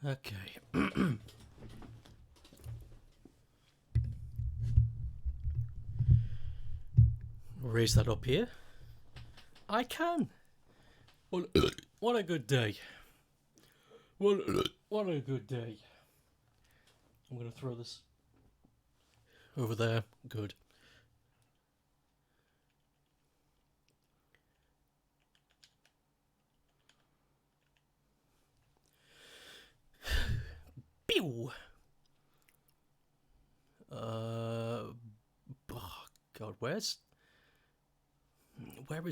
Okay. Raise that up here. I can. What a good day. What a good day. I'm gonna throw this over there. Good. Pew! Oh God, where is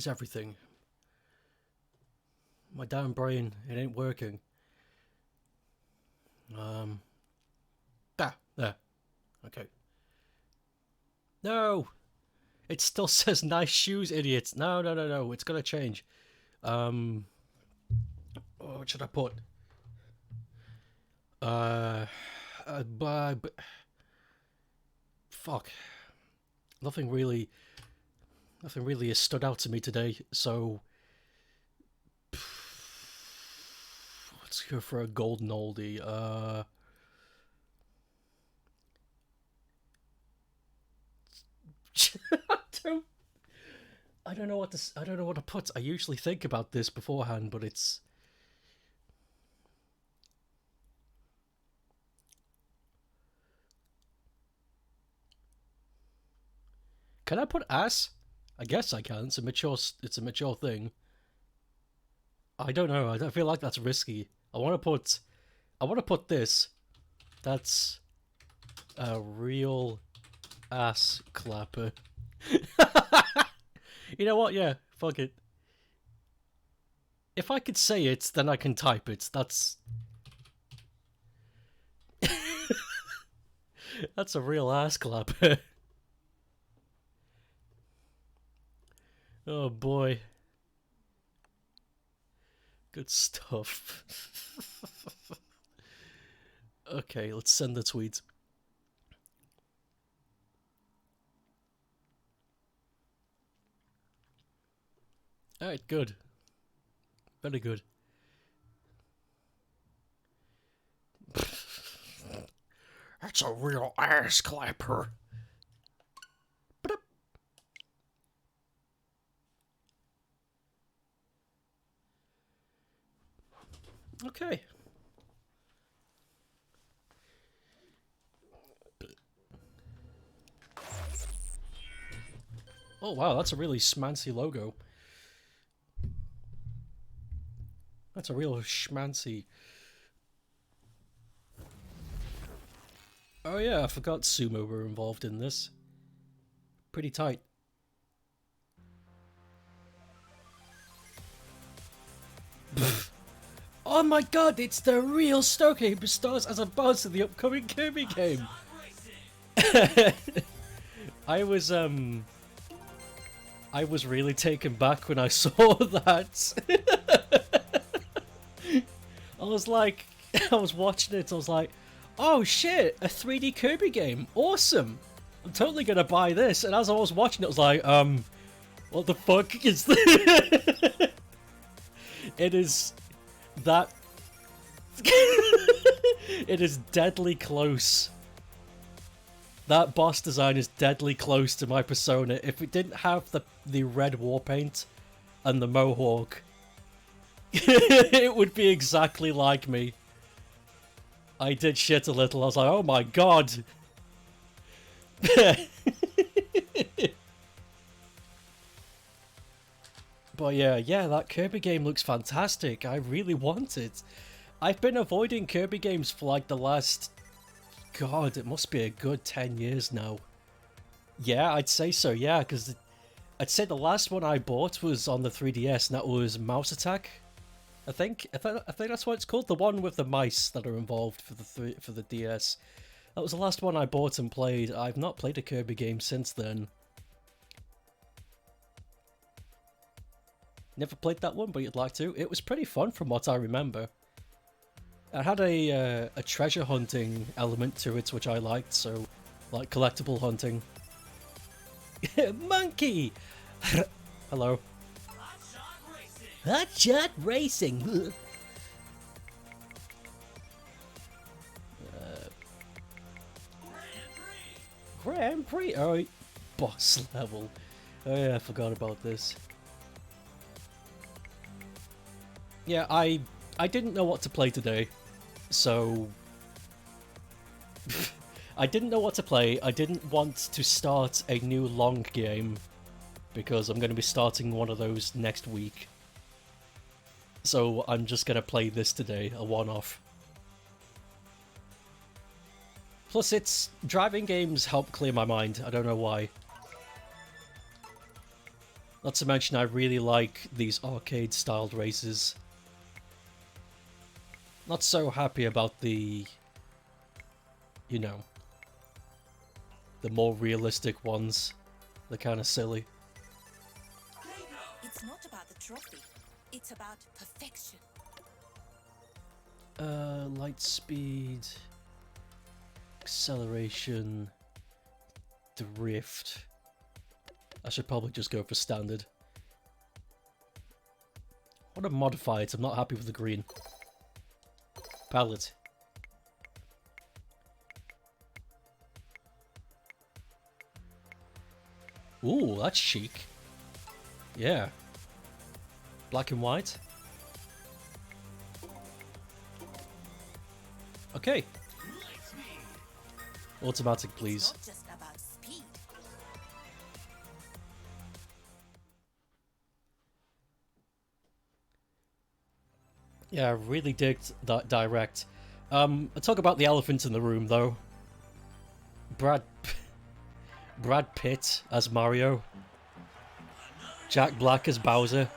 everything? My damn brain, it ain't working. There. Okay. No! It still says nice shoes, idiots. No, it's gonna change. What should I put? Fuck. Nothing really has stood out to me today, so let's go for a golden oldie. I don't know what to put. I usually think about this beforehand, but it's Can I put ass? I guess I can. It's a mature thing. I don't know. I don't feel like that's risky. I want to put this. That's a real ass clapper. You know what? Yeah, fuck it. If I could say it, then I can type it. That's that's a real ass clapper. Oh boy. Good stuff. Okay, let's send the tweet. Alright, good. Very good. That's a real ass clapper. Okay. Oh wow, that's a really schmancy logo. That's a real schmancy. Oh yeah, I forgot Sumo were involved in this. Pretty tight. Oh my god, it's the real StokeApe stars as a boss in the upcoming Kirby game! I was really taken back when I saw that. I was like, I was watching it, I was like, oh shit, a 3D Kirby game, awesome! I'm totally gonna buy this, and as I was watching it, I was like, what the fuck is this? It is that... It is deadly close. That boss design is deadly close to my persona. If it didn't have the red war paint and the mohawk, it would be exactly like me. I did shit a little. I was like, oh my god. But yeah, that Kirby game looks fantastic. I really want it. I've been avoiding Kirby games for like the last... God, it must be a good 10 years now. Yeah, I'd say so, yeah, because I'd say the last one I bought was on the 3DS, and that was Mouse Attack. I think that's what it's called, the one with the mice that are involved for the DS. That was the last one I bought and played. I've not played a Kirby game since then. Never played that one, but you'd like to. It was pretty fun from what I remember. It had a treasure hunting element to it, which I liked, so like collectible hunting. Monkey! Hello. Hotshot Racing! Grand Prix. Alright, boss level. Oh yeah, I forgot about this. Yeah, I didn't know what to play today, so I didn't know what to play. I didn't want to start a new long game because I'm going to be starting one of those next week. So I'm just going to play this today, a one-off. Plus, it's driving games help clear my mind. I don't know why. Not to mention, I really like these arcade-styled races. Not so happy about the, you know, the more realistic ones. They're kind of silly. It's not about the trophy. It's about perfection. Light speed, acceleration, drift. I should probably just go for standard. I want to modify it. I'm not happy with the green. Palette. Ooh, that's chic. Yeah. Black and white. Okay. Automatic, please. It's not just about speed. Yeah, I really digged that direct. I talk about the elephant in the room, though. Brad Pitt as Mario. Jack Black as Bowser.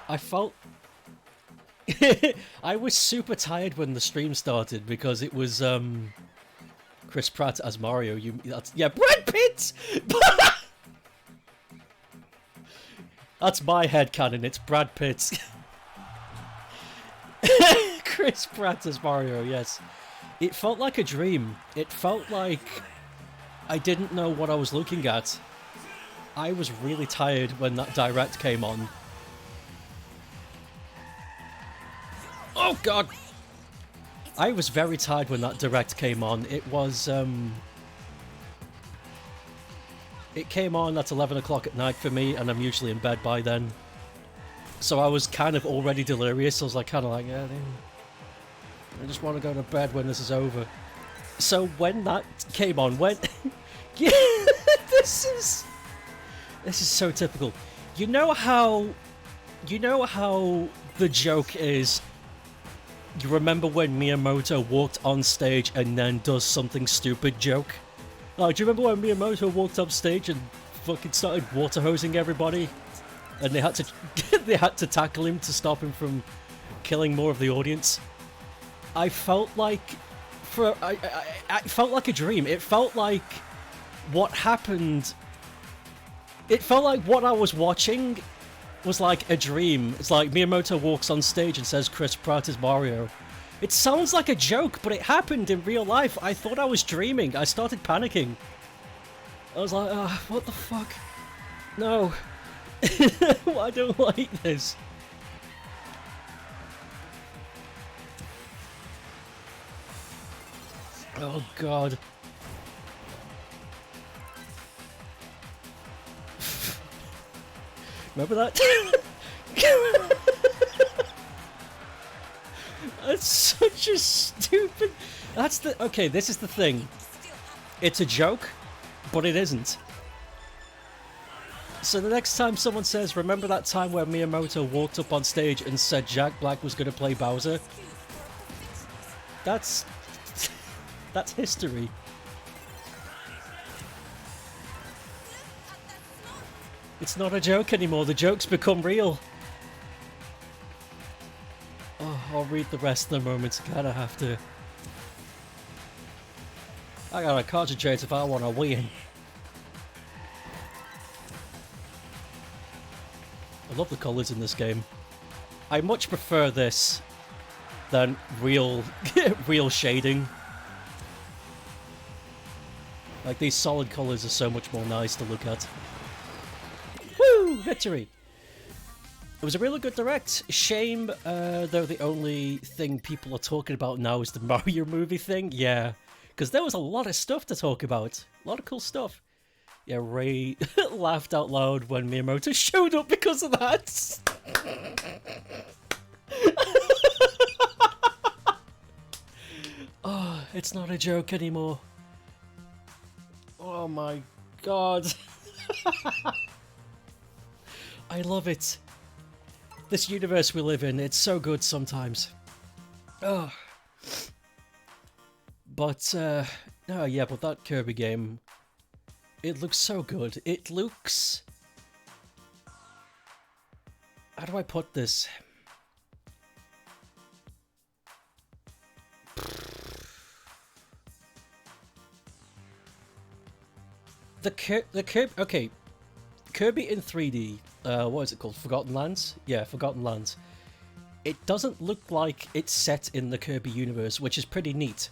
I felt... I was super tired when the stream started because it was, Chris Pratt as Mario. Yeah, Brad Pitt! That's my headcanon, it's Brad Pitt. Chris Pratt as Mario, yes. It felt like a dream. It felt like I didn't know what I was looking at. I was really tired when that direct came on. Oh god! I was very tired when that direct came on. It was, it came on at 11 o'clock at night for me, and I'm usually in bed by then. So I was kind of already delirious. I was like, kind of like, yeah, I just want to go to bed when this is over. So when that came on, yeah, this is so typical. You know how the joke is, you remember when Miyamoto walked on stage and then does something stupid joke? Oh, do you remember when Miyamoto walked up stage and fucking started water hosing everybody? And they had to tackle him to stop him from killing more of the audience. I felt like I felt like a dream. It felt like what happened. It felt like what I was watching was like a dream. It's like Miyamoto walks on stage and says Chris Pratt is Mario. It sounds like a joke, but it happened in real life. I thought I was dreaming. I started panicking. I was like, oh, what the fuck? No. I don't like this. Oh god. Remember that? That's such a stupid... That's the... Okay, this is the thing. It's a joke, but it isn't. So the next time someone says, remember that time where Miyamoto walked up on stage and said Jack Black was going to play Bowser? That's history. It's not a joke anymore, the joke's become real. Oh, I'll read the rest in a moment, I kinda have to. I gotta concentrate if I wanna win. I love the colours in this game. I much prefer this than real shading. Like, these solid colours are so much more nice to look at. Woo! Victory! It was a really good direct. Shame, though the only thing people are talking about now is the Mario movie thing. Yeah, Because there was a lot of stuff to talk about. A lot of cool stuff. Yeah, Ray laughed out loud when Miyamoto showed up because of that. Oh, it's not a joke anymore. Oh my god. I love it. This universe we live in, it's so good sometimes. Oh. But, no, yeah, but that Kirby game, it looks so good. It looks... How do I put this? The Kirby... Okay. Kirby in 3D. What is it called? Forgotten Lands? Yeah, Forgotten Lands. It doesn't look like it's set in the Kirby universe, which is pretty neat.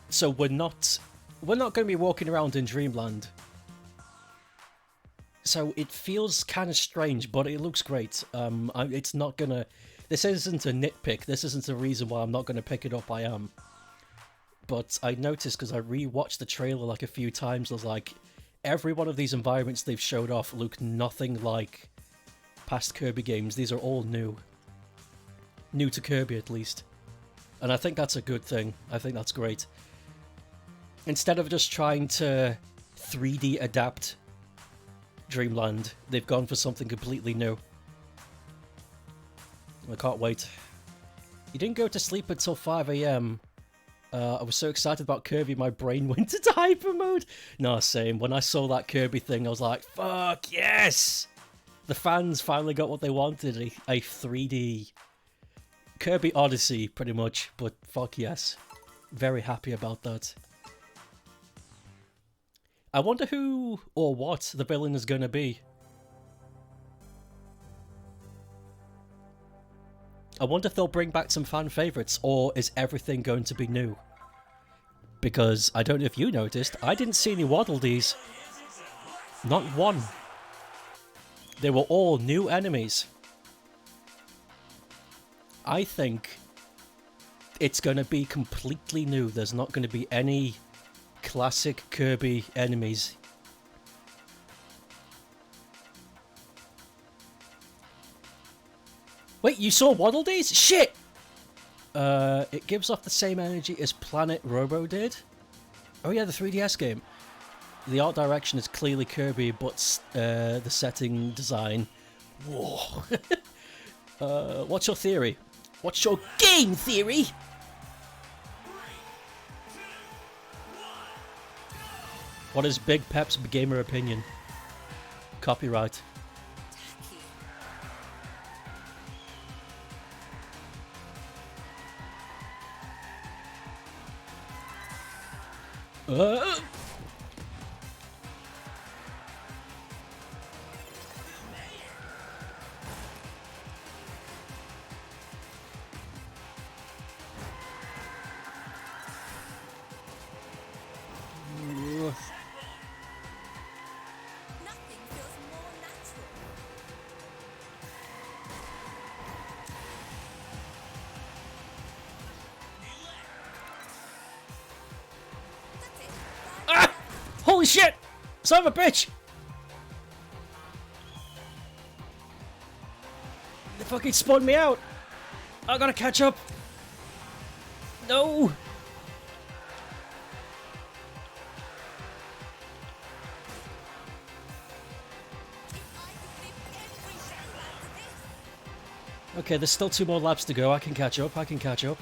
So we're not going to be walking around in Dreamland. So it feels kind of strange, but it looks great. It's not gonna... This isn't a nitpick. This isn't a reason why I'm not going to pick it up. I am. But I noticed, because I re-watched the trailer like a few times, I was like, every one of these environments they've showed off look nothing like past Kirby games. These are all new. New to Kirby, at least. And I think that's a good thing. I think that's great. Instead of just trying to 3D adapt Dreamland, they've gone for something completely new. I can't wait. You didn't go to sleep until 5 AM. I was so excited about Kirby, my brain went into hyper mode. No, same. When I saw that Kirby thing, I was like, fuck, yes! The fans finally got what they wanted, a 3D Kirby Odyssey, pretty much, but fuck yes. Very happy about that. I wonder who or what the villain is going to be. I wonder if they'll bring back some fan favourites, or is everything going to be new? Because, I don't know if you noticed, I didn't see any Waddle Dees. Not one. They were all new enemies. I think it's going to be completely new. There's not going to be any classic Kirby enemies. Wait, you saw Waddle Dees? Shit! It gives off the same energy as Planet Robo did. Oh yeah, the 3DS game. The art direction is clearly Kirby, but the setting design... Whoa. What's your theory? What's your game theory? What is Big Pep's gamer opinion? Copyright. Nothing feels more natural. That's it. Ah! Holy shit! Son of a bitch! They fucking spun me out! I gotta catch up! No! Okay, there's still 2 more laps to go. I can catch up. I can catch up.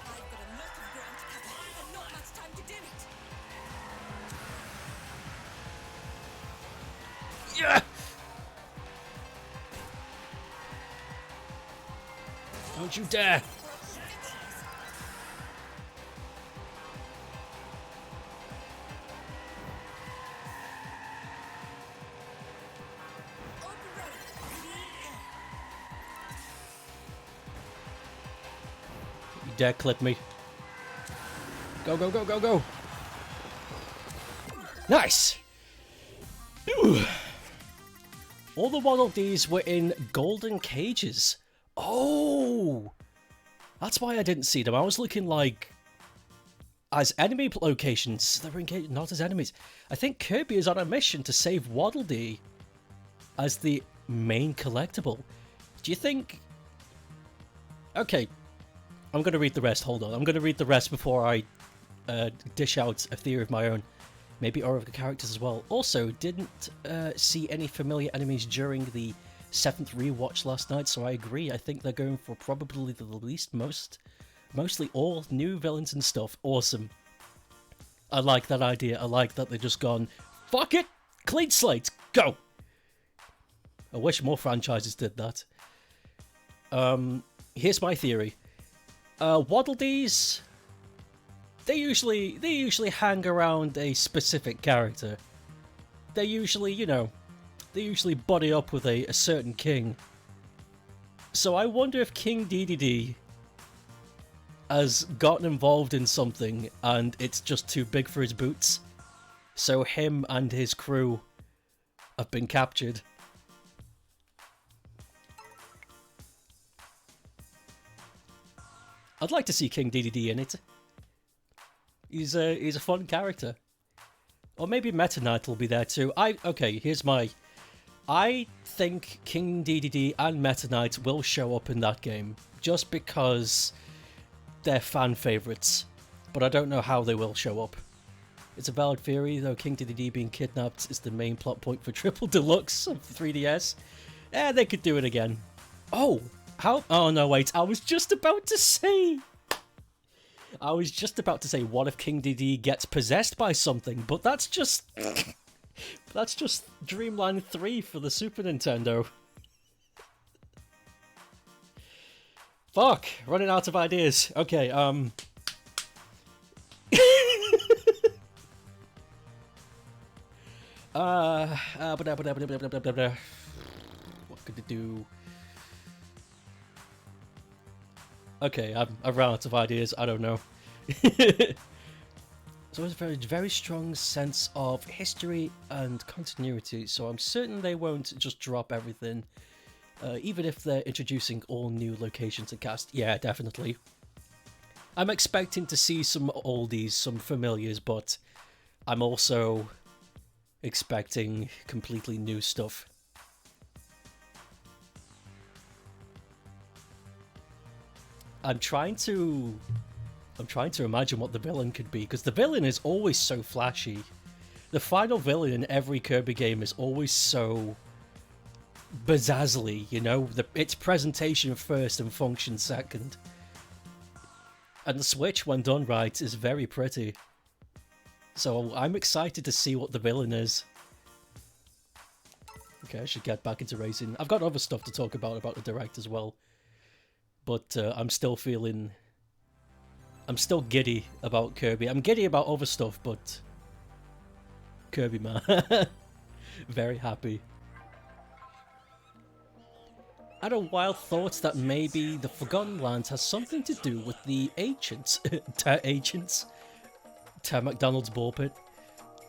I've got a lot of ground to cover and not much time to do it. Yeah! Don't you dare! You dare clip me. Go, go, go, go, go! Nice! Ooh. All the Waddle Dees were in golden cages. Oh! That's why I didn't see them. I was looking like... as enemy locations. They were in not as enemies. I think Kirby is on a mission to save Waddle Dee as the main collectible. Do you think... Okay, I'm going to read the rest. Hold on. I'm going to read the rest before I dish out a theory of my own. Maybe or of the characters as well. Also, didn't see any familiar enemies during the 7th rewatch last night, so I agree. I think they're going for probably the least mostly all new villains and stuff. Awesome. I like that idea. I like that they've just gone, fuck it! Clean slate! Go! I wish more franchises did that. Here's my theory. Waddle Dees... They usually hang around a specific character. They usually, you know, they usually buddy up with a certain king. So I wonder if King Dedede has gotten involved in something and it's just too big for his boots. So him and his crew have been captured. I'd like to see King Dedede in it. He's a fun character. Or maybe Meta Knight will be there too. Okay, here's my... I think King Dedede and Meta Knight will show up in that game. Just because they're fan favourites. But I don't know how they will show up. It's a valid theory, though King Dedede being kidnapped is the main plot point for Triple Deluxe of the 3DS. They could do it again. Oh! How? Oh no, wait. I was just about to say, what if King Dedede gets possessed by something? But that's just Dreamland 3 for the Super Nintendo. Fuck, running out of ideas. Okay, what could it do? Okay, I've run out of ideas. I don't know. So it's a very, very strong sense of history and continuity. So I'm certain they won't just drop everything, even if they're introducing all new locations and cast. Yeah, definitely. I'm expecting to see some oldies, some familiars, but I'm also expecting completely new stuff. I'm trying to imagine what the villain could be, because the villain is always so flashy. The final villain in every Kirby game is always so bezazzly, you know? Its presentation first and function second. And the Switch, when done right, is very pretty. So I'm excited to see what the villain is. Okay, I should get back into racing. I've got other stuff to talk about the Direct as well. But I'm still giddy about Kirby. I'm giddy about other stuff, but Kirby, man. Very happy. I had a wild thought that maybe the Forgotten Lands has something to do with the Ancients. Ancients. McDonald's ball pit.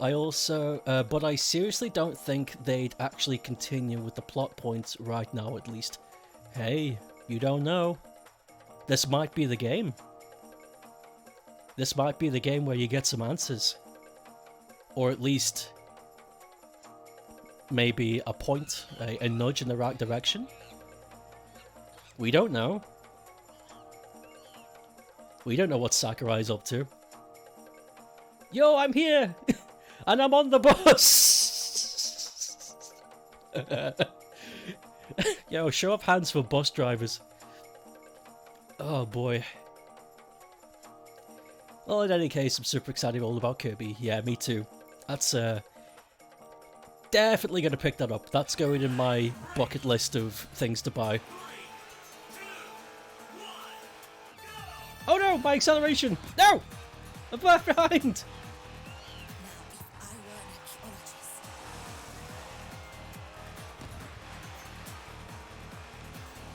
I also, but I seriously don't think they'd actually continue with the plot points right now, at least. Hey, you don't know. This might be the game. This might be the game where you get some answers. Or at least maybe a point, a nudge in the right direction. We don't know. We don't know what Sakurai's up to. Yo, I'm here! And I'm on the bus! Yo, show of hands for bus drivers. Oh boy. Well, in any case, I'm super excited all about Kirby. Yeah, me too. That's definitely going to pick that up. That's going in my bucket list of things to buy. Oh no, my acceleration! No! I'm left behind!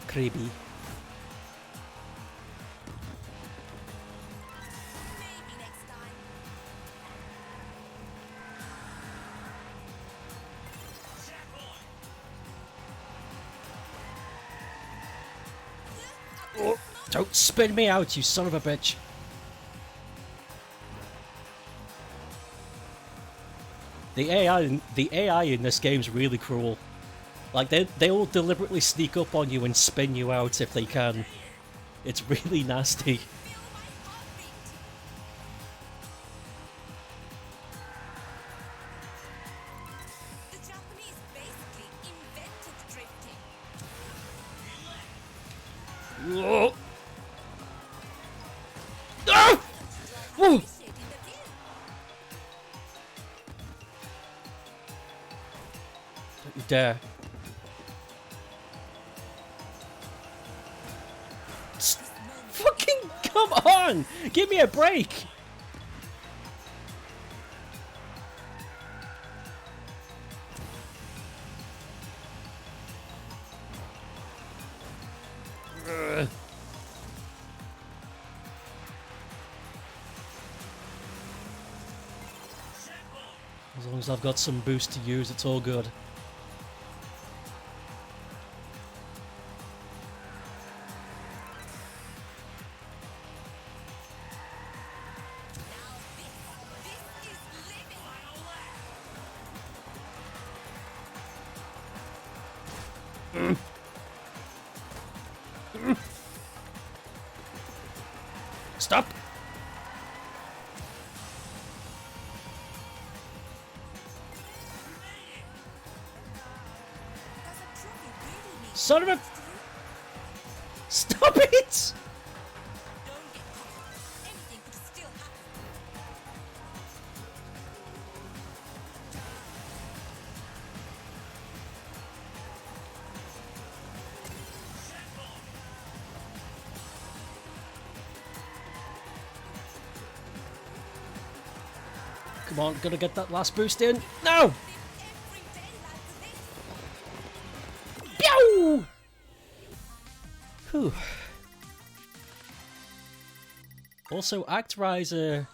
Creepy. Oh, don't spin me out, you son of a bitch. The AI in this game's really cruel. Like, they will deliberately sneak up on you and spin you out if they can. It's really nasty. Feel my heartbeat. The Japanese basically invented drifting. Oh. Ah! Whoa. Appreciating the deal. Don't you dare. Fucking come on! Give me a break! Ugh. As long as I've got some boost to use, it's all good. This is living. Stop! Does a trophy really mean Son of a... to you? Stop it! Don't get caught. Anything could still happen. Come on, gotta get that last boost in. No! Live every day like this. Pew! Whew. Also, ActRiser,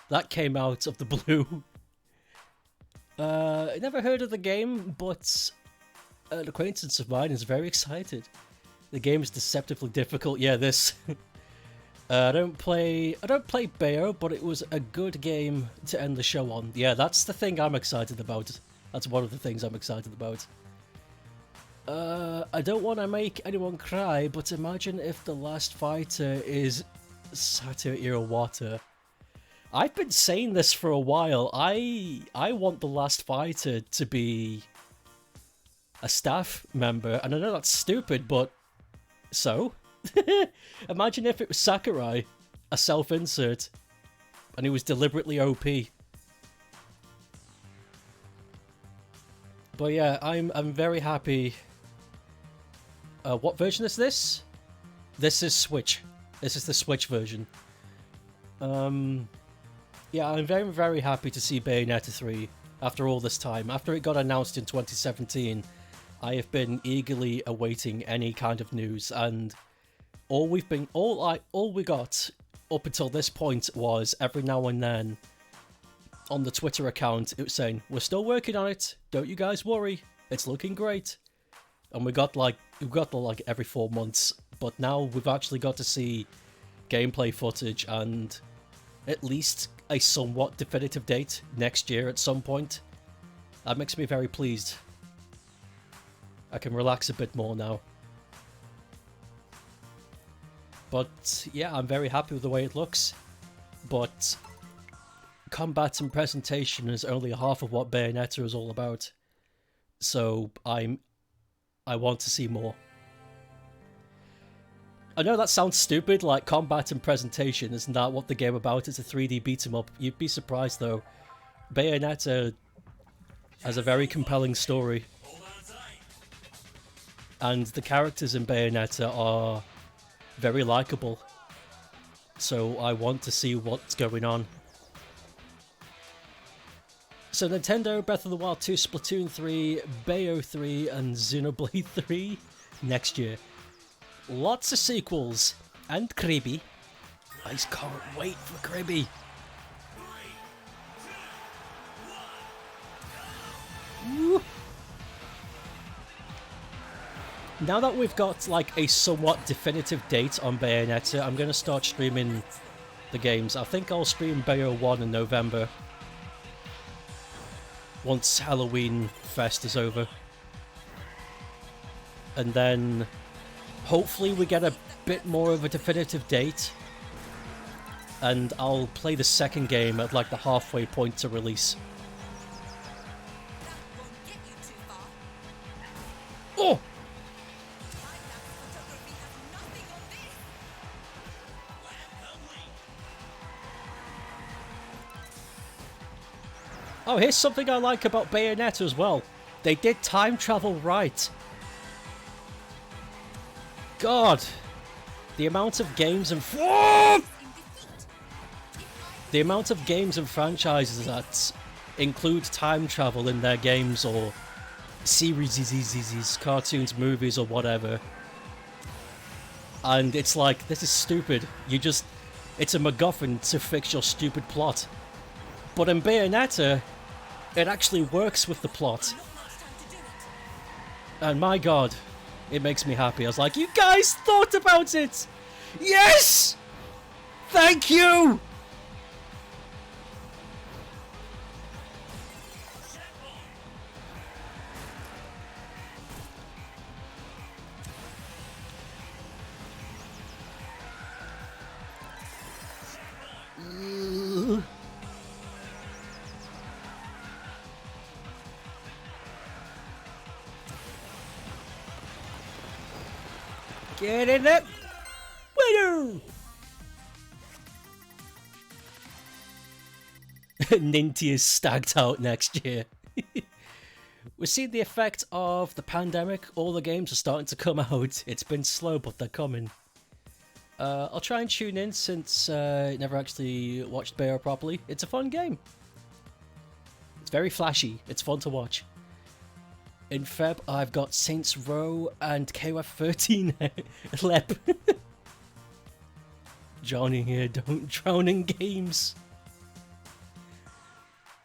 that came out of the blue. I never heard of the game, but an acquaintance of mine is very excited. The game is deceptively difficult. Yeah, this. I don't play Bayo, but it was a good game to end the show on. Yeah, that's the thing I'm excited about. That's one of the things I'm excited about. I don't want to make anyone cry, but imagine if the last fighter is Sato Iwata. I've been saying this for a while. I want the last fighter to be a staff member, and I know that's stupid, but so? Imagine if it was Sakurai, a self-insert, and he was deliberately OP. But yeah, I'm very happy. What version is this? This is Switch. This is the Switch version. Yeah, I'm very, very happy to see Bayonetta 3 after all this time. After it got announced in 2017, I have been eagerly awaiting any kind of news, and all we got up until this point was every now and then on the Twitter account it was saying, "We're still working on it. Don't you guys worry. It's looking great." And we got like every 4 months, but now we've actually got to see gameplay footage and at least a somewhat definitive date next year at some point. That makes me very pleased. I can relax a bit more now. But yeah, I'm very happy with the way it looks. But combat and presentation is only half of what Bayonetta is all about. So I want to see more. I know that sounds stupid, like combat and presentation isn't that what the game about? It's a 3D beat 'em up. You'd be surprised though. Bayonetta has a very compelling story. And the characters in Bayonetta are very likable. So I want to see what's going on. So Nintendo, Breath of the Wild 2, Splatoon 3, Bayo 3, and Xenoblade 3 next year. Lots of sequels. And Kirby. I just can't wait for Kirby. Woo. Now that we've got like a somewhat definitive date on Bayonetta, I'm going to start streaming the games. I think I'll stream Bayo 1 in November. Once Halloween Fest is over. And then hopefully we get a bit more of a definitive date. And I'll play the second game at like the halfway point to release. That won't get you too far. Oh! Time-lapse photography has nothing on this. Oh, here's something I like about Bayonetta as well. They did time travel right. God, the amount of games and the amount of games and franchises that include time travel in their games or series, cartoons, movies, or whatever. And it's like, this is stupid. It's a MacGuffin to fix your stupid plot. But in Bayonetta, it actually works with the plot. Not much time to do it. And my god, it makes me happy. I was like, you guys thought about it! Yes! Thank you! Get in there! Winner! Ninty is stacked out next year. We're seeing the effect of the pandemic. All the games are starting to come out. It's been slow, but they're coming. I'll try and tune in since I never actually watched Bayo properly. It's a fun game. It's very flashy. It's fun to watch. In Feb, I've got Saints Row and KOF 13 Lep. Johnny here, don't drown in games.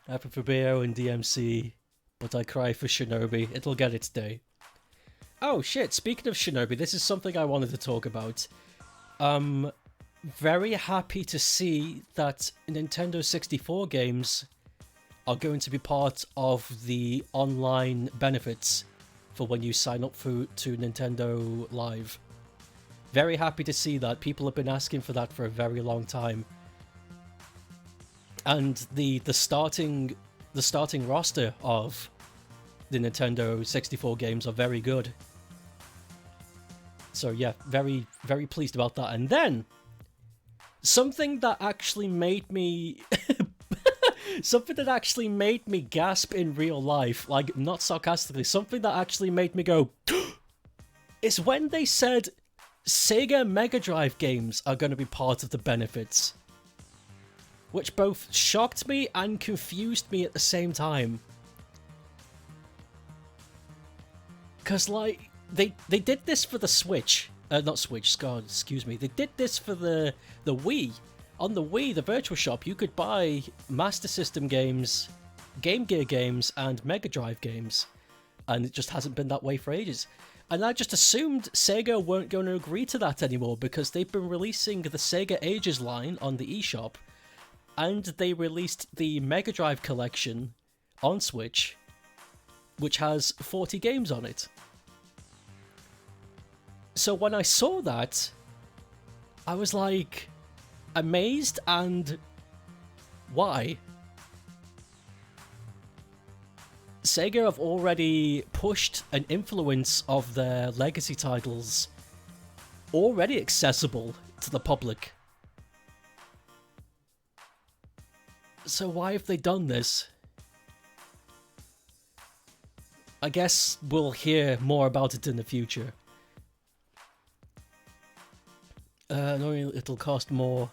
Happy for Bayo and DMC, but I cry for Shinobi. It'll get its day. Oh shit, speaking of Shinobi, this is something I wanted to talk about. Very happy to see that Nintendo 64 games are going to be part of the online benefits for when you sign up to Nintendo Live. Very happy to see that. People have been asking for that for a very long time. And the starting roster of the Nintendo 64 games are very good. So yeah, very, very pleased about that. And then something that actually made me something that actually made me gasp in real life, like not sarcastically, something that actually made me go is when they said Sega Mega Drive games are going to be part of the benefits. Which both shocked me and confused me at the same time. Cause like they did this for the Switch. Not Switch, God, excuse me. They did this for the Wii. On the Wii, the Virtual Shop, you could buy Master System games, Game Gear games, and Mega Drive games. And it just hasn't been that way for ages. And I just assumed Sega weren't going to agree to that anymore because they've been releasing the Sega Ages line on the eShop. And they released the Mega Drive collection on Switch, which has 40 games on it. So when I saw that, I was like amazed and why? Sega have already pushed an influence of their legacy titles already accessible to the public. So why have they done this? I guess we'll hear more about it in the future. Knowing it'll cost more.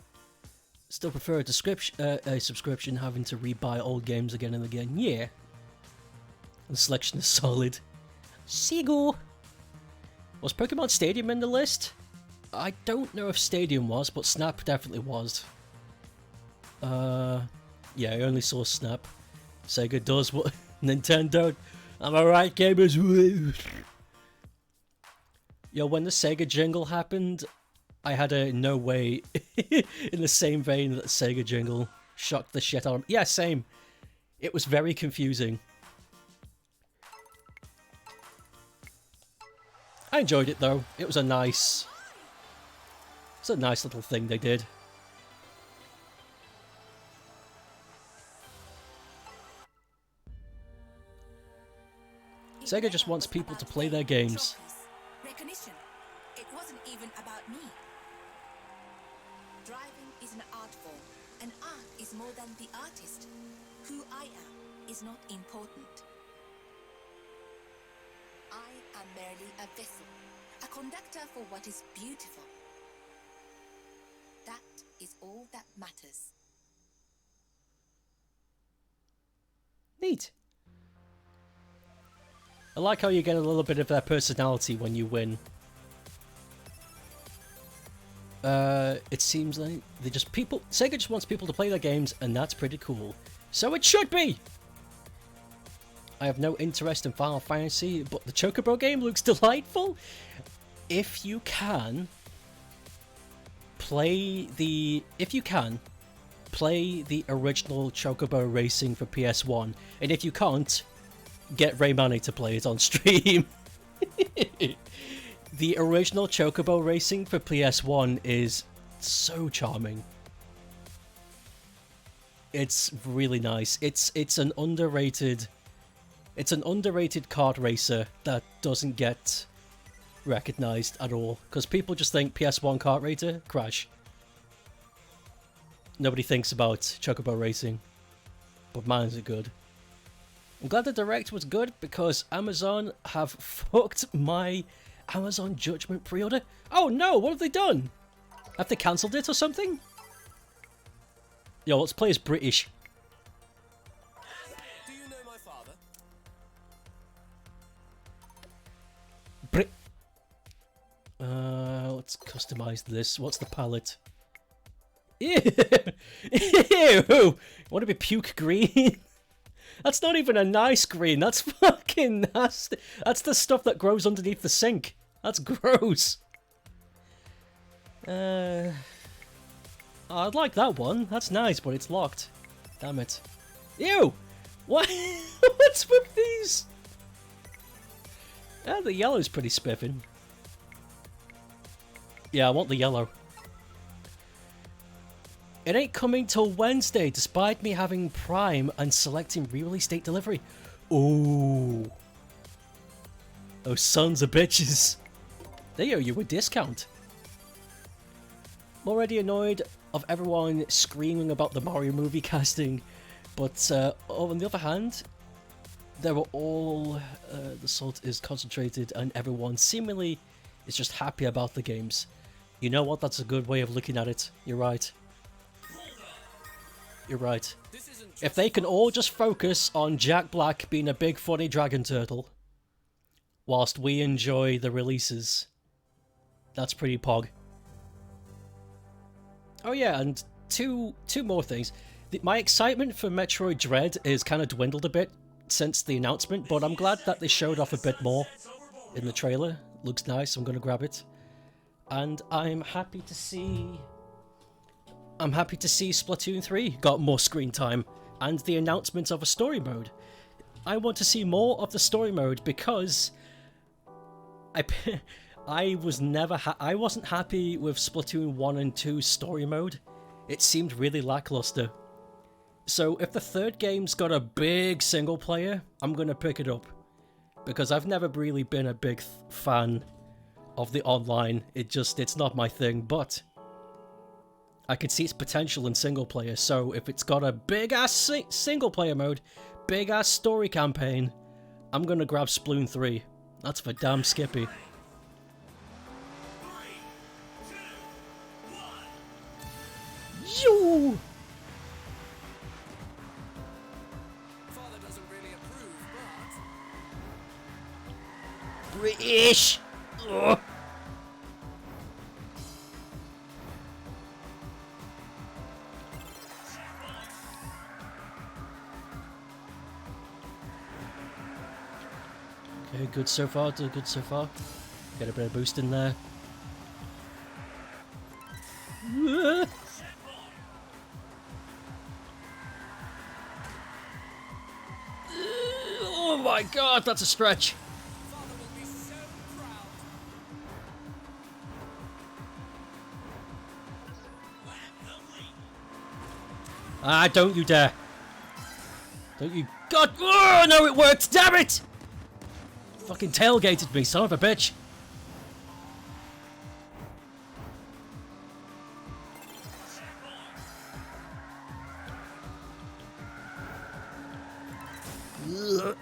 Still prefer a subscription having to rebuy old games again and again. Yeah. The selection is solid. Seagull! Was Pokemon Stadium in the list? I don't know if Stadium was, but Snap definitely was. Yeah, I only saw Snap. Sega does what Nintendo. Am I right, gamers? Yo, when the Sega jingle happened, I had a no way in the same vein that Sega jingle shocked the shit out of me. Yeah, same. It was very confusing. I enjoyed it though. It was a nice little thing they did. Sega just wants people to play their games. Recognition. It wasn't even about me. Driving is an art form, and art is more than the artist. Who I am is not important. I am merely a vessel, a conductor for what is beautiful. That is all that matters. Neat. I like how you get a little bit of their personality when you win. It seems like Sega just wants people to play their games, and that's pretty cool. So it should be! I have no interest in Final Fantasy, but the Chocobo game looks delightful. If you can, play the original Chocobo Racing for PS1, and if you can't, get Raymani to play it on stream. The original Chocobo Racing for PS1 is so charming. It's really nice. It's an underrated kart racer that doesn't get recognized at all, because people just think PS1 kart racer, Crash. Nobody thinks about Chocobo Racing, but man, is it good. I'm glad the Direct was good, because Amazon have fucked my Amazon Judgment pre-order. Oh no, what have they done? Have they cancelled it or something? Yo, let's play as British. Do you know my father? Let's customize this. What's the palette? Ew! Ew! Want to be puke green? That's not even a nice green. That's fucking nasty. That's the stuff that grows underneath the sink. That's gross. I'd like that one. That's nice, but it's locked. Damn it. Ew! What? What's with these? Ah, the yellow's pretty spiffing. Yeah, I want the yellow. It ain't coming till Wednesday, despite me having Prime and selecting re-release date delivery. Ooh. Those sons of bitches. They owe you a discount. I'm already annoyed of everyone screaming about the Mario movie casting, but on the other hand, they were all the salt is concentrated and everyone seemingly is just happy about the games. You know what? That's a good way of looking at it. You're right. You're right. If they can all just focus on Jack Black being a big funny dragon turtle, whilst we enjoy the releases, that's pretty pog. Oh yeah, and two more things. My excitement for Metroid Dread is kind of dwindled a bit since the announcement, but I'm glad that they showed off a bit more in the trailer. Looks nice, I'm gonna grab it. And I'm happy to see Splatoon 3 got more screen time and the announcement of a story mode. I want to see more of the story mode because I wasn't happy with Splatoon 1 and 2's story mode. It seemed really lackluster. So if the third game's got a big single player, I'm gonna pick it up. Because I've never really been a big fan of the online. It's not my thing, but I could see its potential in single player. So if it's got a big ass single player mode, big ass story campaign, I'm gonna grab Splatoon 3. That's for damn Skippy. Yo! Father doesn't really approve, but British! Ugh. Okay, good so far, good so far. Get a bit of boost in there. Oh my god, that's a stretch. Father will be so proud. Ah, don't you dare. Don't you... God! Oh, no, it worked! Damn it! Fucking tailgated me, son of a bitch. Ugh.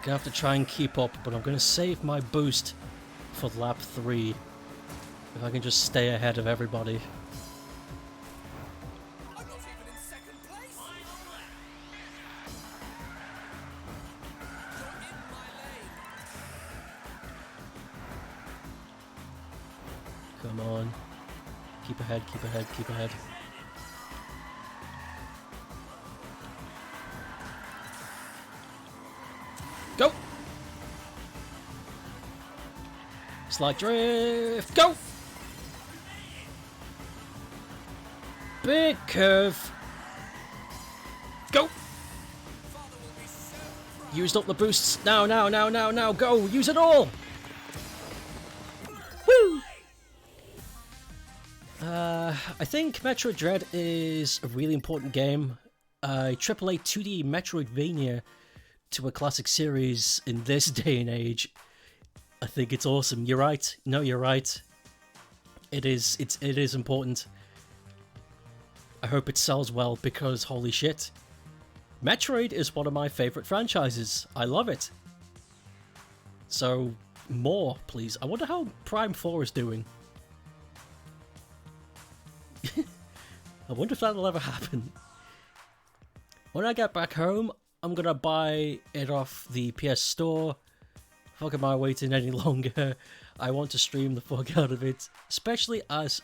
Gonna have to try and keep up, but I'm gonna save my boost for lap 3. If I can just stay ahead of everybody. I'm not even in second place. You're in my lane. Come on. Keep ahead, keep ahead, keep ahead. Go! Slight drift, go! Big curve. Go! Father will be so proud. Used up the boosts. Now, now, now, now, now, go! Use it all! Woo! I think Metroid Dread is a really important game. AAA 2D Metroidvania to a classic series in this day and age. I think it's awesome. You're right. No, you're right. It is important. I hope it sells well because holy shit. Metroid is one of my favorite franchises. I love it. So, more, please. I wonder how Prime 4 is doing. I wonder if that'll ever happen. When I get back home, I'm gonna buy it off the PS Store. Fuck am I waiting any longer? I want to stream the fuck out of it. Especially as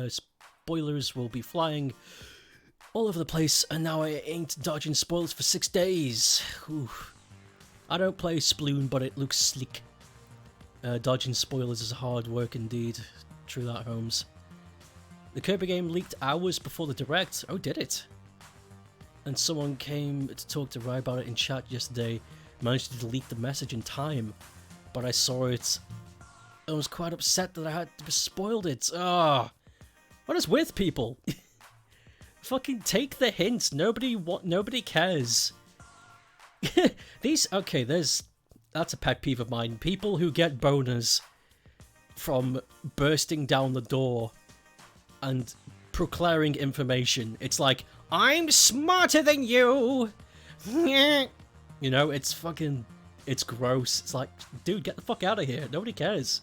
spoilers will be flying all over the place, and now I ain't dodging spoilers for 6 days. Whew. I don't play Sploon, but it looks sleek. Dodging spoilers is hard work indeed. True that, Holmes. The Kirby game leaked hours before the Direct. Oh, did it? And someone came to talk to Rai about it in chat yesterday. Managed to delete the message in time, but I saw it. I was quite upset that I had spoiled it. Ah, what is with people? Fucking take the hints. Nobody cares. That's a pet peeve of mine. People who get boners from bursting down the door and proclaiming information. It's like, I'm smarter than you. You know, it's gross. It's like, dude, get the fuck out of here. Nobody cares.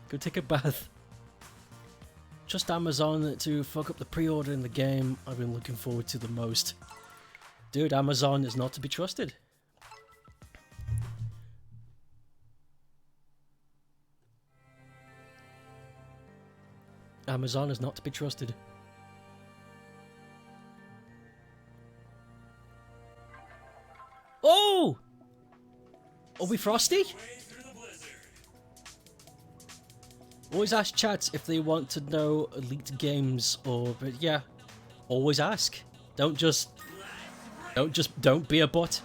Go take a bath. Trust Amazon to fuck up the pre-order in the game I've been looking forward to the most. Dude, Amazon is not to be trusted. Amazon is not to be trusted. Oh! Are we frosty? Always ask chats if they want to know leaked games but yeah, always ask. Don't be a butt.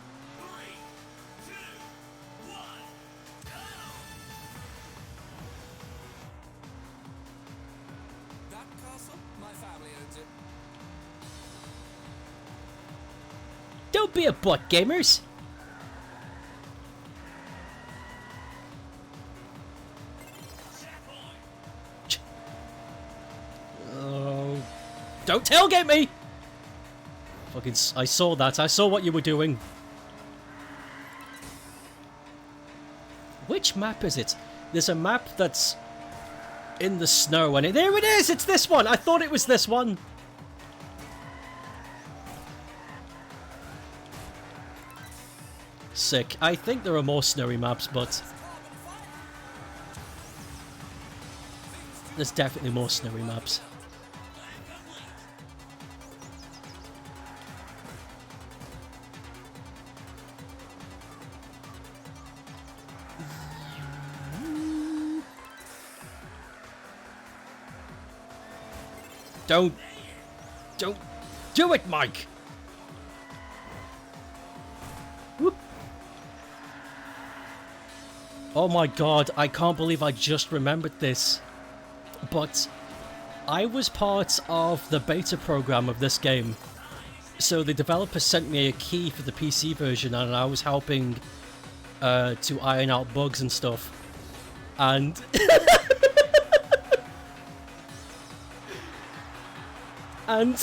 That castle, my family owns it. Don't be a butt, gamers. Oh, don't tailgate me! Fucking, I saw that. I saw what you were doing. Which map is it? There's a map that's in the snow, and there it is! It's this one! I thought it was this one! Sick. I think there are more snowy maps, but there's definitely more snowy maps. Don't do it, Mike. Whoop. Oh my god, I can't believe I just remembered this. But I was part of the beta program of this game. So the developer sent me a key for the PC version and I was helping to iron out bugs and stuff. And and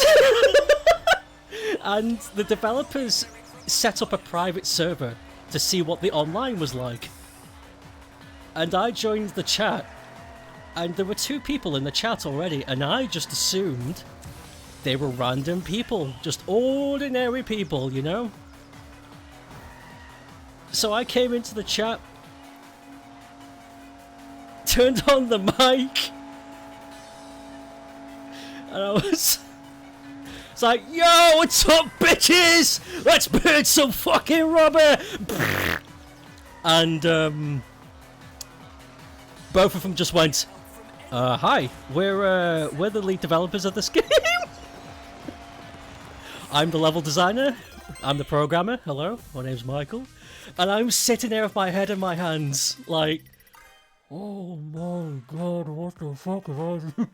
the developers set up a private server to see what the online was like. And I joined the chat, and there were 2 people in the chat already, and I just assumed they were random people, just ordinary people, you know? So I came into the chat, turned on the mic, and I was... It's like, yo, what's up, bitches? Let's burn some fucking rubber! And, both of them just went, hi, we're the lead developers of this game. I'm the level designer. I'm the programmer. Hello, my name's Michael. And I'm sitting there with my head in my hands, like, oh my god, what the fuck have I done?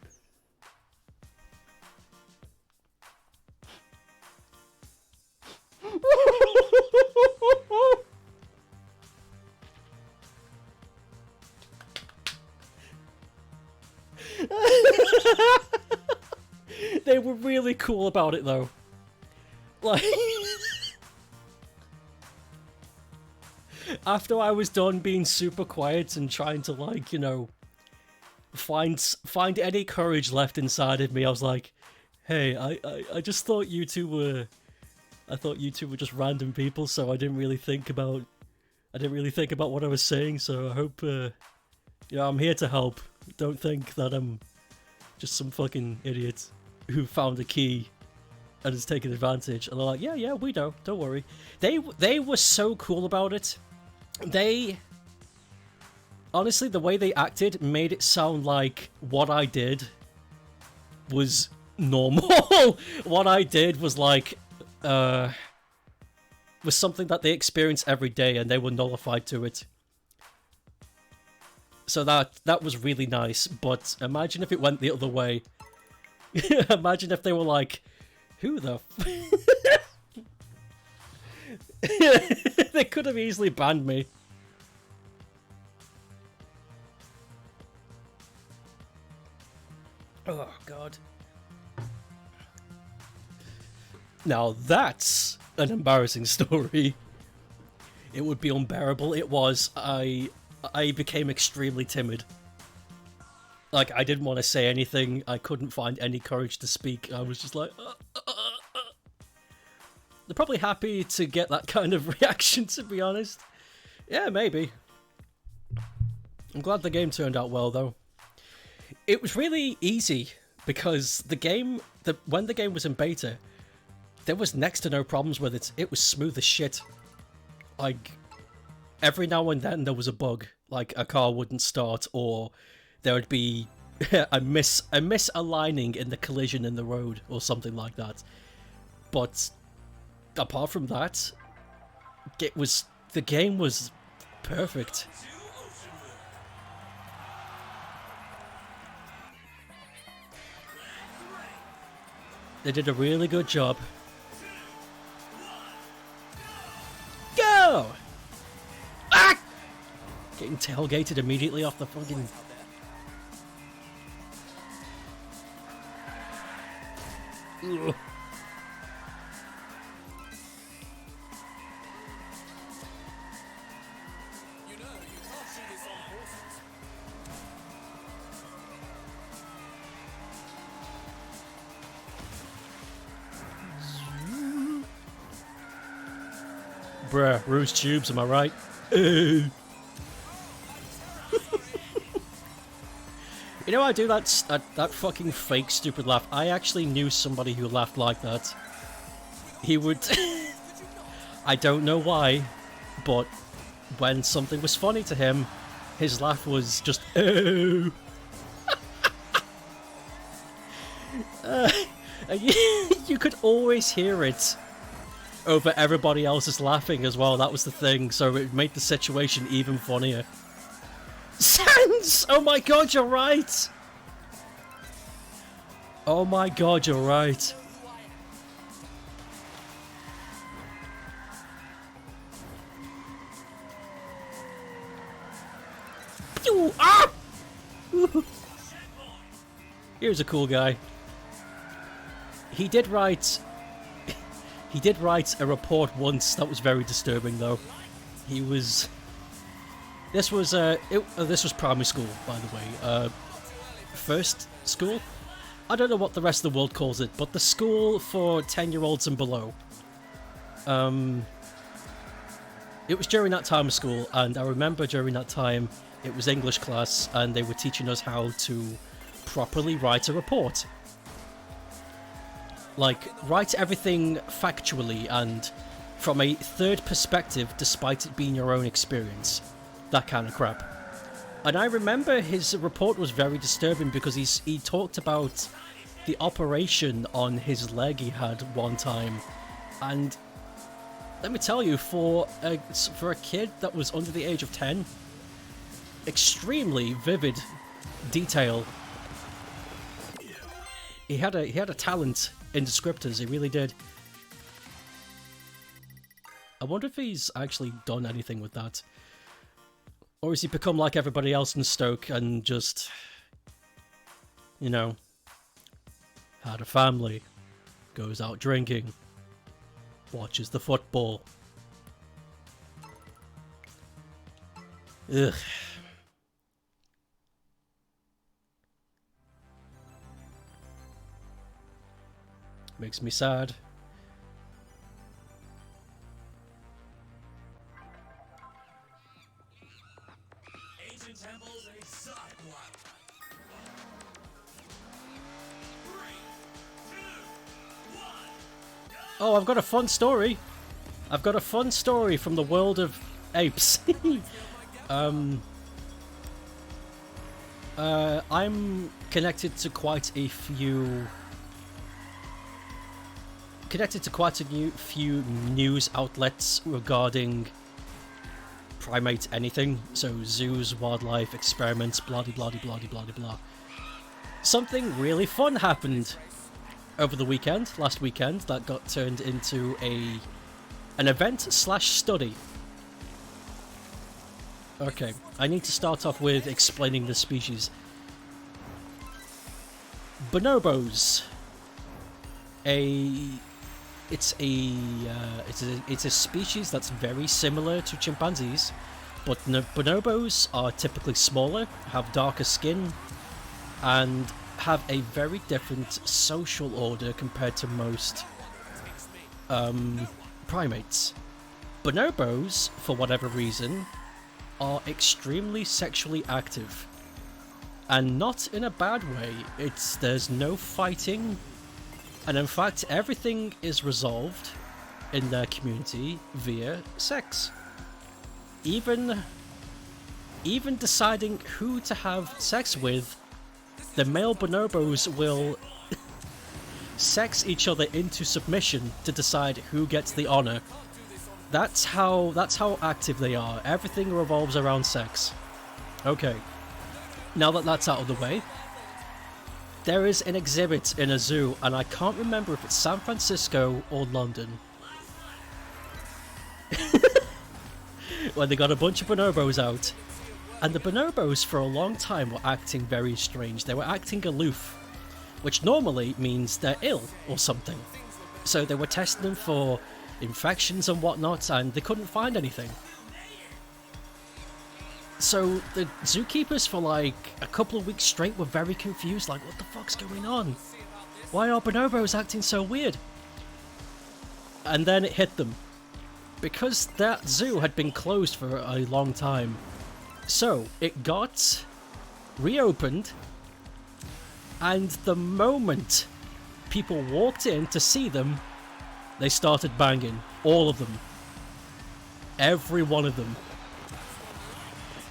They were really cool about it though. Like after I was done being super quiet and trying to, like, you know, find any courage left inside of me, I was like, hey, I just thought you two were just random people, so I didn't really think about what I was saying, so I hope you know, I'm here to help. Don't think that I'm just some fucking idiot who found a key and is taking advantage. And they're like, yeah, we know, don't worry. They were so cool about it. They honestly, the way they acted made it sound like what I did was normal. What I did was like was something that they experience every day, and they were nullified to it. So that was really nice. But imagine if it went the other way. Imagine if they were like, who the they could have easily banned me. Oh god. Now that's an embarrassing story. It would be unbearable. It was. I became extremely timid. Like, I didn't want to say anything. I couldn't find any courage to speak. I was just like... They're probably happy to get that kind of reaction, to be honest. Yeah, maybe. I'm glad the game turned out well, though. It was really easy, because the game... when the game was in beta, there was next to no problems with it. It was smooth as shit. Like, every now and then there was a bug. Like, a car wouldn't start, or there would be a misaligning in the collision in the road, or something like that. But apart from that, the game was perfect. They did a really good job. Go! Ah! Getting tailgated immediately off the fucking... Ugh. Bruh, Ruse tubes, am I right? You know, I do that fucking fake stupid laugh. I actually knew somebody who laughed like that. He would... I don't know why, but when something was funny to him, his laugh was just... Oh. And you could always hear it over everybody else's laughing as well. That was the thing, so it made the situation even funnier. Sans! Oh my god, you're right! Oh my god, you're right. Pew! Ah! Here's a cool guy. He did write a report once that was very disturbing, though. He was. This was primary school, by the way. First school. I don't know what the rest of the world calls it, but the school for 10-year-olds and below. It was during that time of school, and I remember during that time it was English class, and they were teaching us how to properly write a report. Like, write everything factually and from a third perspective, despite it being your own experience. That kind of crap. And I remember his report was very disturbing because he talked about the operation on his leg he had one time. And let me tell you, for a kid that was under the age of 10, extremely vivid detail. He had a talent in descriptors, he really did. I wonder if he's actually done anything with that. Or has he become like everybody else in Stoke and just, you know, had a family, goes out drinking, watches the football. Ugh. Makes me sad. Ancient temples and exotic wildlife. 3, 2, 1. Oh, I've got a fun story. I've got a fun story from the world of apes. I'm connected to quite a few few news outlets regarding primate anything. So zoos, wildlife, experiments, blah blah blah blah blah blah. Something really fun happened over the weekend, last weekend, that got turned into an event/study. Okay, I need to start off with explaining the species. Bonobos. It's a species that's very similar to chimpanzees, but bonobos are typically smaller, have darker skin, and have a very different social order compared to most primates. Bonobos, for whatever reason, are extremely sexually active, and not in a bad way. There's no fighting. And in fact, everything is resolved in their community via sex. Even deciding who to have sex with, the male bonobos will sex each other into submission to decide who gets the honor. That's how active they are. Everything revolves around sex. Okay. Now that that's out of the way, there is an exhibit in a zoo, and I can't remember if it's San Francisco or London, where they got a bunch of bonobos out, and the bonobos for a long time were acting very strange. They were acting aloof, which normally means they're ill or something. So they were testing them for infections and whatnot, and they couldn't find anything. So the zookeepers for like a couple of weeks straight were very confused, like, what the fuck's going on? Why are bonobos acting so weird? And then it hit them. Because that zoo had been closed for a long time. So it got reopened, and the moment people walked in to see them, they started banging. All of them. Every one of them.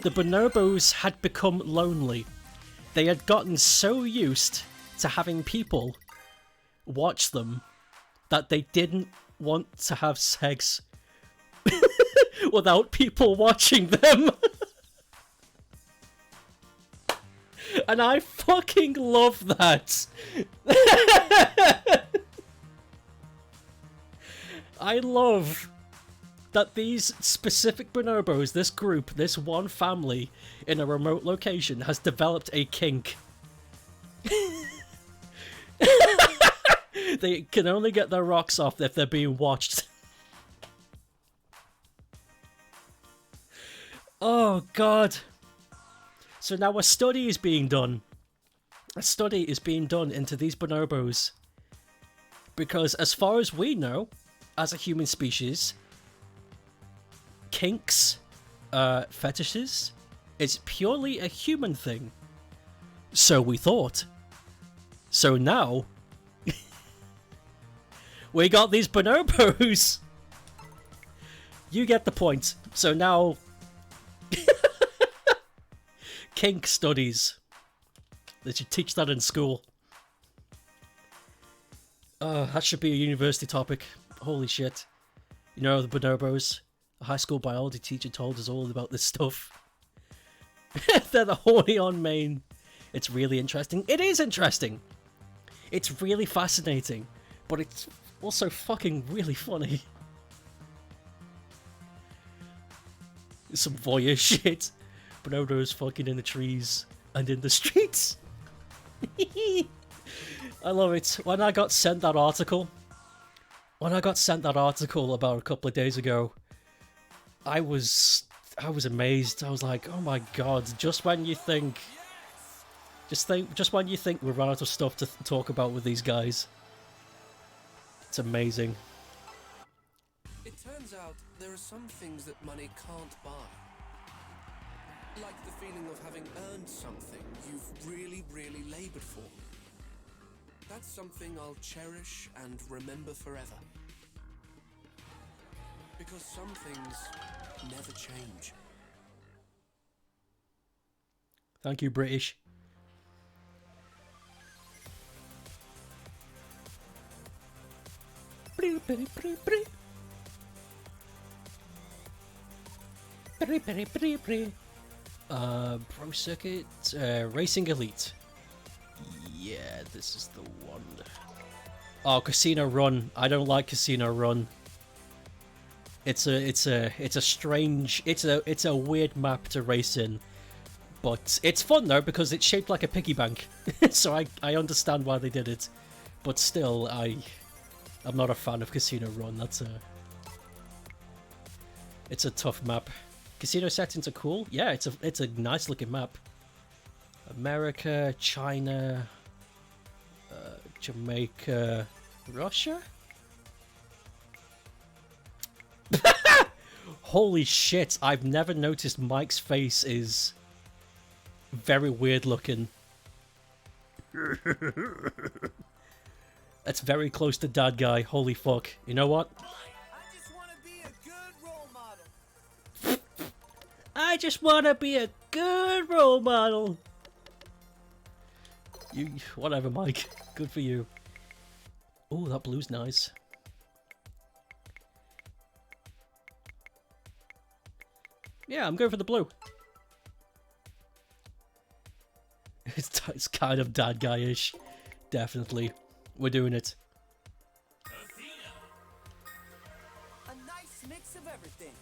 The bonobos had become lonely. They had gotten so used to having people watch them that they didn't want to have sex without people watching them. And I fucking love that. I love that these specific bonobos, this group, this one family in a remote location has developed a kink. They can only get their rocks off if they're being watched. Oh god. So now a study is being done. A study is being done into these bonobos. Because as far as we know, as a human species, kinks, fetishes, it's purely a human thing. So we thought. So now, we got these bonobos. You get the point. So now, kink studies. They should teach that in school. That should be a university topic. Holy shit. You know, the bonobos. A high school biology teacher told us all about this stuff. They're the horny on main. It's really interesting. It is interesting. It's really fascinating. But it's also fucking really funny. Some voyeur shit. Bonobos fucking in the trees and in the streets. I love it. When I got sent that article about a couple of days ago, I was amazed. I was like, oh my god, just when you think we've run out of stuff to talk about with these guys. It's amazing. It turns out there are some things that money can't buy. Like the feeling of having earned something you've really, really labored for. That's something I'll cherish and remember forever. Because some things never change. Thank you, British. Pro Circuit, Racing Elite. Yeah, this is the one. Oh, Casino Run. I don't like Casino Run. It's a strange, it's a weird map to race in, but it's fun though because it's shaped like a piggy bank. So I understand why they did it, but still I'm not a fan of Casino Run. It's a tough map. Casino settings are cool. Yeah, it's a nice looking map. America, China, Jamaica, Russia? Holy shit, I've never noticed Mike's face is very weird looking. That's very close to Dad Guy. Holy fuck. You know what? I just want to be a good role model. I just want to be a good role model. You, whatever, Mike. Good for you. Oh, that blue's nice. Yeah, I'm going for the blue. It's kind of Dad Guy-ish. Definitely. We're doing it. A nice mix of everything.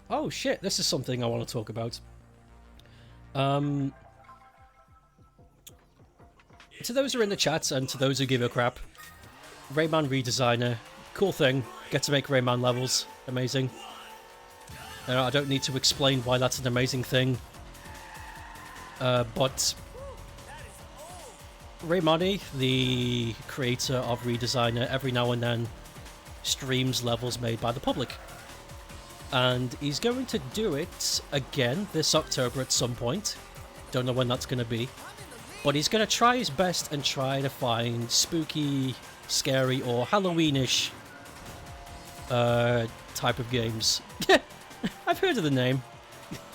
Oh shit, this is something I want to talk about. To those who are in the chat and to those who give a crap, Rayman redesigner, cool thing. Get to make Rayman levels, amazing. I don't need to explain why that's an amazing thing. But Raymani, the creator of Redesigner, every now and then streams levels made by the public. And he's going to do it again this October at some point. Don't know when that's going to be. But he's going to try his best and try to find spooky, scary, or Halloweenish type of games. I've heard of the name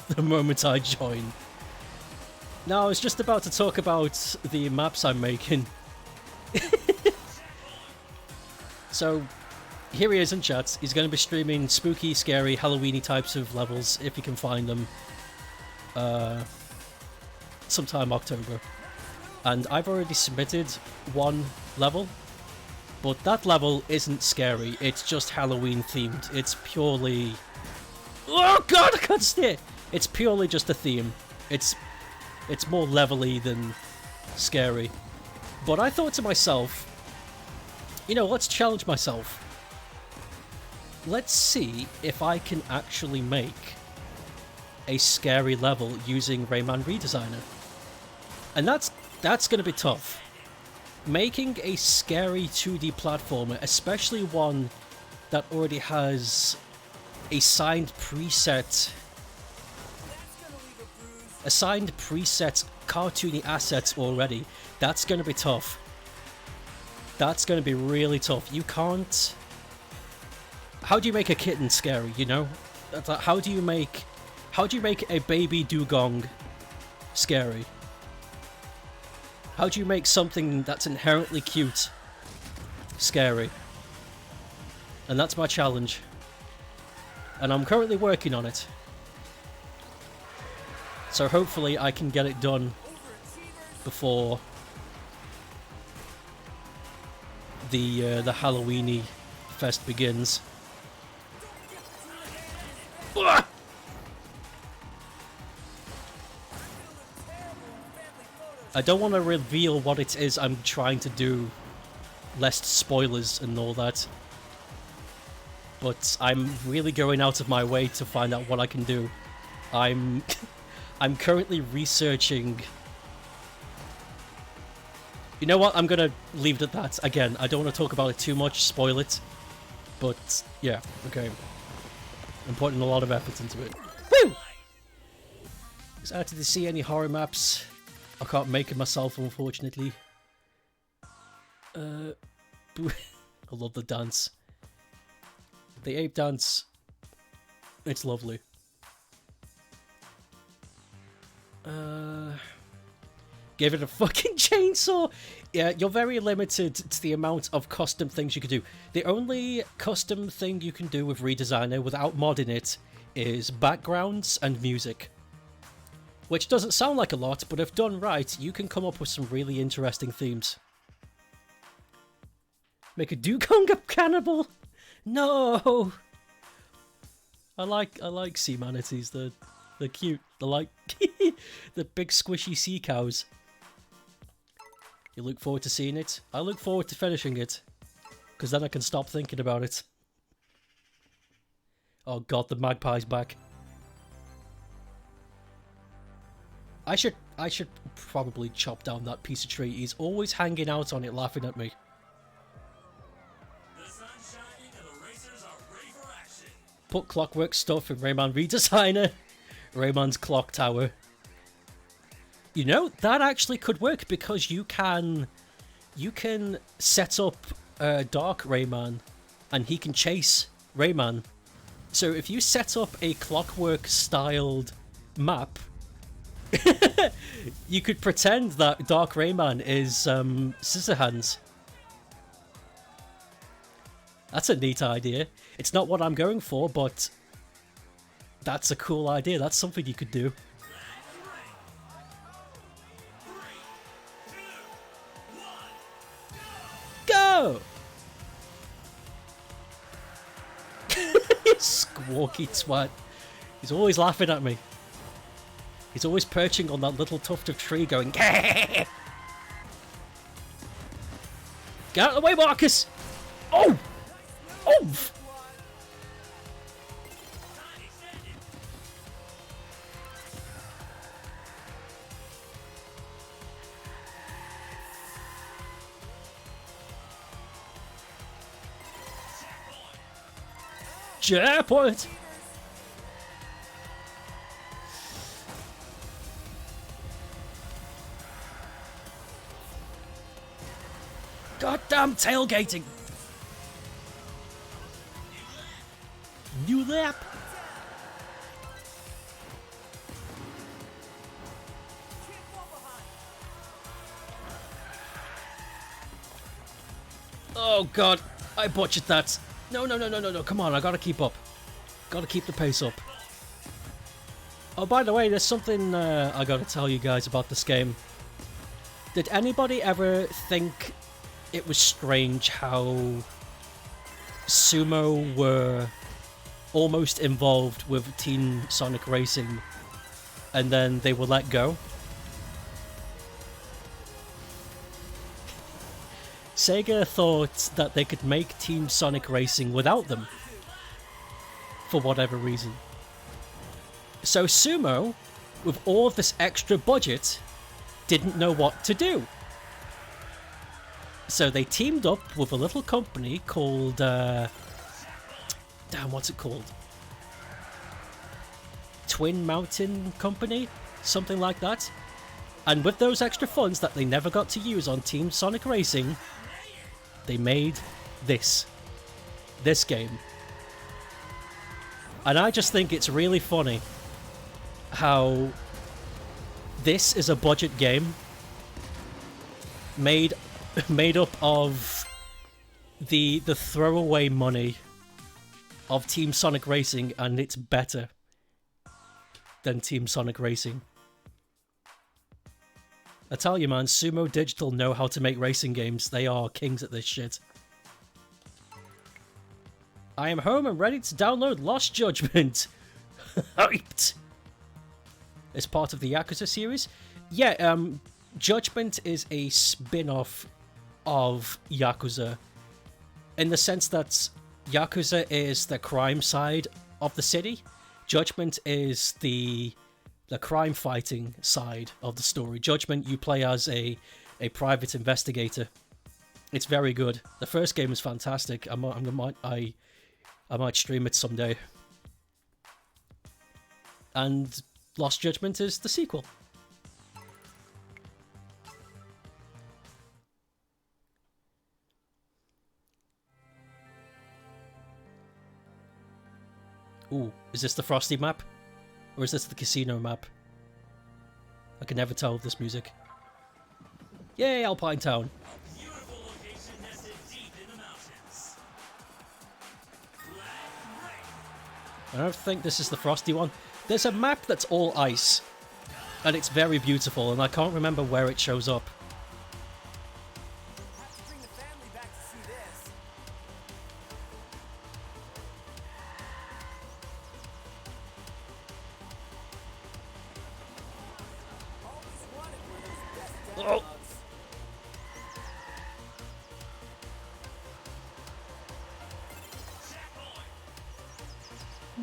the moment I join. Now, I was just about to talk about the maps I'm making. So, here he is in chat. He's going to be streaming spooky, scary, Halloween-y types of levels, if you can find them, sometime October. And I've already submitted one level, but that level isn't scary, it's just Halloween-themed. It's purely... Oh god, I can't stay! It's purely just a theme. It's more levelly than scary. But I thought to myself, you know, let's challenge myself. Let's see if I can actually make a scary level using Rayman Redesigner. And that's going to be tough. Making a scary 2D platformer, especially one that already has assigned preset cartoony assets already, that's going to be tough. That's going to be really tough. You can't... How do you make a kitten scary, you know? How do you make a baby dugong scary? How do you make something that's inherently cute scary? And that's my challenge. And I'm currently working on it. So hopefully I can get it done before the Halloween-y fest begins. Ah! I don't want to reveal what it is I'm trying to do, lest spoilers and all that. But I'm really going out of my way to find out what I can do. I'm currently researching... You know what? I'm gonna leave it at that. Again, I don't want to talk about it too much, spoil it. But, yeah, okay. I'm putting a lot of effort into it. Woo! Excited to see any horror maps. I can't make it myself, unfortunately. I love the dance. The ape dance. It's lovely. Give it a fucking chainsaw! Yeah, you're very limited to the amount of custom things you can do. The only custom thing you can do with Redesigner without modding it is backgrounds and music. Which doesn't sound like a lot, but if done right, you can come up with some really interesting themes. Make a dugong a cannibal? No! I like sea manatees, they're cute. They're like the big squishy sea cows. You look forward to seeing it? I look forward to finishing it. Because then I can stop thinking about it. Oh god, the magpie's back. I should probably chop down that piece of tree. He's always hanging out on it, laughing at me. The sun's shining and the racers are ready for action. Put clockwork stuff in Rayman Redesigner. Rayman's clock tower. You know, that actually could work because you can set up Dark Rayman and he can chase Rayman. So if you set up a clockwork styled map, you could pretend that Dark Rayman is Scissorhands. That's a neat idea. It's not what I'm going for, but that's a cool idea. That's something you could do. Go! Squawky twat. He's always laughing at me. He's always perching on that little tuft of tree going, Gah! Get out of the way, Marcus! Oh! Oh! Checkpoint! Goddamn tailgating! lap. Oh god, I butchered that. No, no, no, no, no, no, come on, I gotta keep up. Gotta keep the pace up. Oh, by the way, there's something I gotta tell you guys about this game. Did anybody ever think it was strange how Sumo were almost involved with Team Sonic Racing and then they were let go? Sega thought that they could make Team Sonic Racing without them, for whatever reason. So Sumo, with all of this extra budget, didn't know what to do. So they teamed up with a little company called... damn, what's it called? Twin Mountain Company? Something like that. And with those extra funds that they never got to use on Team Sonic Racing, they made this game. And I just think it's really funny how this is a budget game made up of the throwaway money of Team Sonic Racing, and it's better than Team Sonic Racing. I tell you, man, Sumo Digital know how to make racing games. They are kings at this shit. I am home and ready to download Lost Judgment. Hyped! It's part of the Yakuza series. Yeah, Judgment is a spin-off of Yakuza, in the sense that Yakuza is the crime side of the city. Judgment is the crime fighting side of the story. Judgment, you play as a private investigator. It's very good. The first game is fantastic. I might stream it someday. And Lost Judgment is the sequel. Ooh, is this the Frosty map? Or is this the casino map? I can never tell with this music. Yay, Alpine Town. Beautiful location nested deep in the mountains. I don't think this is the Frosty one. There's a map that's all ice. And it's very beautiful, and I can't remember where it shows up. Have to bring the family back to see this. Always wanted one of those best dad Oh. hugs.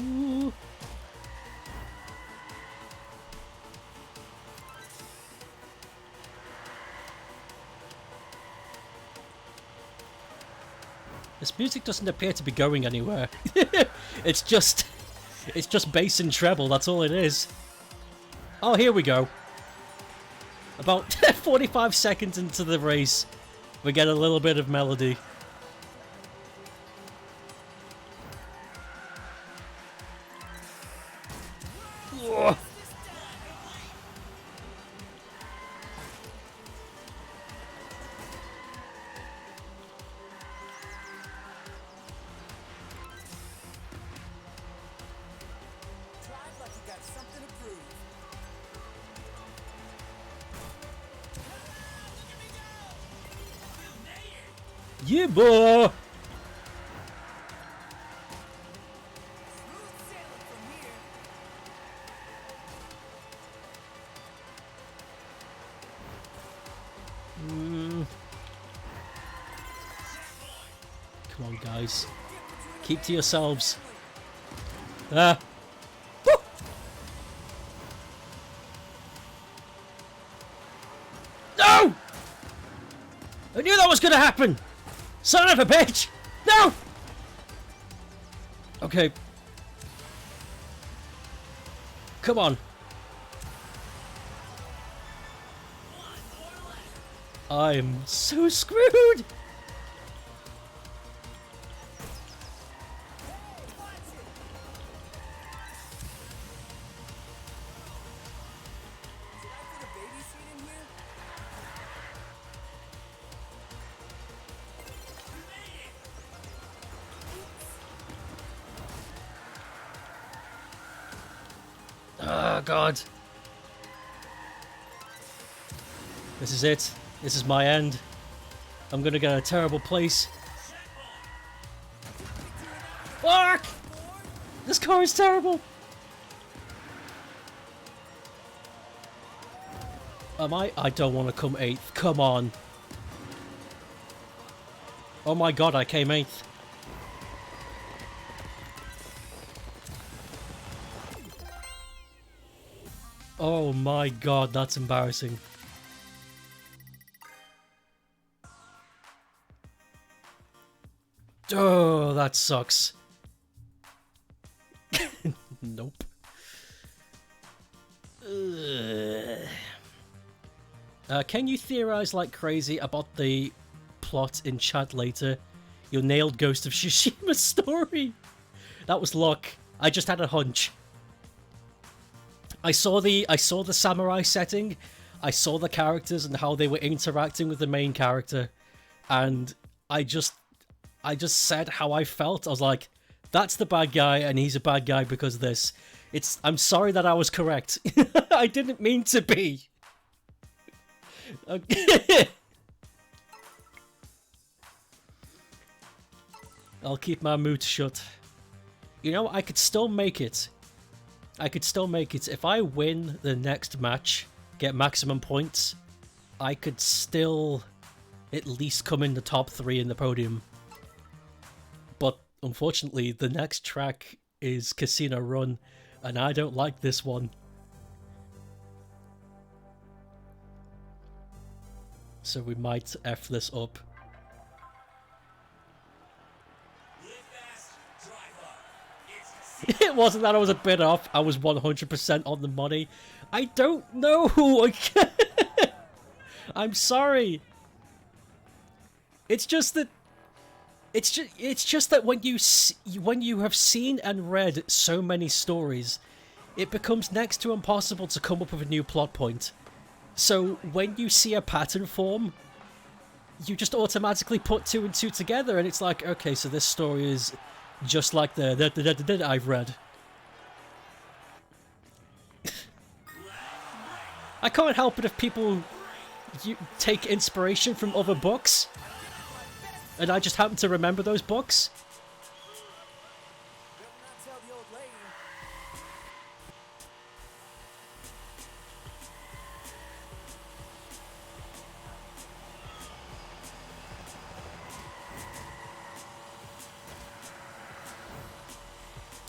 Ooh. This music doesn't appear to be going anywhere. It's just bass and treble, that's all it is. Oh, here we go. About 45 seconds into the race, we get a little bit of melody. Ugh. Drive like you got something to prove. Yeah, boy! Smooth sailing from here. Come on, guys. Keep to yourselves. Ah. Woo! No! I knew that was gonna happen! Son of a bitch! No! Okay. Come on. I'm so screwed! God. This is it. This is my end. I'm gonna get a terrible place. Fuck! This car is terrible! Am I? I don't want to come 8th. Come on. Oh my god, I came 8th. Oh my god, that's embarrassing. Oh, that sucks. Nope. Can you theorize like crazy about the plot in chat later? Your nailed Ghost of Tsushima story. That was luck. I just had a hunch. I saw the samurai setting. I saw the characters and how they were interacting with the main character, and I just said how I felt. I was like, that's the bad guy, and he's a bad guy because of this. I'm sorry that I was correct. I didn't mean to be. Okay. I'll keep my mouth shut. You know, I could still make it. I could still make it. If I win the next match, get maximum points, I could still at least come in the top 3 in the podium. But unfortunately, the next track is Casino Run, and I don't like this one. So we might F this up. It wasn't that I was a bit off. I was 100% on the money. I don't know. I'm sorry. It's just that when you have seen and read so many stories, it becomes next to impossible to come up with a new plot point. So when you see a pattern form, you just automatically put 2 and 2 together, and it's like, okay, so this story is just like the I've read. I can't help it if people take inspiration from other books, and I just happen to remember those books.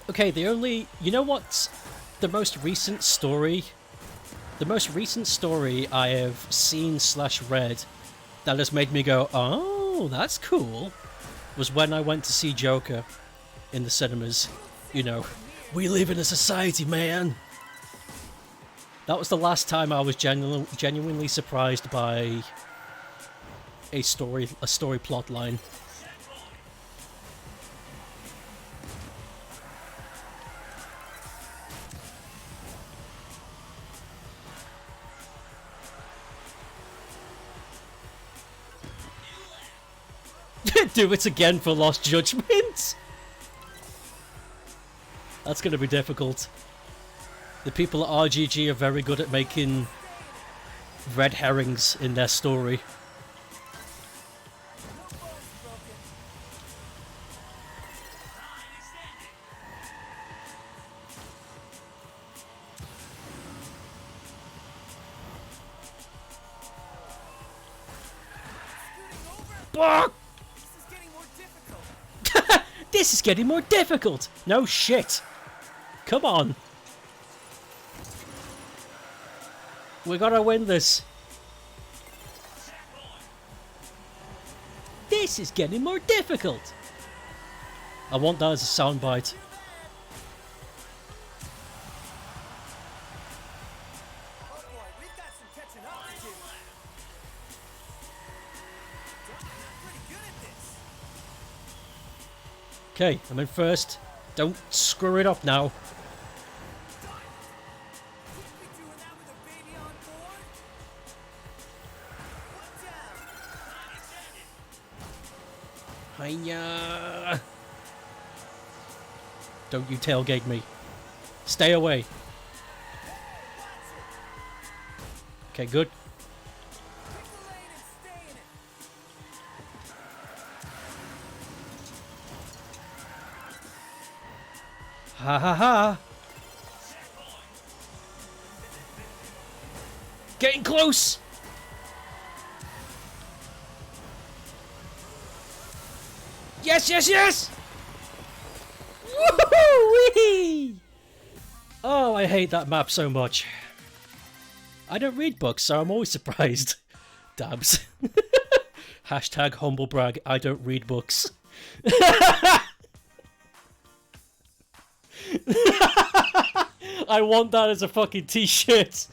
Okay, you know what's the most recent story? The most recent story I have seen / read that has made me go, oh, that's cool, was when I went to see Joker in the cinemas. You know, we live in a society, man. That was the last time I was genuinely surprised by a story plot line. Do it again for Lost Judgment? That's going to be difficult. The people at RGG are very good at making red herrings in their story. This is getting more difficult! No shit! Come on! We gotta win this. This is getting more difficult! I want that as a soundbite. Okay, I'm in first. Don't screw it up now. Hiya! Don't you tailgate me. Stay away. Okay, good. Pick the lane and stay in it. Ha ha ha! Getting close! Yes, yes, yes! Woohoo! Oh, I hate that map so much. I don't read books, so I'm always surprised. Dabs. Hashtag humble brag, I don't read books. I want that as a fucking t-shirt.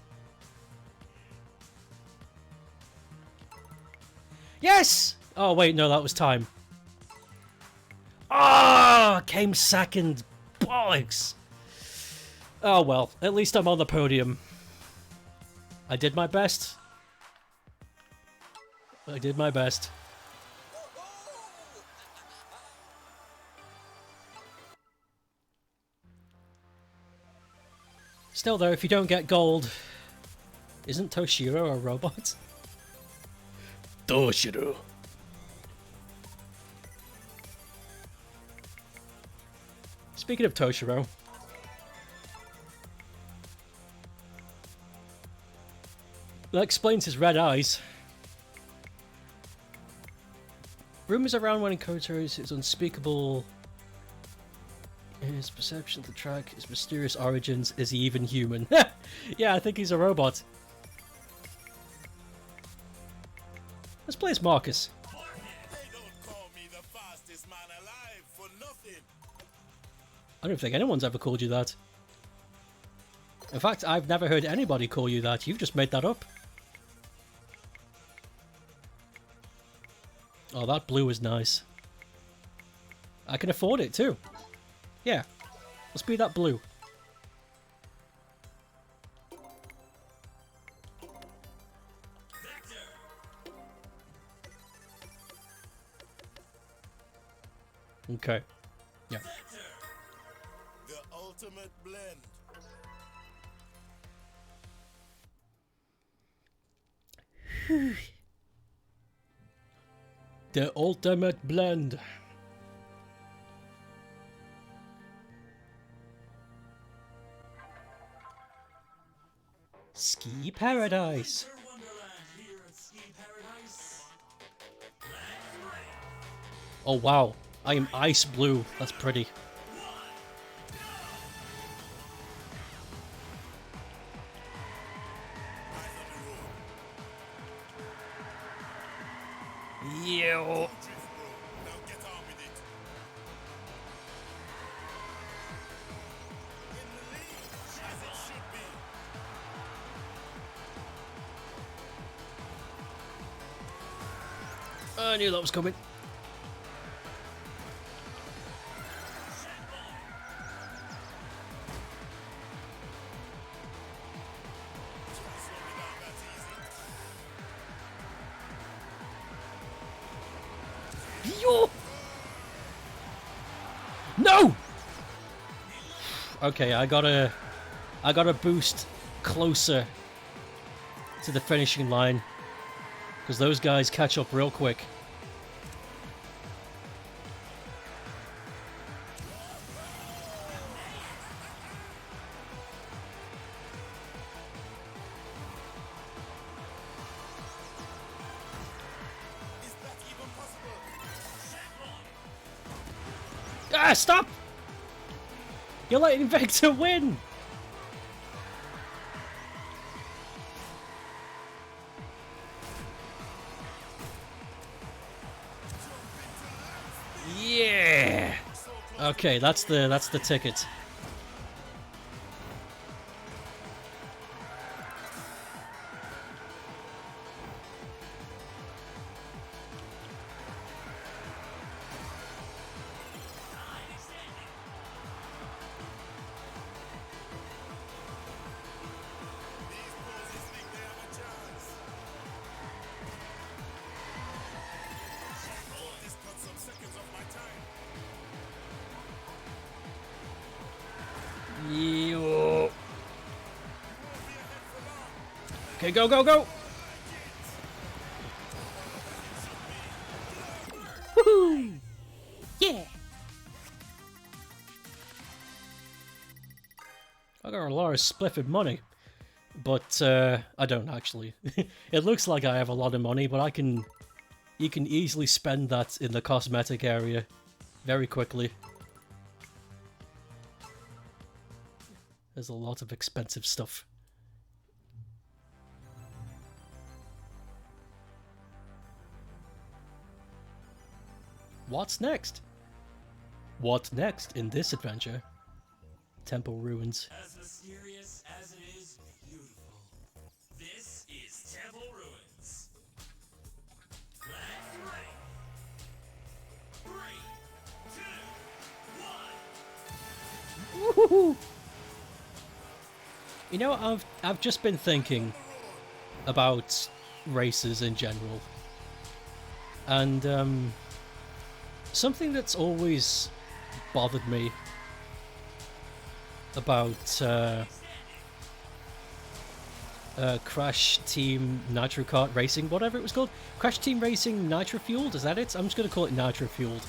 Yes! Oh, wait, no, that was time. Ah, came second. Bollocks. Oh, well, at least I'm on the podium. I did my best. I did my best. Still, though, if you don't get gold, isn't Toshiro a robot? Toshiro. Speaking of Toshiro, that explains his red eyes. Rumors around when Koto's his unspeakable in his perception of the track, his mysterious origins, is he even human? Yeah, I think he's a robot. Let's play as Marcus. They don't call me the fastest man alive for nothing. I don't think anyone's ever called you that. In fact, I've never heard anybody call you that. You've just made that up. Oh, that blue is nice. I can afford it too. Yeah, let's be that blue. Okay. Yeah. The ultimate blend. The ultimate blend. Ski Paradise. Winter Wonderland here at Ski Paradise. Oh wow, I am ice blue. That's pretty. Yo. Drift, bro. Now get on with it. In the lead, as it should be. I knew that was coming. Try to slow me down, that's easy. Yo. No. Okay, I gotta boost closer to the finishing line because those guys catch up real quick. Is that even possible? Ah, stop! You're letting Vector win! Yeah! Okay, that's the ticket. These poses think they have a chance. Oh, this cut some seconds off my time. Okay, go, go, go! Woohoo! Yeah! I got a lot of spliffing money, but I don't actually. It looks like I have a lot of money, but you can easily spend that in the cosmetic area very quickly. There's a lot of expensive stuff. What's next? What's next in this adventure? Temple ruins. As mysterious as it is beautiful. This is Temple Ruins. Let's race. 3, 2, 1. Woohoo! You know, I've just been thinking about races in general, and something that's always bothered me about Crash Team Nitro Kart Racing, whatever it was called. Crash Team Racing Nitro Fueled, is that it? I'm just going to call it Nitro Fueled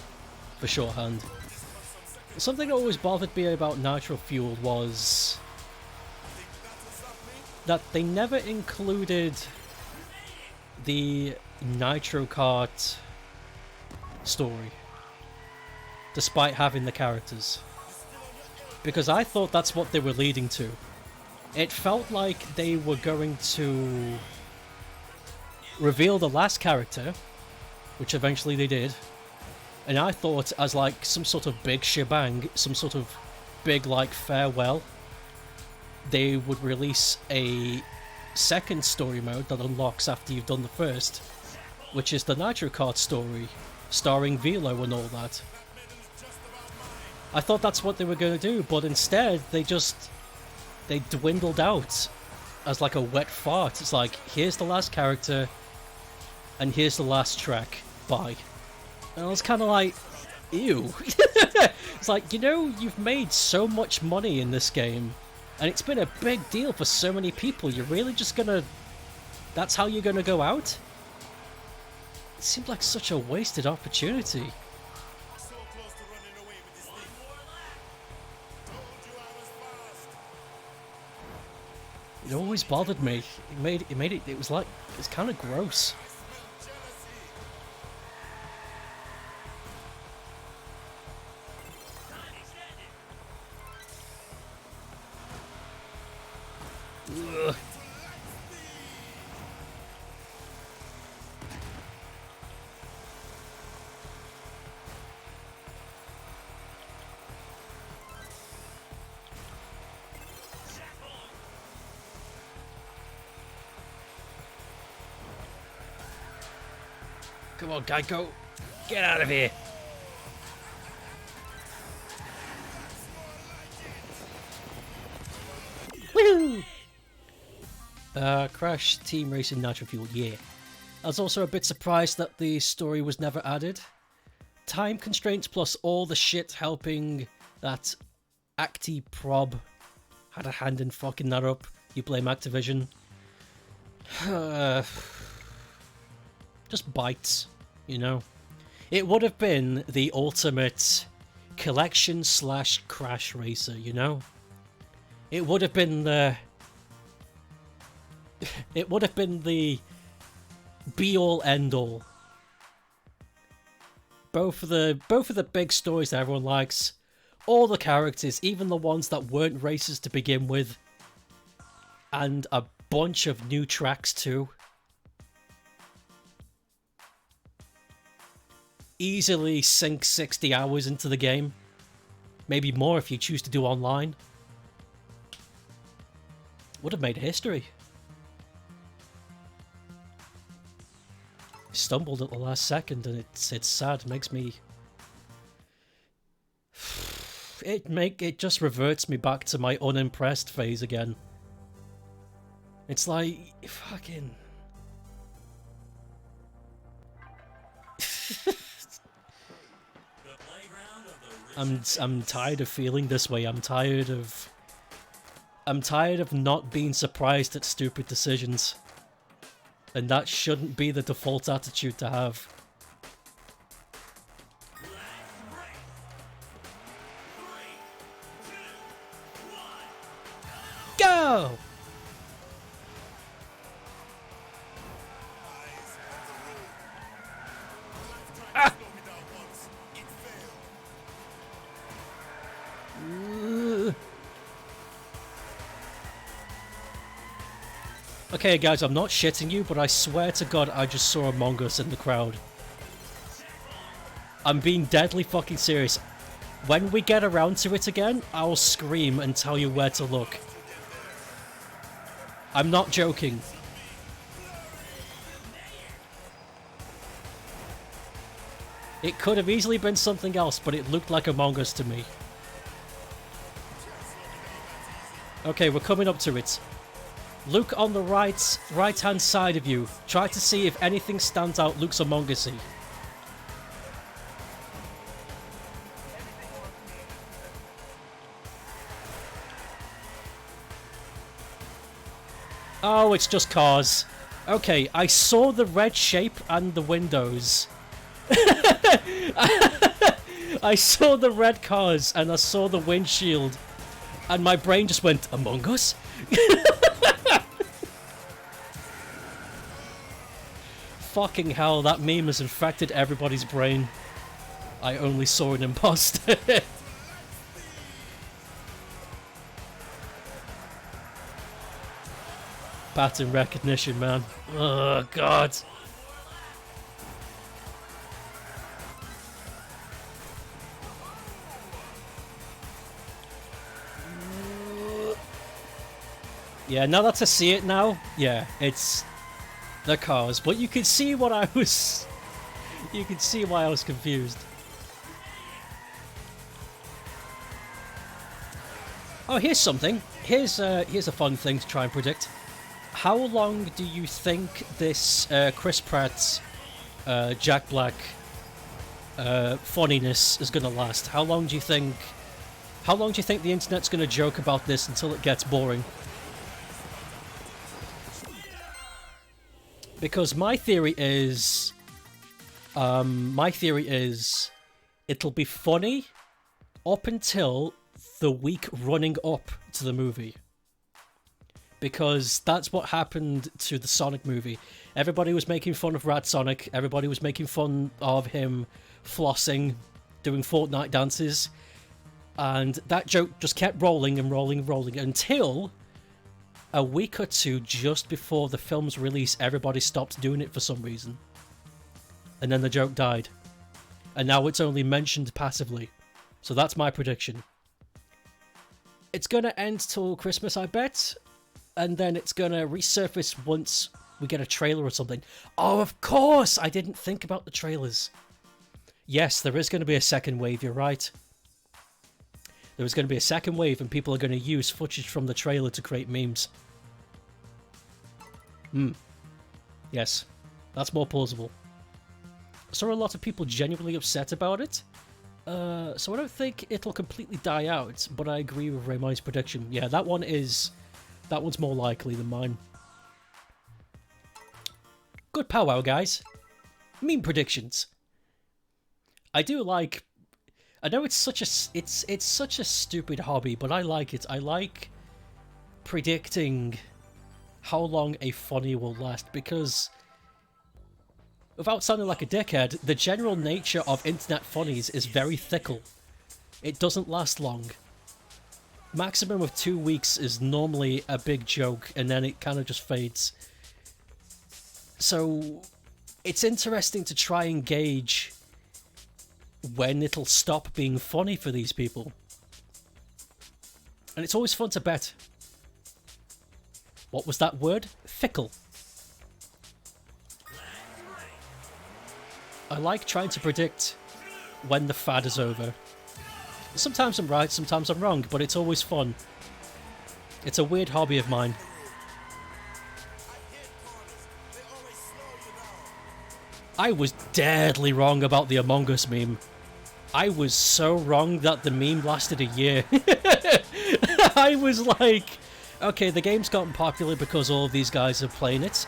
for shorthand. Something that always bothered me about Nitro Fueled was that they never included the Nitro Kart story, despite having the characters. Because I thought that's what they were leading to. It felt like they were going to reveal the last character, which eventually they did, and I thought as like some sort of big shebang, some sort of big like farewell, they would release a second story mode that unlocks after you've done the first, which is the Nitro Kart story, starring Velo and all that. I thought that's what they were going to do, but instead they dwindled out as like a wet fart. It's like, here's the last character, and here's the last track, bye. And I was kind of like, ew. It's like, you know, you've made so much money in this game, and it's been a big deal for so many people, you're really just gonna... That's how you're gonna go out? It seemed like such a wasted opportunity. So close to running away with this thing. Told you I was fast. It always bothered me. It was like, it's kind of gross. Ugh. Come on, Geico. Get out of here. Woohoo! Crash Team Racing Nitro Fuel, yeah. I was also a bit surprised that the story was never added. Time constraints plus all the shit helping that ActiProb had a hand in fucking that up. You blame Activision. Just bites, you know. It would have been the ultimate collection / crash racer, you know. It would have been the... It would have been the be-all, end-all. Both of the big stories that everyone likes, all the characters, even the ones that weren't racers to begin with, and a bunch of new tracks too. Easily sink 60 hours into the game. Maybe more if you choose to do online. Would have made history. Stumbled at the last second, and it's sad. It makes me... It just reverts me back to my unimpressed phase again. It's like, fucking... I'm tired of feeling this way. I'm tired of not being surprised at stupid decisions. And that shouldn't be the default attitude to have. Go! Ah! Okay, guys, I'm not shitting you, but I swear to God, I just saw Among Us in the crowd. I'm being deadly fucking serious. When we get around to it again, I'll scream and tell you where to look. I'm not joking. It could have easily been something else, but it looked like Among Us to me. Okay, we're coming up to it. Look on the right-hand side of you. Try to see if anything stands out looks Among Us-y. Oh, it's just cars. Okay, I saw the red shape and the windows. I saw the red cars and I saw the windshield. And my brain just went, Among Us? Fucking hell, that meme has infected everybody's brain. I only saw an imposter. Pattern recognition, man. Oh, God. Yeah, now that I see it now, yeah, it's the cars. But you can see what I was... You can see why I was confused. Oh, here's something. Here's a fun thing to try and predict. How long do you think this Chris Pratt, Jack Black funniness is going to last? How long do you think the internet's going to joke about this until it gets boring? Because my theory is it'll be funny up until the week running up to the movie. Because that's what happened to the Sonic movie. Everybody was making fun of Rat Sonic. Everybody was making fun of him flossing, doing Fortnite dances. And that joke just kept rolling and rolling and rolling until a week or two just before the film's release, everybody stopped doing it for some reason. And then the joke died. And now it's only mentioned passively. So that's my prediction. It's gonna end till Christmas, I bet. And then it's gonna resurface once we get a trailer or something. Oh, of course! I didn't think about the trailers. Yes, there is gonna be a second wave, you're right. There is gonna be a second wave and people are gonna use footage from the trailer to create memes. Yes, that's more plausible. I saw a lot of people genuinely upset about it. So I don't think it'll completely die out, but I agree with Raymond's prediction. Yeah, that one's more likely than mine. Good powwow, guys. Meme predictions. I do like... I know it's such a stupid hobby, but I like it. I like predicting how long a funny will last, because without sounding like a dickhead, the general nature of internet funnies is very fickle. It doesn't last long. Maximum of 2 weeks is normally a big joke, and then it kind of just fades. So it's interesting to try and gauge when it'll stop being funny for these people. And it's always fun to bet. What was that word? Fickle. I like trying to predict when the fad is over. Sometimes I'm right, sometimes I'm wrong, but it's always fun. It's a weird hobby of mine. I was deadly wrong about the Among Us meme. I was so wrong that the meme lasted a year. I was like, okay, the game's gotten popular because all of these guys are playing it.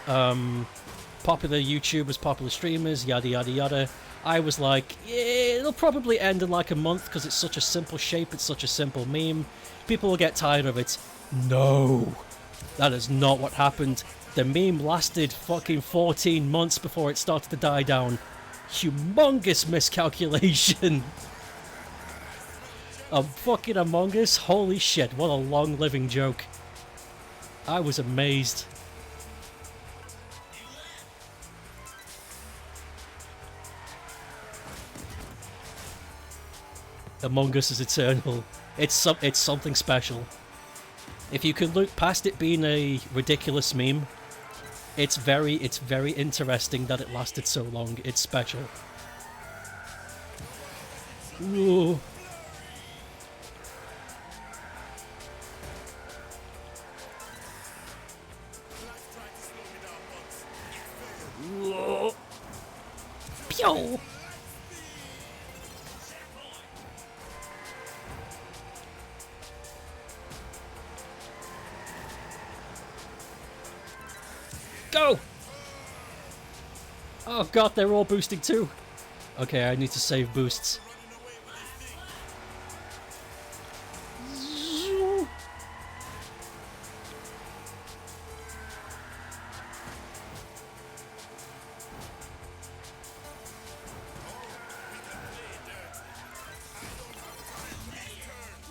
popular YouTubers, popular streamers, yada yada yada. I was like, yeah, it'll probably end in like a month because it's such a simple shape, it's such a simple meme. People will get tired of it. No, that is not what happened. The meme lasted fucking 14 months before it started to die down. Humongous miscalculation. Fucking Among Us? Holy shit, what a long-living joke. I was amazed. Among Us is eternal. It's something special. If you can look past it being a ridiculous meme, it's very interesting that it lasted so long. It's special. Ooh. Whoa. Pew! Go! Oh god, they're all boosting too. Okay, I need to save boosts.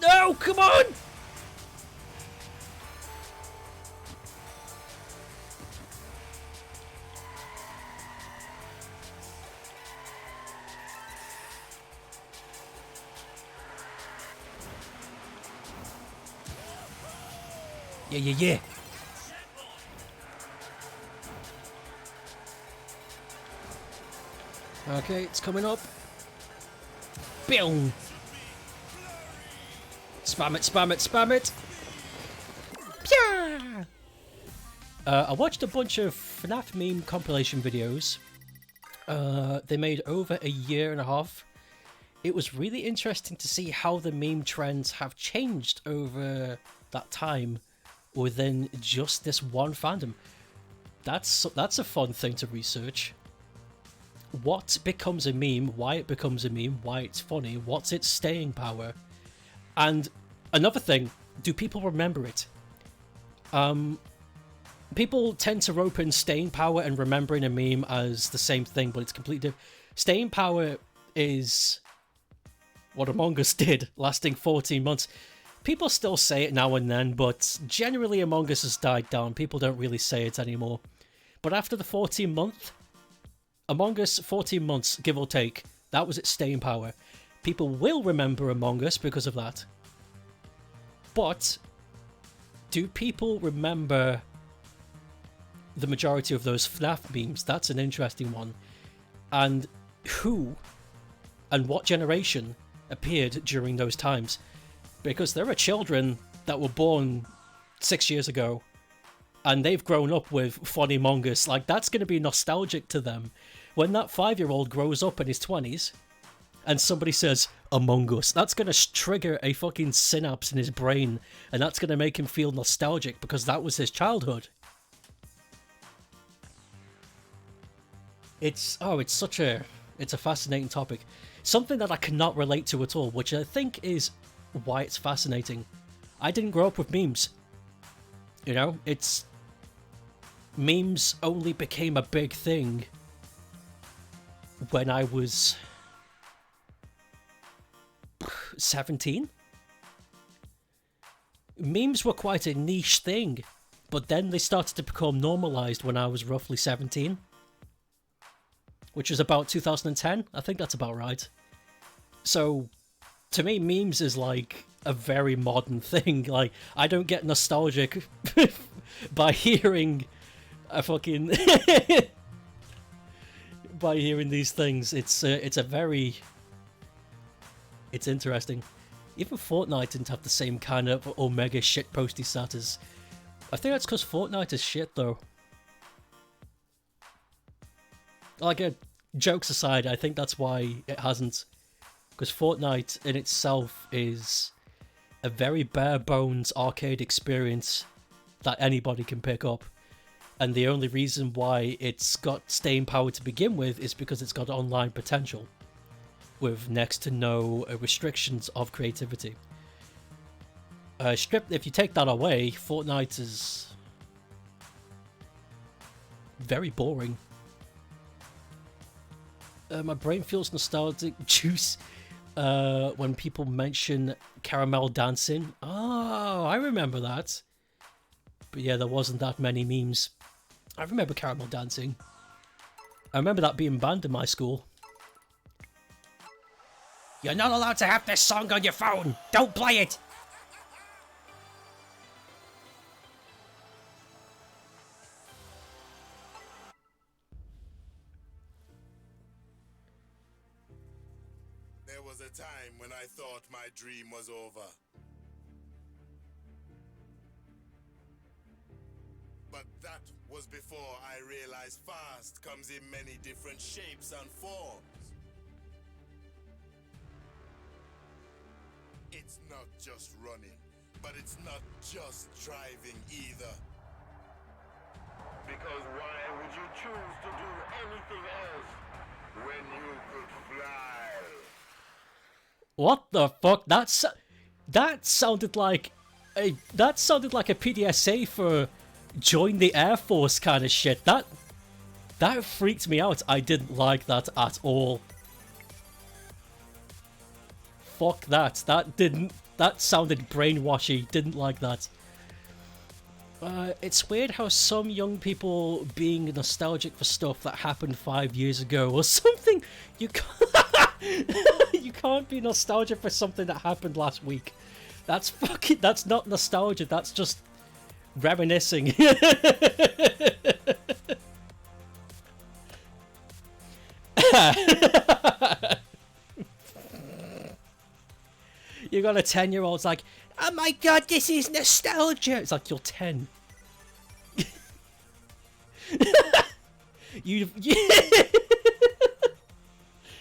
No, come on! Yeah. Okay, it's coming up. Boom! Spam it! Pya! I watched a bunch of FNAF meme compilation videos. They made over a year and a half. It was really interesting to see how the meme trends have changed over that time within just this one fandom. That's a fun thing to research. What becomes a meme, why it becomes a meme, why it's funny, what's its staying power. And another thing, do people remember it? People tend to rope in staying power and remembering a meme as the same thing, but it's completely different. Staying power is what Among Us did, lasting 14 months. People still say it now and then, but generally Among Us has died down. People don't really say it anymore. But after the 14-month, Among Us, 14 months, give or take, that was its staying power. People will remember Among Us because of that. But do people remember the majority of those FNAF memes? That's an interesting one. And who and what generation appeared during those times? Because there are children that were born 6 years ago and they've grown up with funny Among Us. Like, that's going to be nostalgic to them. When that 5-year-old grows up in his 20s and somebody says Among Us, that's going to trigger a fucking synapse in his brain, and that's going to make him feel nostalgic because that was his childhood. It's a fascinating topic. Something that I cannot relate to at all, which I think is why it's fascinating. I didn't grow up with memes. You know, memes only became a big thing when I was 17. Memes were quite a niche thing, but then they started to become normalized when I was roughly 17. Which was about 2010. I think that's about right. So, to me, memes is like a very modern thing. Like, I don't get nostalgic by hearing a fucking by hearing these things. It's interesting. Even Fortnite didn't have the same kind of omega shitposty status. I think that's because Fortnite is shit, though. Like, jokes aside, I think that's why it hasn't. Because Fortnite in itself is a very bare bones arcade experience that anybody can pick up. And the only reason why it's got staying power to begin with is because it's got online potential, with next to no restrictions of creativity. If you take that away, Fortnite is very boring. My brain feels nostalgic juice when people mention caramel dancing. Oh, I remember that. But yeah, there wasn't that many memes. I remember caramel dancing. I remember that being banned in my school. You're not allowed to have this song on your phone. Don't play it. There was a time when I thought my dream was over. But that was before I realized fast comes in many different shapes and forms. It's not just running, but it's not just driving either. Because why would you choose to do anything else when you could fly? What the fuck? That sounded like a PDSA for join the Air Force kind of shit. That freaked me out. I didn't like that at all. Fuck that. That sounded brainwashy. Didn't like that. It's weird how some young people being nostalgic for stuff that happened 5 years ago or something. You can't be nostalgic for something that happened last week. That's not nostalgia. That's just reminiscing. You got a 10-year-old's like, oh my god, this is nostalgia. It's like, you're 10.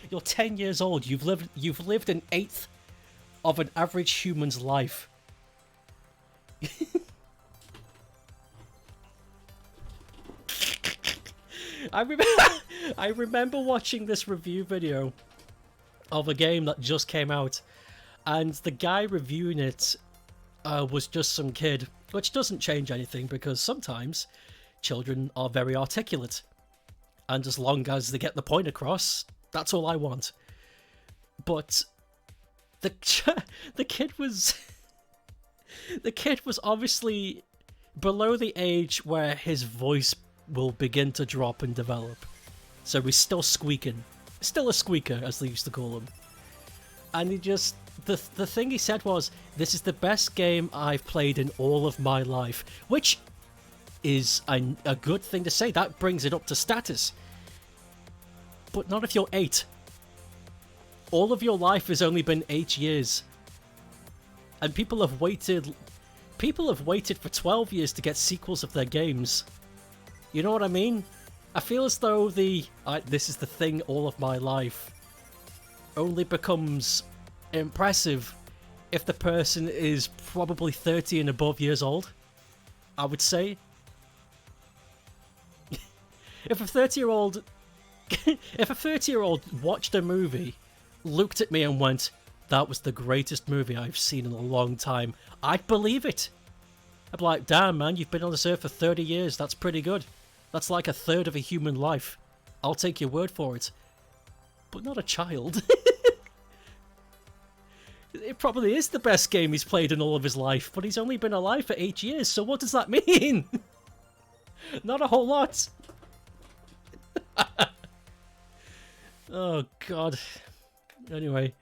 You're 10 years old. You've lived an eighth of an average human's life. I remember watching this review video of a game that just came out, and the guy reviewing it was just some kid, which doesn't change anything because sometimes children are very articulate, and as long as they get the point across, that's all I want. But the kid was obviously below the age where his voice will begin to drop and develop, so he's still squeaking, still a squeaker as they used to call him. And he just, the thing he said was, this is the best game I've played in all of my life, which is a good thing to say. That brings it up to status. But not if you're 8. All of your life has only been 8 years. And people have waited for 12 years to get sequels of their games. You know what I mean? I feel as though this is the thing all of my life only becomes impressive if the person is probably 30 and above years old, I would say. If a 30-year-old watched a movie, looked at me and went, that was the greatest movie I've seen in a long time, I'd believe it. I'd be like, damn man, you've been on this earth for 30 years, that's pretty good. That's like a third of a human life. I'll take your word for it. But not a child. It probably is the best game he's played in all of his life, but he's only been alive for 8 years, so what does that mean? Not a whole lot. Oh god. Anyway.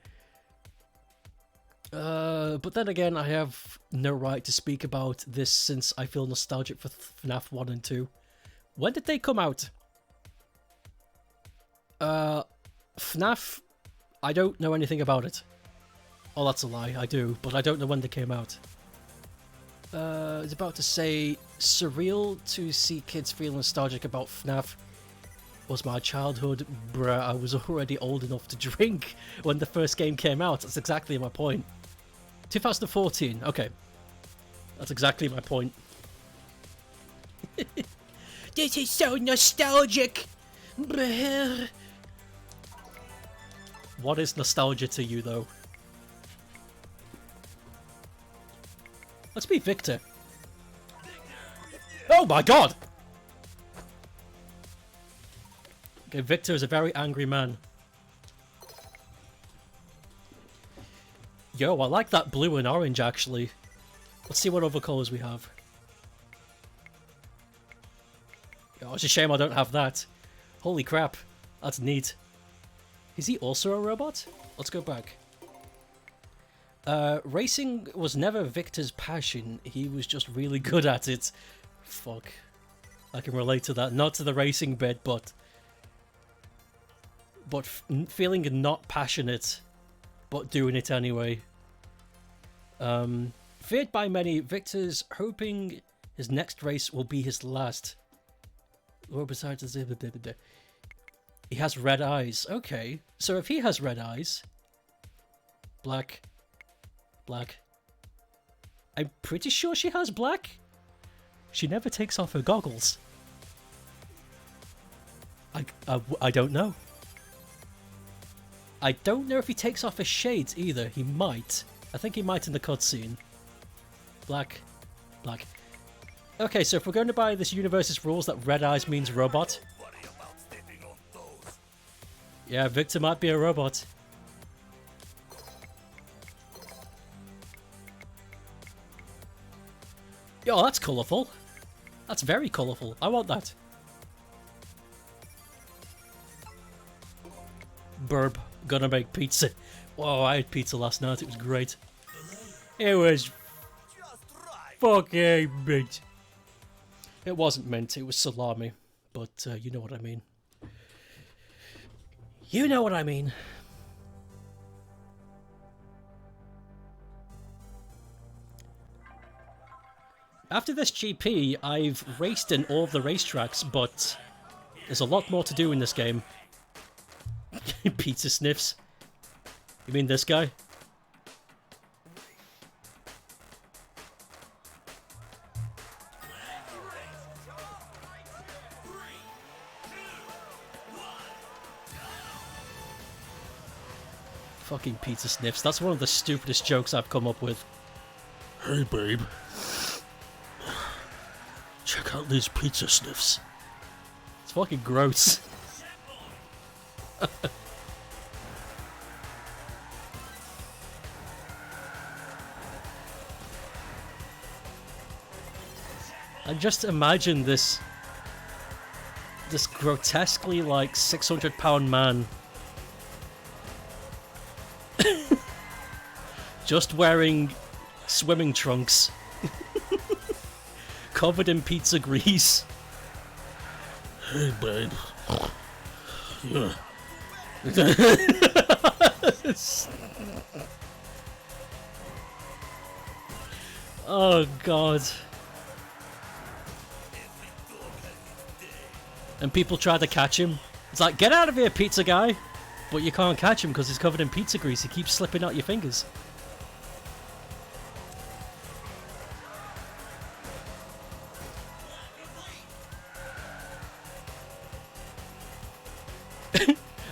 But then again, I have no right to speak about this since I feel nostalgic for FNAF 1 and 2. When did they come out? FNAF, I don't know anything about it. Oh, that's a lie, I do, but I don't know when they came out. I was about to say, surreal to see kids feel nostalgic about FNAF was my childhood. Bruh, I was already old enough to drink when the first game came out. That's exactly my point. 2014, okay. That's exactly my point. This is so nostalgic. What is nostalgia to you, though? Let's be Victor. Oh my god! Okay, Victor is a very angry man. Yo, I like that blue and orange, actually. Let's see what other colours we have. Oh, it's a shame I don't have that. Holy crap. That's neat. Is he also a robot? Let's go back. Racing was never Victor's passion. He was just really good at it. Fuck. I can relate to that. Not to the racing bit, but feeling not passionate, but doing it anyway. Feared by many, Victor's hoping his next race will be his last. Or besides, he has red eyes. Okay, so if he has red eyes, black. I'm pretty sure she has black. She never takes off her goggles. I don't know. I don't know if he takes off his shades either. He might. I think he might in the cutscene. Black. Okay, so if we're going to buy this universe's rules that red eyes means robot. Yeah, Victor might be a robot. Yo, that's colourful. That's very colourful. I want that. Burb. Gonna make pizza. Whoa, I had pizza last night. It was great. It was fucking mint. It wasn't mint. It was salami. But you know what I mean. You know what I mean. After this GP, I've raced in all of the racetracks, but there's a lot more to do in this game. Pizza sniffs. You mean this guy? Fucking pizza sniffs. That's one of the stupidest jokes I've come up with. Hey, babe. Check out these pizza sniffs. It's fucking gross. I just imagine this grotesquely like 600-pound man just wearing swimming trunks covered in pizza grease. Hey babe. Yeah. Oh god. And people try to catch him. It's like, get out of here, pizza guy! But you can't catch him because he's covered in pizza grease. He keeps slipping out your fingers.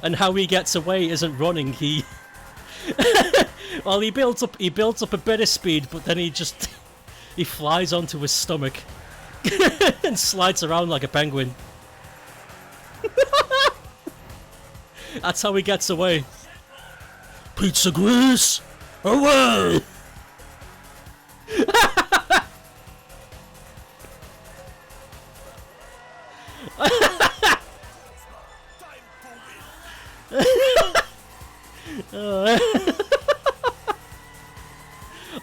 And how he gets away isn't running. He, well, he builds up a bit of speed, but then he flies onto his stomach and slides around like a penguin. That's how he gets away. Pizza grease, away!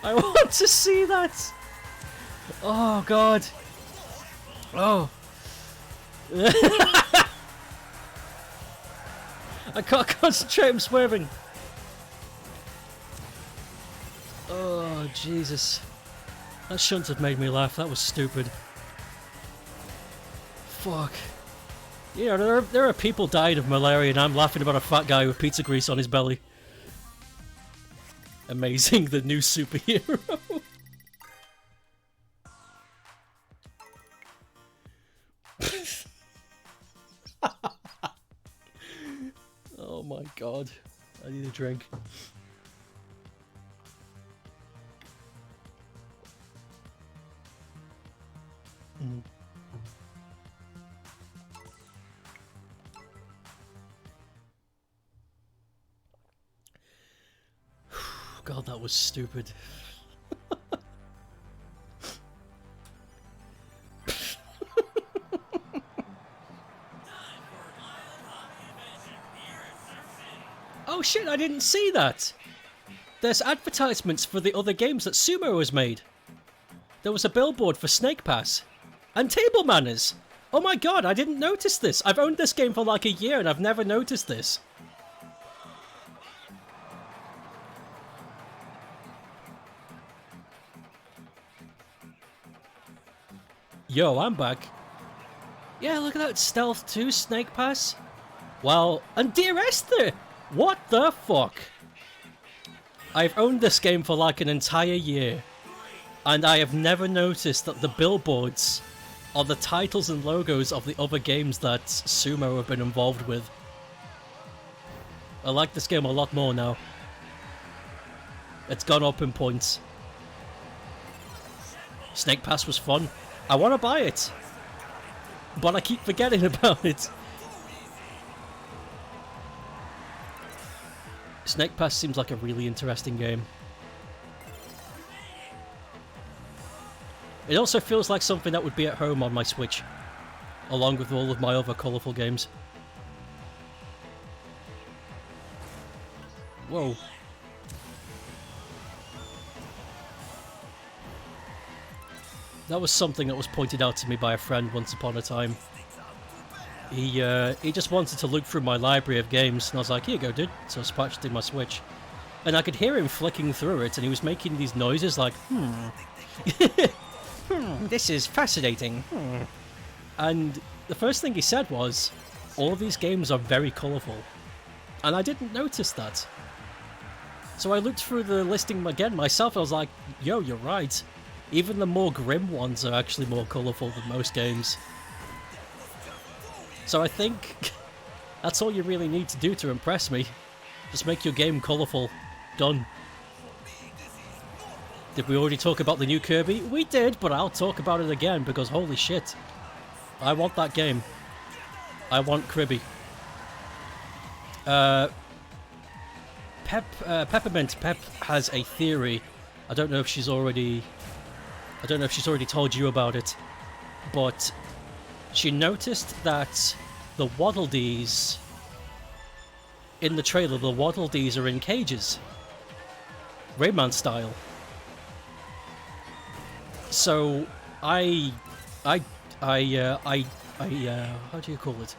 I want to see that. Oh god. Oh. I can't concentrate, I'm swerving. Oh, Jesus. That shouldn't have made me laugh, that was stupid. Fuck. You know, there are people dying of malaria and I'm laughing about a fat guy with pizza grease on his belly. Amazing, the new superhero. my god. I need a drink. God, that was stupid. Oh shit, I didn't see that! There's advertisements for the other games that Sumo has made. There was a billboard for Snake Pass. And Table Manners! Oh my god, I didn't notice this! I've owned this game for like a year and I've never noticed this. Yo, I'm back. Yeah, look at that. Stealth 2, Snake Pass. Well, and Dear Esther! What the fuck? I've owned this game for like an entire year, and I have never noticed that the billboards are the titles and logos of the other games that Sumo have been involved with. I like this game a lot more now. It's gone up in points. Snake Pass was fun. I want to buy it, but I keep forgetting about it. Snake Pass seems like a really interesting game. It also feels like something that would be at home on my Switch, along with all of my other colourful games. Whoa. That was something that was pointed out to me by a friend once upon a time. He just wanted to look through my library of games, and I was like, here you go, dude. So I spatched in my Switch. And I could hear him flicking through it, and he was making these noises like, this is fascinating. And the first thing he said was, all of these games are very colourful. And I didn't notice that. So I looked through the listing again myself, and I was like, yo, you're right. Even the more grim ones are actually more colourful than most games. So I think that's all you really need to do to impress me. Just make your game colourful. Done. Did we already talk about the new Kirby? We did, but I'll talk about it again because holy shit. I want that game. I want Kirby. Peppermint Pep has a theory. I don't know if she's already told you about it, but she noticed that the Waddle Dees in the trailer, the Waddle Dees are in cages, Rayman style. So how do you call it?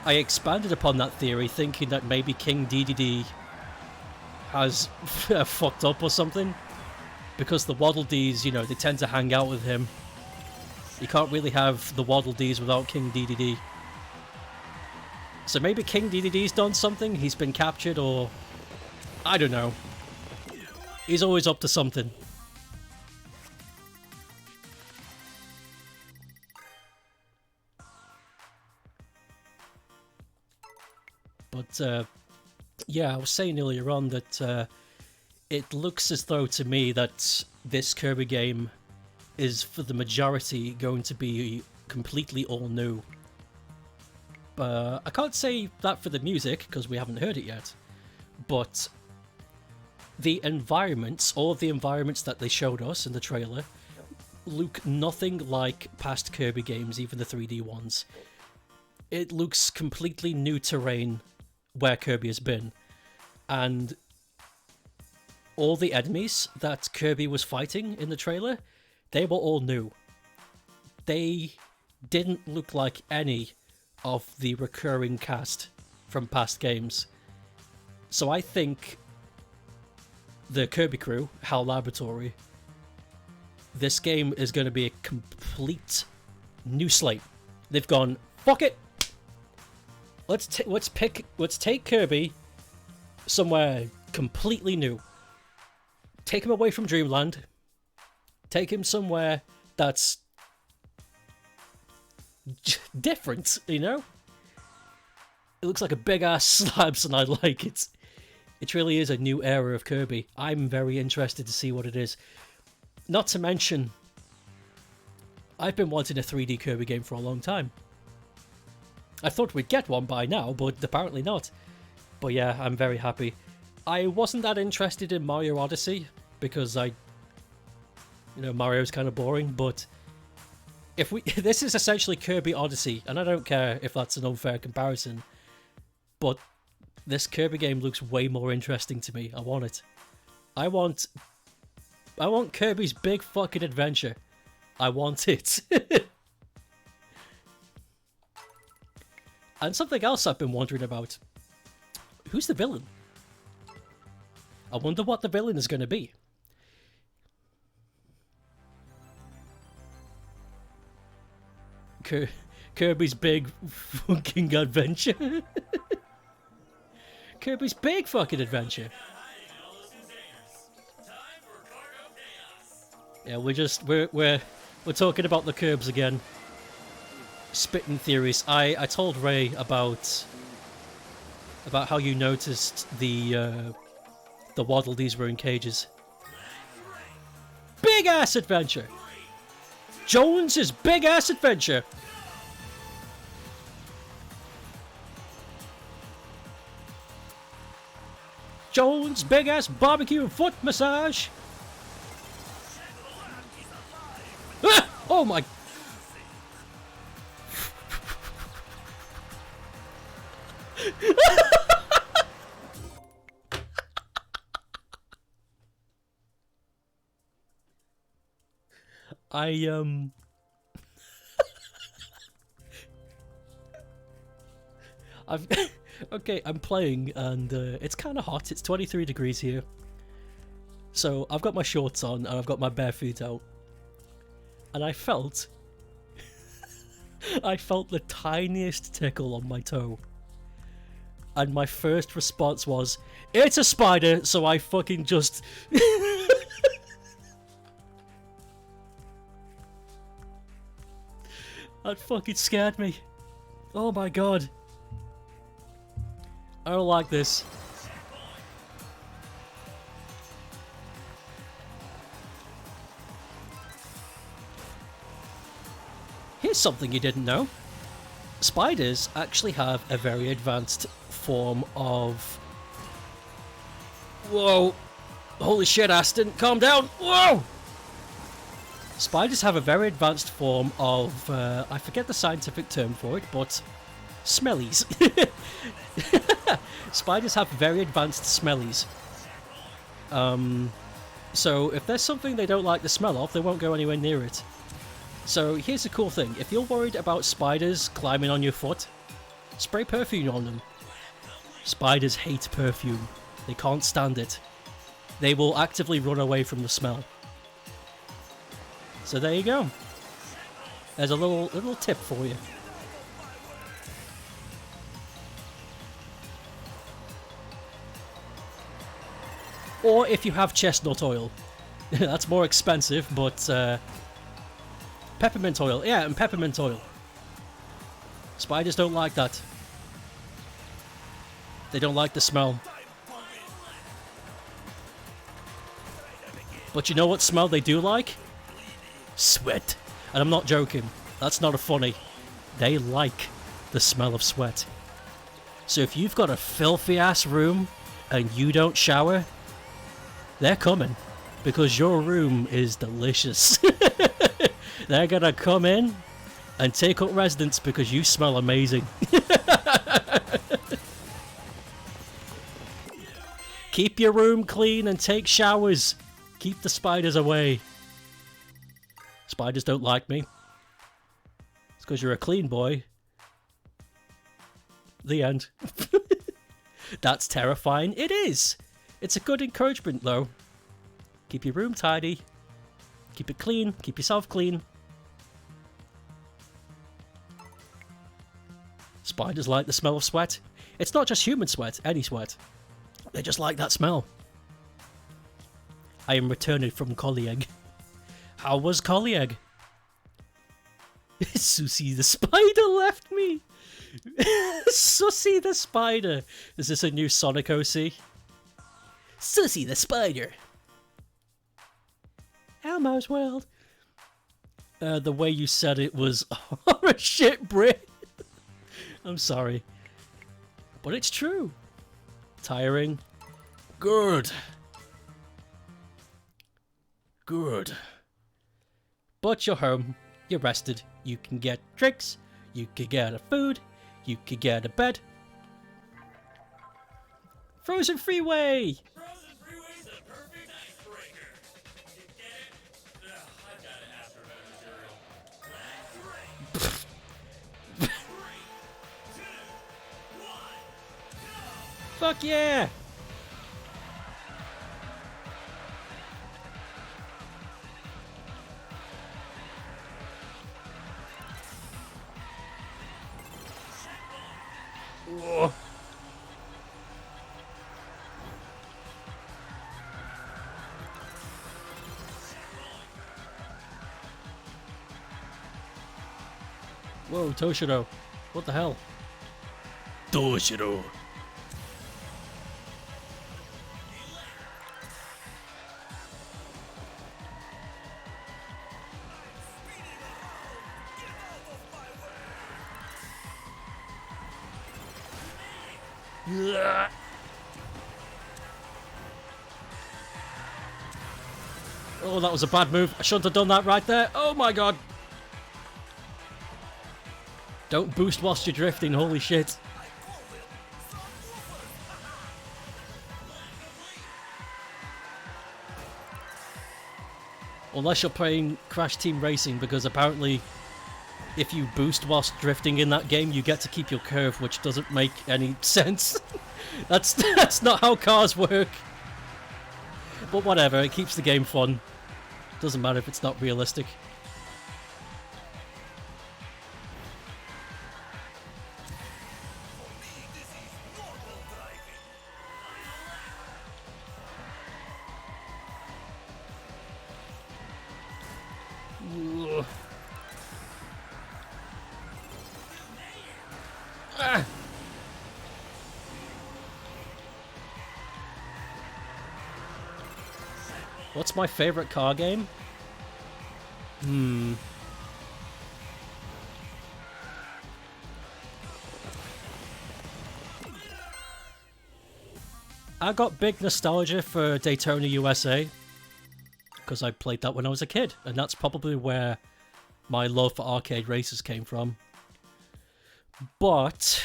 I expanded upon that theory, thinking that maybe King DDD has fucked up or something, because the Waddle Dees, you know, they tend to hang out with him. You can't really have the Waddle Dees without King DDD. So maybe King DDD's done something, he's been captured, or I don't know. He's always up to something. But yeah, I was saying earlier on that it looks as though to me that this Kirby game is for the majority going to be completely all new. I can't say that for the music because we haven't heard it yet, but the environments, all of the environments that they showed us in the trailer, look nothing like past Kirby games, even the 3D ones. It looks completely new terrain where Kirby has been, and all the enemies that Kirby was fighting in the trailer, they were all new. They didn't look like any of the recurring cast from past games. So I think the Kirby crew, HAL Laboratory, this game is going to be a complete new slate. They've gone, fuck it! Let's take Kirby somewhere completely new. Take him away from Dreamland. Take him somewhere that's different, you know? It looks like a big ass slabs, and I like it. It really is a new era of Kirby. I'm very interested to see what it is. Not to mention, I've been wanting a 3D Kirby game for a long time. I thought we'd get one by now, but apparently not. But yeah, I'm very happy. I wasn't that interested in Mario Odyssey because Mario's kind of boring, but this is essentially Kirby Odyssey, and I don't care if that's an unfair comparison, but this Kirby game looks way more interesting to me. I want it. I want Kirby's Big Fucking Adventure. I want it. And something else I've been wondering about. Who's the villain? I wonder what the villain is going to be. Kirby's Big Fucking Adventure. Kirby's Big Fucking Adventure. Yeah, we're talking about the Kirbs again. Spitting theories. I told Ray about how you noticed the Waddle Dees were in cages. Big ass adventure. Jones's Big Ass Adventure. Jones' Big Ass Barbecue and Foot Massage. Ah! Oh my. Okay, I'm playing and it's kind of hot. It's 23 degrees here. So I've got my shorts on and I've got my bare feet out. And I felt the tiniest tickle on my toe. And my first response was, it's a spider, so I fucking just... That fucking scared me. Oh my god. I don't like this. Here's something you didn't know. Spiders actually have a very advanced form of... Whoa! Holy shit, Aston, calm down! Whoa! Spiders have a very advanced form of... I forget the scientific term for it, but... Smellies. Spiders have very advanced smellies. So if there's something they don't like the smell of, they won't go anywhere near it. So here's the cool thing. If you're worried about spiders climbing on your foot, spray perfume on them. Spiders hate perfume. They can't stand it. They will actively run away from the smell. So there you go. There's a little tip for you. Or if you have chestnut oil. That's more expensive, but peppermint oil. Yeah, and peppermint oil. Spiders don't like that. They don't like the smell. But you know what smell they do like? Sweat. And I'm not joking. That's not a funny. They like the smell of sweat. So if you've got a filthy ass room and you don't shower, they're coming. Because your room is delicious. They're gonna come in and take up residence because you smell amazing. Keep your room clean and take showers. Keep the spiders away. Spiders don't like me. It's because you're a clean boy. The end. That's terrifying. It is. It's a good encouragement, though. Keep your room tidy. Keep it clean. Keep yourself clean. Spiders like the smell of sweat. It's not just human sweat, any sweat. They just like that smell. I am returning from Collieg. How was Collieg? Susie the spider left me. Sussy the Spider. Is this a new Sonic OC? Sussy the Spider. Elmo's World. The way you said it was a shit, Brit. I'm sorry. But it's true. Tiring. Good. Good. But you're home. You're rested. You can get drinks. You can get a food. You can get a bed. Frozen Freeway! Frozen Freeway's the perfect icebreaker. You get it? Ugh, I've got to ask for better material. Let's race. 3, 2, 1, go! Fuck yeah! Whoa. Whoa, Toshiro. What the hell? Toshiro. Oh, that was a bad move. I shouldn't have done that right there. Oh my god. Don't boost whilst you're drifting, holy shit. Unless you're playing Crash Team Racing, because apparently if you boost whilst drifting in that game, you get to keep your curve, which doesn't make any sense. That's not how cars work. But whatever, it keeps the game fun. Doesn't matter if it's not realistic. Ugh. Ah. What's my favorite car game? I got big nostalgia for Daytona USA because I played that when I was a kid, and that's probably where my love for arcade races came from. But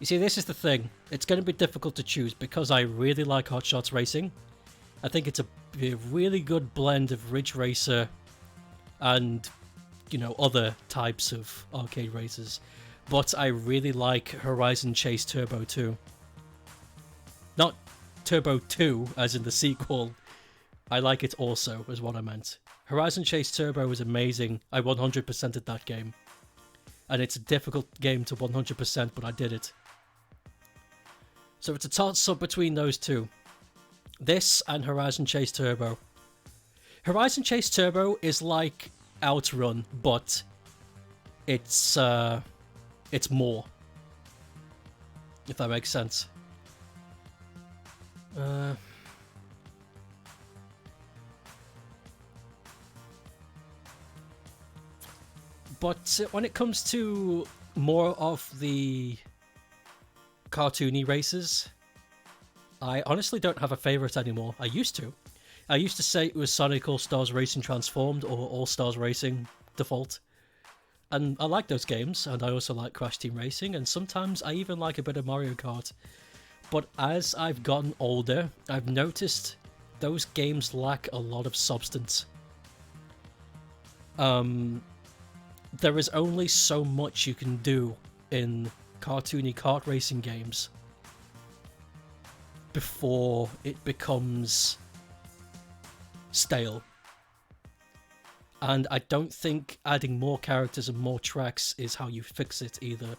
you see, this is the thing. It's going to be difficult to choose because I really like Hotshot Racing. I think it's a really good blend of Ridge Racer and, you know, other types of arcade races. But I really like Horizon Chase Turbo 2. Not Turbo 2, as in the sequel. I like it also, is what I meant. Horizon Chase Turbo was amazing. I 100%ed that game. And it's a difficult game to 100%, but I did it. So it's a toss-up between those two. This and Horizon Chase Turbo. Horizon Chase Turbo is like Outrun, but it's more. If that makes sense. But when it comes to more of the cartoony races, I honestly don't have a favourite anymore. I used to. I used to say it was Sonic All-Stars Racing Transformed or All-Stars Racing Default. And I like those games, and I also like Crash Team Racing, and sometimes I even like a bit of Mario Kart. But as I've gotten older, I've noticed those games lack a lot of substance. There is only so much you can do in cartoony kart racing games before it becomes stale. And I don't think adding more characters and more tracks is how you fix it either.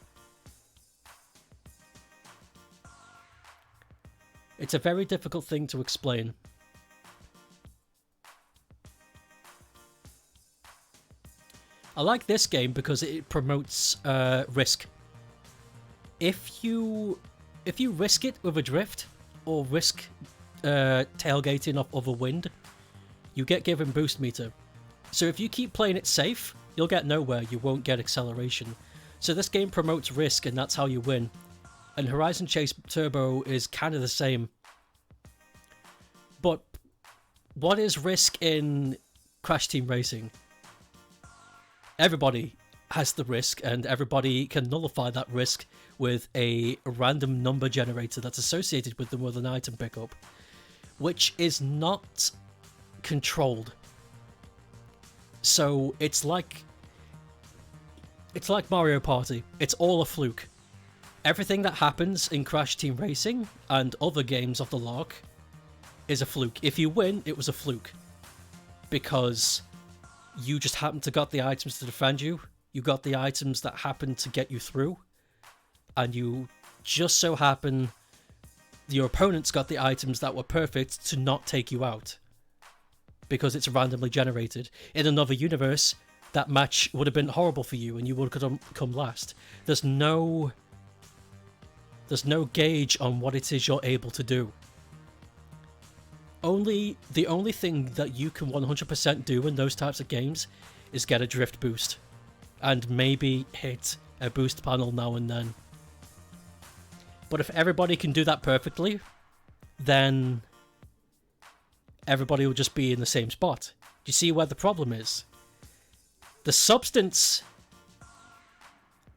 It's a very difficult thing to explain. I like this game because it promotes risk. If you risk it with a drift or risk tailgating off of a wind, you get given boost meter. So if you keep playing it safe, you'll get nowhere. You won't get acceleration. So this game promotes risk, and that's how you win. And Horizon Chase Turbo is kind of the same. But what is risk in Crash Team Racing? Everybody has the risk, and everybody can nullify that risk with a random number generator that's associated with them with an item pickup, which is not controlled. So it's like Mario Party. It's all a fluke. Everything that happens in Crash Team Racing and other games of the Lark is a fluke. If you win, it was a fluke. Because you just happened to got the items to defend you. You got the items that happened to get you through. And you just so happen your opponents got the items that were perfect to not take you out. Because it's randomly generated. In another universe, that match would have been horrible for you and you would have come last. There's no gauge on what it is you're able to do. The only thing that you can 100% do in those types of games is get a drift boost. And maybe hit a boost panel now and then. But if everybody can do that perfectly, then everybody will just be in the same spot. Do you see where the problem is? The substance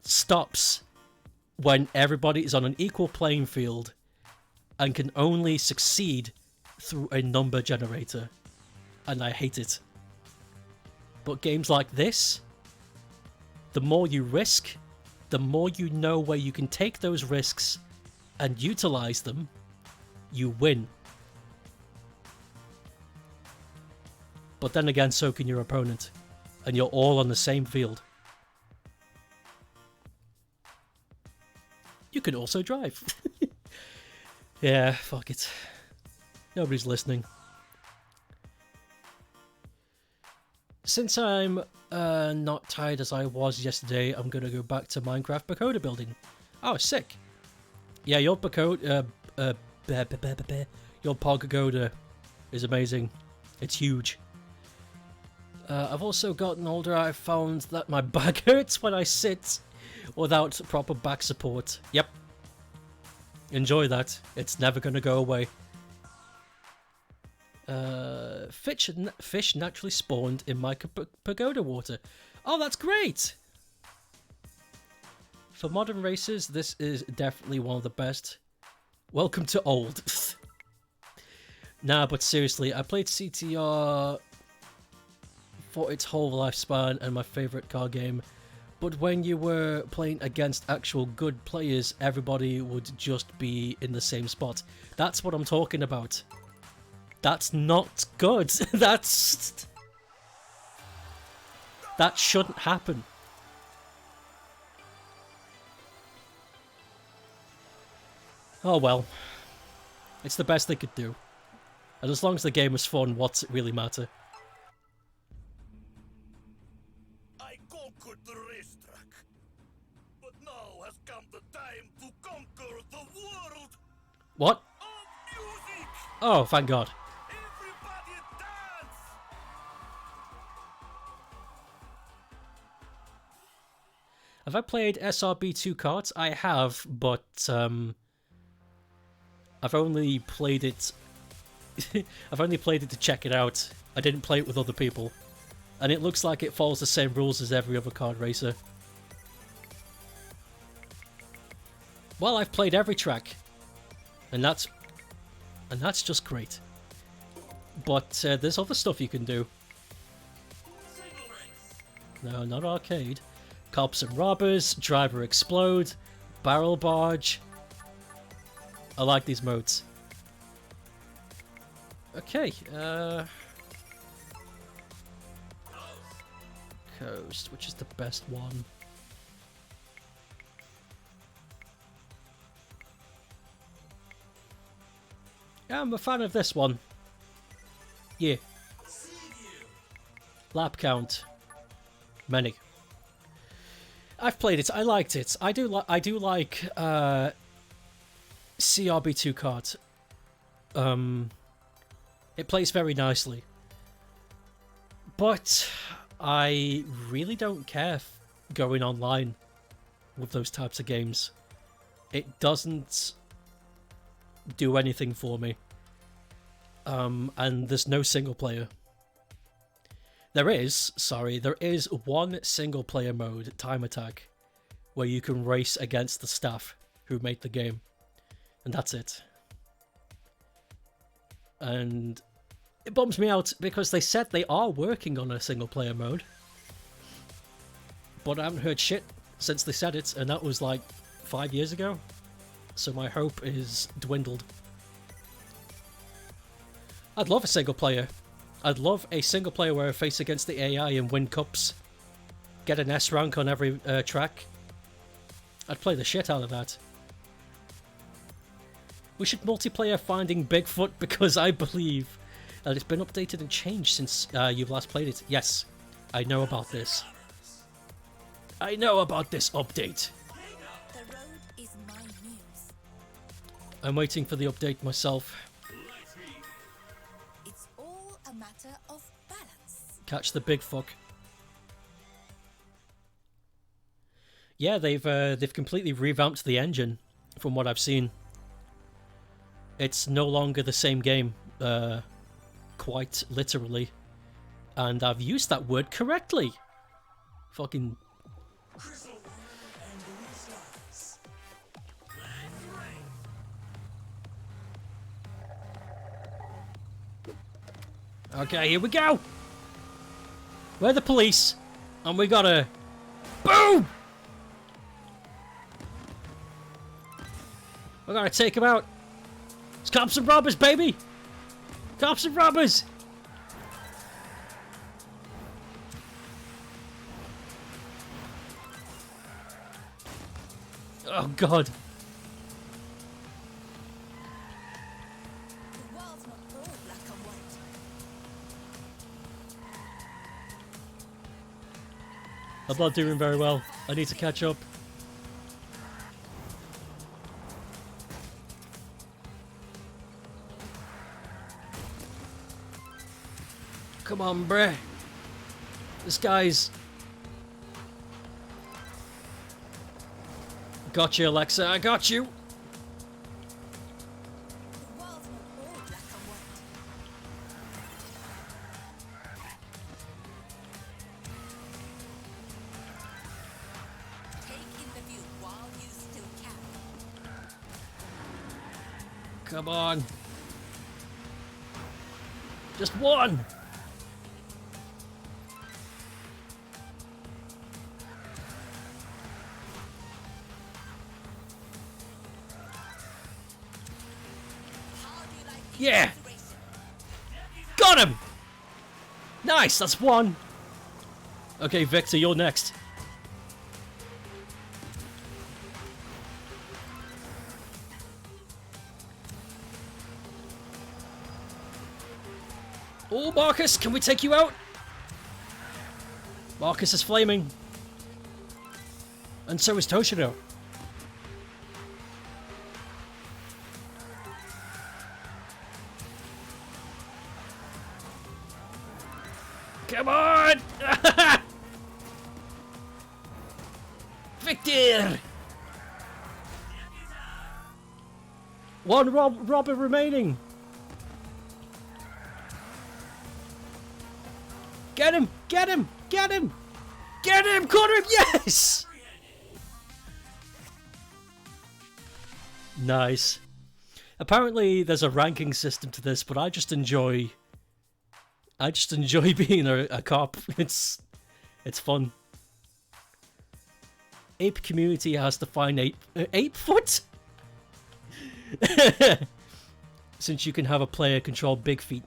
stops when everybody is on an equal playing field and can only succeed through a number generator. And I hate it. But games like this, the more you risk, the more you know where you can take those risks and utilize them, you win. But then again, so can your opponent. And you're all on the same field. You can also drive. Yeah, fuck it. Nobody's listening. Since I'm not tired as I was yesterday, I'm going to go back to Minecraft pagoda building. Oh, sick. Yeah, your pagoda... your pagoda is amazing. It's huge. I've also gotten older. I've found that my back hurts when I sit without proper back support. Yep. Enjoy that. It's never going to go away. Fish naturally spawned in my pagoda water. Oh, that's great! For modern races, this is definitely one of the best. Welcome to old. Nah, but seriously, I played CTR for its whole lifespan and my favourite car game. But when you were playing against actual good players, everybody would just be in the same spot. That's what I'm talking about. That's not good. That shouldn't happen. Oh well. It's the best they could do. And as long as the game was fun, what's it really matter? I conquered the racetrack, but now has come the time to conquer the world What? of music. Oh, thank God. Everybody dance! Have I played SRB2 Kart? I have, but I've only played it. I've only played it to check it out. I didn't play it with other people, and it looks like it follows the same rules as every other kart racer. Well, I've played every track, and that's just great. But there's other stuff you can do. Single race. No, not arcade. Cops and robbers, driver explode, barrel barge. I like these modes. Okay, Coast, which is the best one? Yeah, I'm a fan of this one. Yeah. Lap count. Many. I've played it. I liked it. I do like CRB2 card. It plays very nicely. But I really don't care going online with those types of games. It doesn't do anything for me. And there's no single player. There is one single player mode, Time Attack, where you can race against the staff who made the game. And that's it. And it bums me out because they said they are working on a single player mode. But I haven't heard shit since they said it, and that was like 5 years ago. So my hope is dwindled. I'd love a single player. I'd love a single player where I face against the AI and win cups. Get an S rank on every track. I'd play the shit out of that. We should multiplayer Finding Bigfoot because I believe that it's been updated and changed since you've last played it. Yes, I know about this. I know about this update. The road is my muse. I'm waiting for the update myself. It's all a matter of balance. Catch the big fuck. Yeah, they've completely revamped the engine from what I've seen. It's no longer the same game, quite literally. And I've used that word correctly. Fucking... Okay, here we go! We're the police, and we gotta... Boom! We gotta take him out. It's cops and robbers, baby! Cops and robbers! Oh, God. The world's not all black and white. I'm not doing very well. I need to catch up. Come on, bruh. This guy's... Got you, Alexa. I got you. The world's not all black and white. Take in the view while you still can. Come on. Just one. How do you like the Yeah. situation? Got him. Nice. That's one. Okay, Victor, you're next. Oh, Marcus, can we take you out? Marcus is flaming. And so is Toshiro. Come on! Victor! One robber remaining. Get him! Get him! Get him! Get him! Caught him! Yes! Nice. Apparently there's a ranking system to this, but I just enjoy being a cop. It's fun. Ape community has to find ape foot? Since you can have a player control big feet.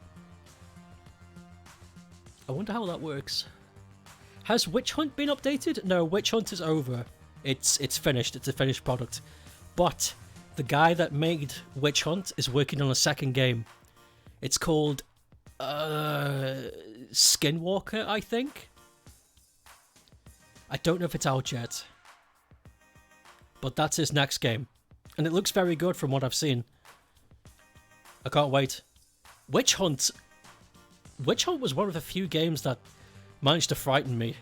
I wonder how that works. Has Witch Hunt been updated? No, Witch Hunt is over. It's finished. It's a finished product. But the guy that made Witch Hunt is working on a second game. It's called Skinwalker, I think. I don't know if it's out yet. But that's his next game. And it looks very good from what I've seen. I can't wait. Witch Hunt. Witch Hunt was one of the few games that managed to frighten me.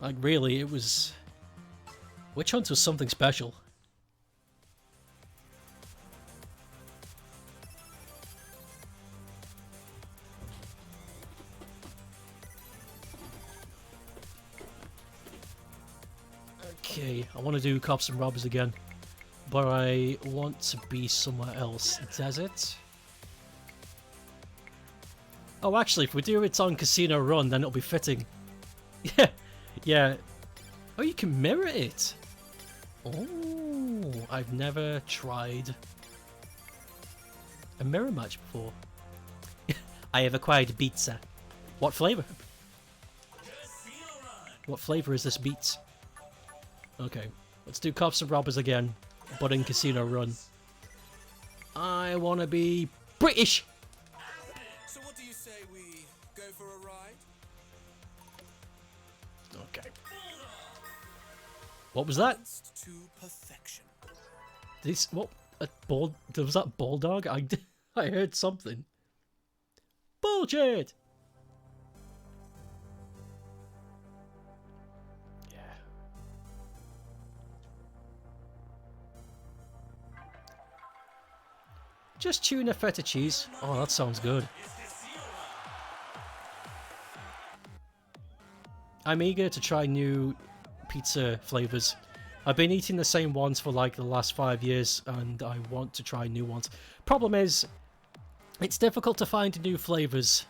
Like, really, it was... Witch Hunt was something special. Okay, I want to do Cops and Robbers again. But I want to be somewhere else. Desert? Oh, actually, if we do it on Casino Run, then it'll be fitting. Yeah, yeah. Oh, you can mirror it. Oh, I've never tried a mirror match before. I have acquired pizza. What flavor? What flavor is this beats? Okay, let's do Cops and Robbers again, but in Casino Run. I want to be British. So what do you say we go for a ride? Okay. What was that? To perfection. This what a ball? Was that bulldog? I heard something. Bullshit. Yeah. Just tuna feta cheese. Oh, that sounds good. I'm eager to try new pizza flavors. I've been eating the same ones for like the last 5 years and I want to try new ones. Problem is, it's difficult to find new flavors.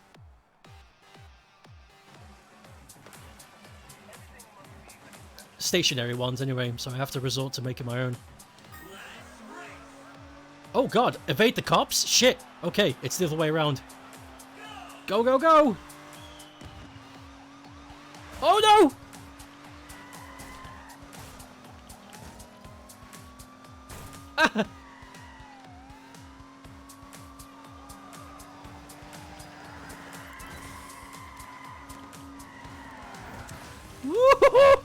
Stationary ones anyway, so I have to resort to making my own. Oh god, evade the cops? Shit! Okay, it's the other way around. Go, go, go! Oh no! Ah! Woo-hoo-hoo!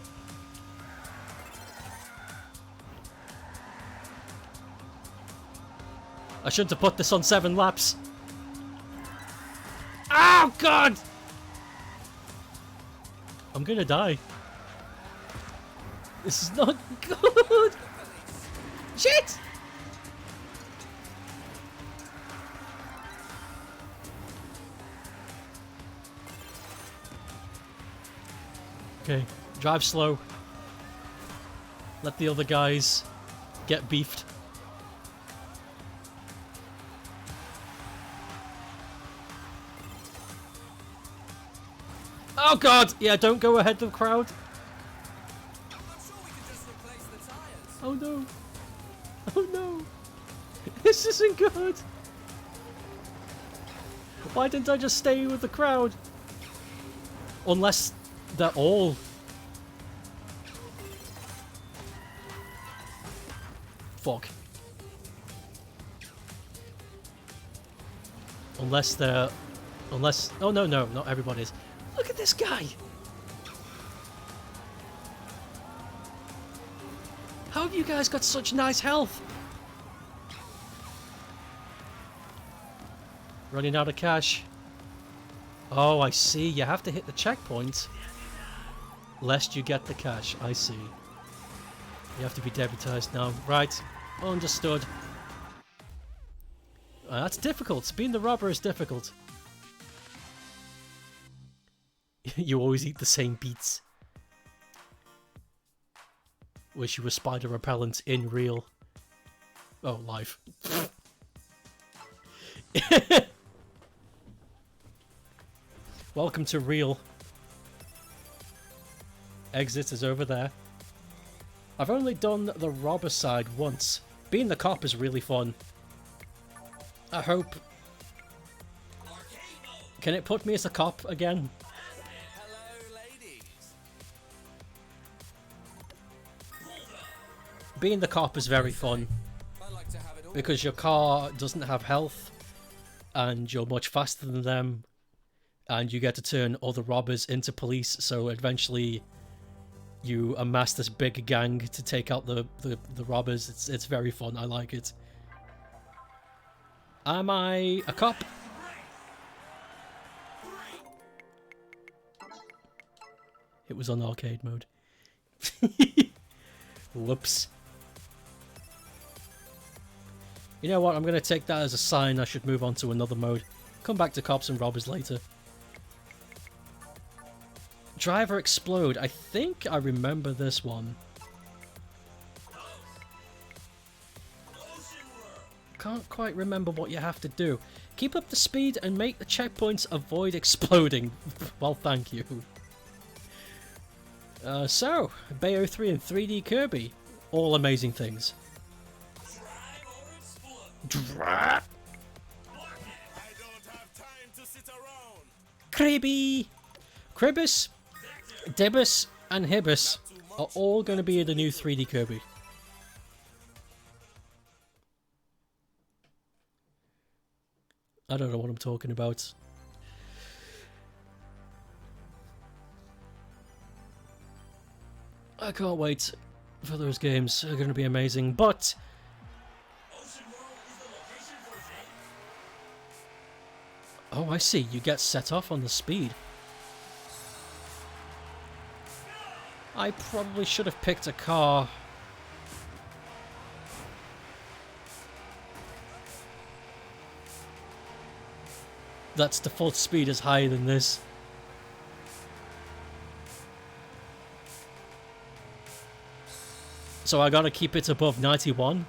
I shouldn't have put this on 7 laps. Oh god! I'm gonna die. This is not good. Shit! Okay, drive slow. Let the other guys get beefed. Oh god! Yeah, don't go ahead of the crowd. I'm sure we can just replace the tires. Oh no. Oh no. This isn't good. Why didn't I just stay with the crowd? Unless they're all... Fuck. Unless they're... Unless... Oh no, no, not everybody's. Look at this guy! How have you guys got such nice health? Running out of cash. Oh, I see. You have to hit the checkpoint lest you get the cash. I see. You have to be deputized now. Right. Understood. That's difficult. Being the robber is difficult. You always eat the same beats. Wish you were spider repellent in real... Oh, life. Welcome to real. Exit is over there. I've only done the robber side once. Being the cop is really fun. I hope... Can it put me as a cop again? Hello, ladies. Being the cop is very fun. I like to have it all. Because your car doesn't have health. And you're much faster than them. And you get to turn other robbers into police. So eventually you amass this big gang to take out the robbers. It's very fun. I like it. Am I a cop? It was on arcade mode. Whoops. You know what? I'm going to take that as a sign I should move on to another mode. Come back to cops and robbers later. Driver explode. I think I remember this one. Can't quite remember what you have to do. Keep up the speed and make the checkpoints avoid exploding. Well, thank you. So, Bayo 3 and 3D Kirby. All amazing things. I don't have time to sit around. Kribby! Kribus, Dibus, and Hibus are all going to be in the new 3D Kirby. I don't know what I'm talking about. I can't wait for those games. They're going to be amazing, but... Oh, I see. You get set off on the speed. I probably should have picked a car. That's default speed is higher than this. So I gotta keep it above 91.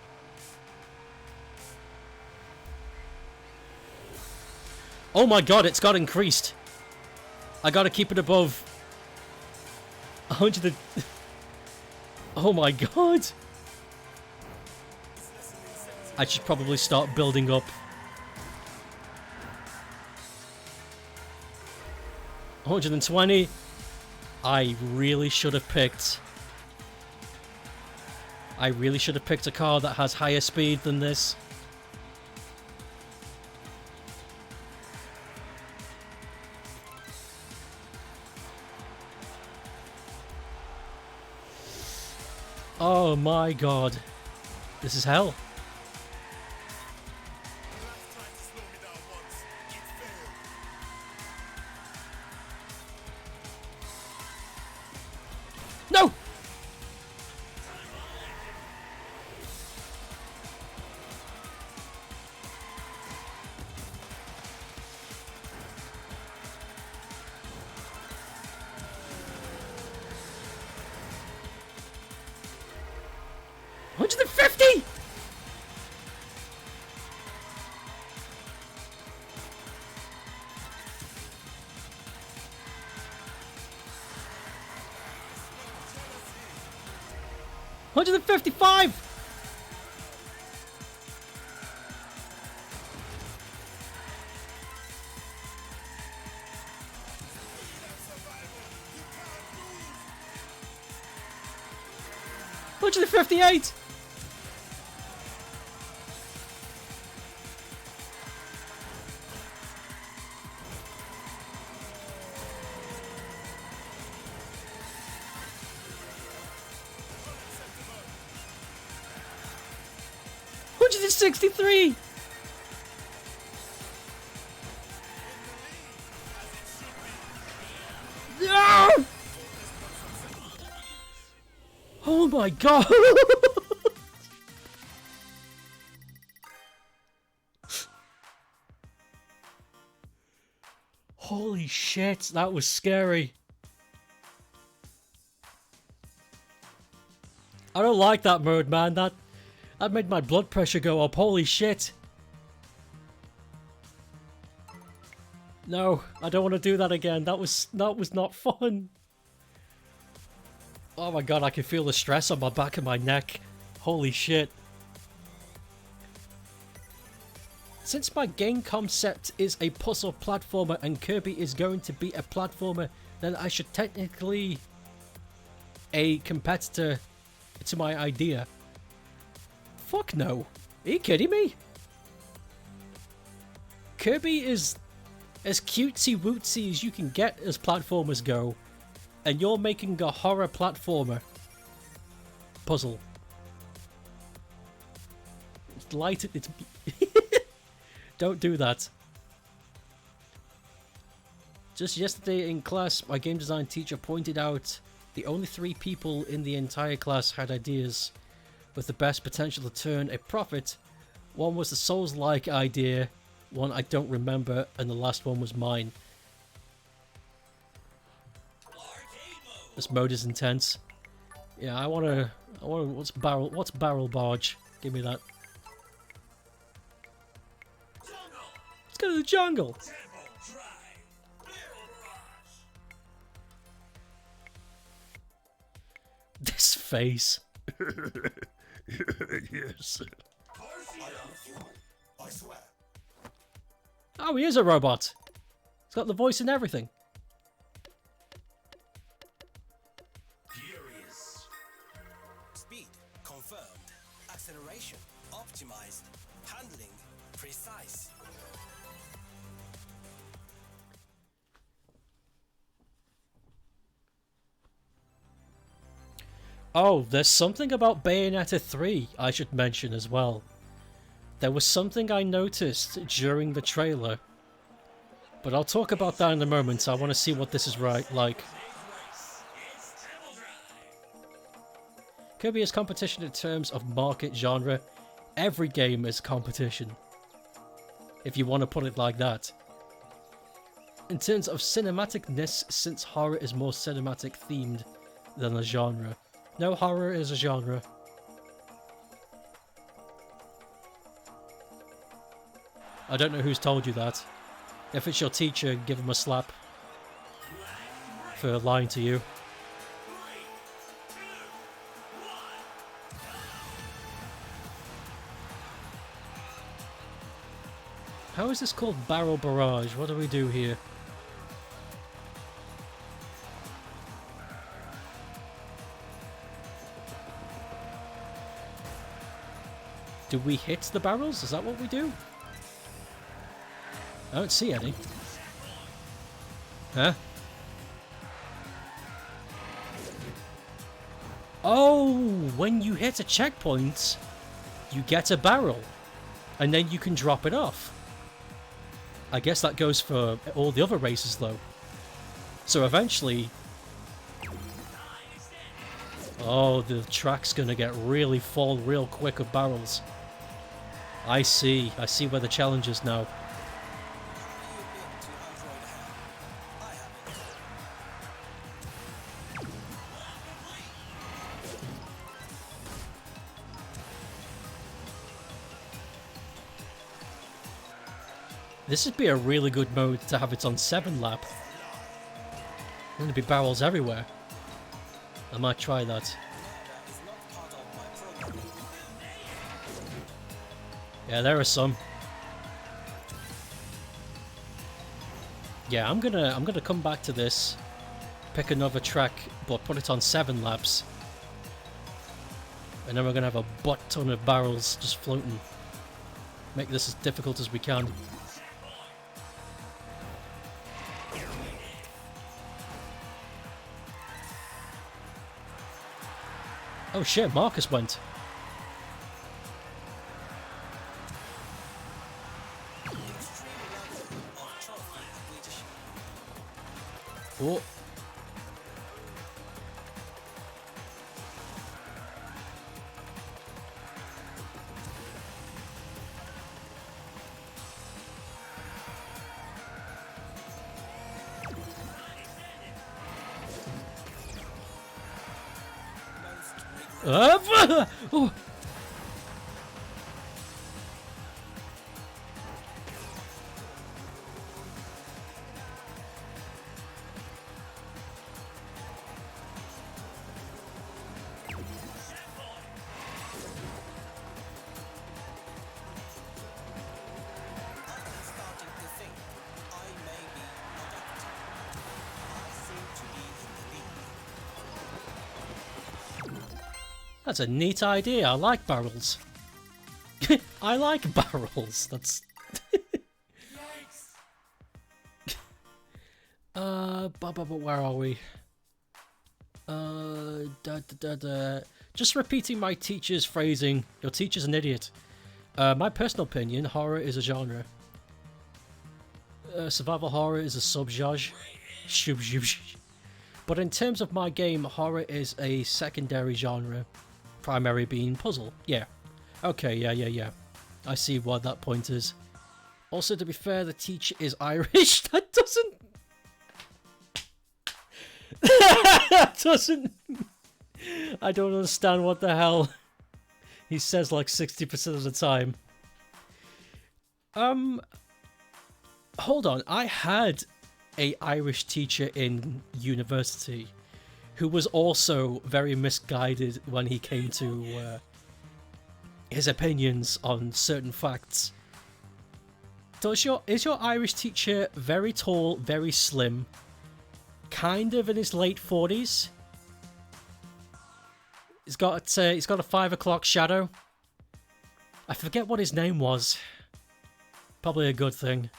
Oh my god, it's got increased. I gotta keep it above 100. Oh my god. I should probably start building up. 120. I really should have picked. I really should have picked a car that has higher speed than this. Oh my god. This is hell. No! $150! $155! $158! $163! No! Oh my god! Holy shit, that was scary. I don't like that mode, man. That made my blood pressure go up. Holy shit. No, I don't want to do that again. That was not fun. Oh my god, I can feel the stress on my back and my neck. Holy shit. Since my game concept is a puzzle platformer and Kirby is going to be a platformer, then I should technically a competitor to my idea. Fuck no. Are you kidding me? Kirby is as cutesy wootsy as you can get as platformers go. and you're making a horror platformer puzzle. It's light. It's don't do that. Just yesterday in class, my game design teacher pointed out the only 3 people in the entire class had ideas with the best potential to turn a profit. One was the Souls-like idea, one I don't remember, and the last one was mine. This mode is intense. Yeah, I wanna what's barrel barge? Give me that. Let's go to the jungle. This face. Yes. I swear. Oh, he is a robot. He's got the voice and everything. Furious. Speed confirmed. Acceleration optimized. Handling precise. Oh, there's something about Bayonetta 3 I should mention as well. There was something I noticed during the trailer, but I'll talk about that in a moment. I want to see what this is like. Kirby is competition in terms of market genre. Every game is competition, if you want to put it like that. In terms of cinematicness, since horror is more cinematic themed than a genre. No, horror is a genre. I don't know who's told you that. If it's your teacher, give him a slap for lying to you. How is this called Barrel Barrage? What do we do here? Do we hit the barrels? Is that what we do? I don't see any. Huh? Oh, when you hit a checkpoint, you get a barrel, and then you can drop it off. I guess that goes for all the other races, though. So eventually... Oh, the track's gonna get really full real quick of barrels. I see where the challenge is now. This would be a really good mode to have it on 7 lap. There'd be barrels everywhere. I might try that. Yeah, there are some. Yeah, I'm gonna come back to this, pick another track, but put it on 7 laps, and then we're gonna have a butt ton of barrels just floating. Make this as difficult as we can. Oh shit, Marcus went. Oh. Oh. That's a neat idea. I like barrels. I like barrels. That's but where are we? Just repeating my teacher's phrasing. Your teacher's an idiot. My personal opinion, horror is a genre. Survival horror is a sub-genre. But in terms of my game, horror is a secondary genre. Primary being puzzle. Yeah. Okay, yeah. I see what that point is. Also, to be fair, the teacher is Irish. That doesn't... that doesn't... I don't understand what the hell he says like 60% of the time. Hold on. I had a Irish teacher in university who was also very misguided when he came to his opinions on certain facts. Is your Irish teacher very tall, very slim, kind of in his late 40s? He's got a 5 o'clock shadow. I forget what his name was. Probably a good thing.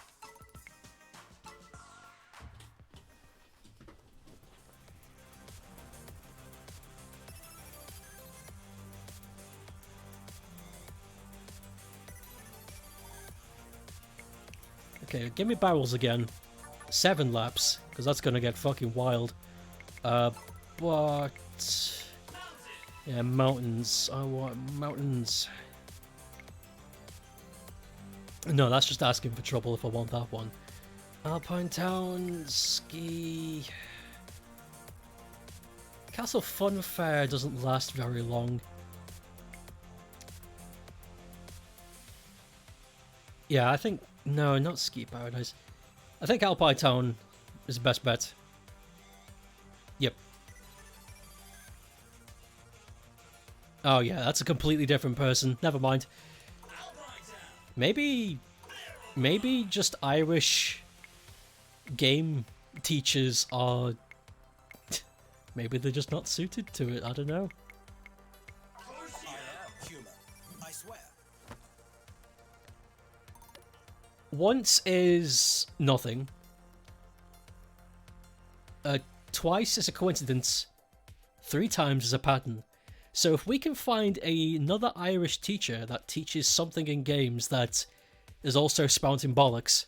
Okay, give me barrels again. 7 laps, because that's gonna get fucking wild. But... yeah, mountains. I want mountains. No, that's just asking for trouble if I want that one. Alpine Town, ski... Castle Funfair doesn't last very long. Yeah, I think... No, not Ski Paradise. I think Alpine Town is the best bet. Yep. Oh yeah, that's a completely different person. Never mind. Maybe just Irish game teachers are... maybe they're just not suited to it, I don't know. I swear. Once is nothing. Twice is a coincidence. 3 times is a pattern. So if we can find another Irish teacher that teaches something in games that is also spouting bollocks,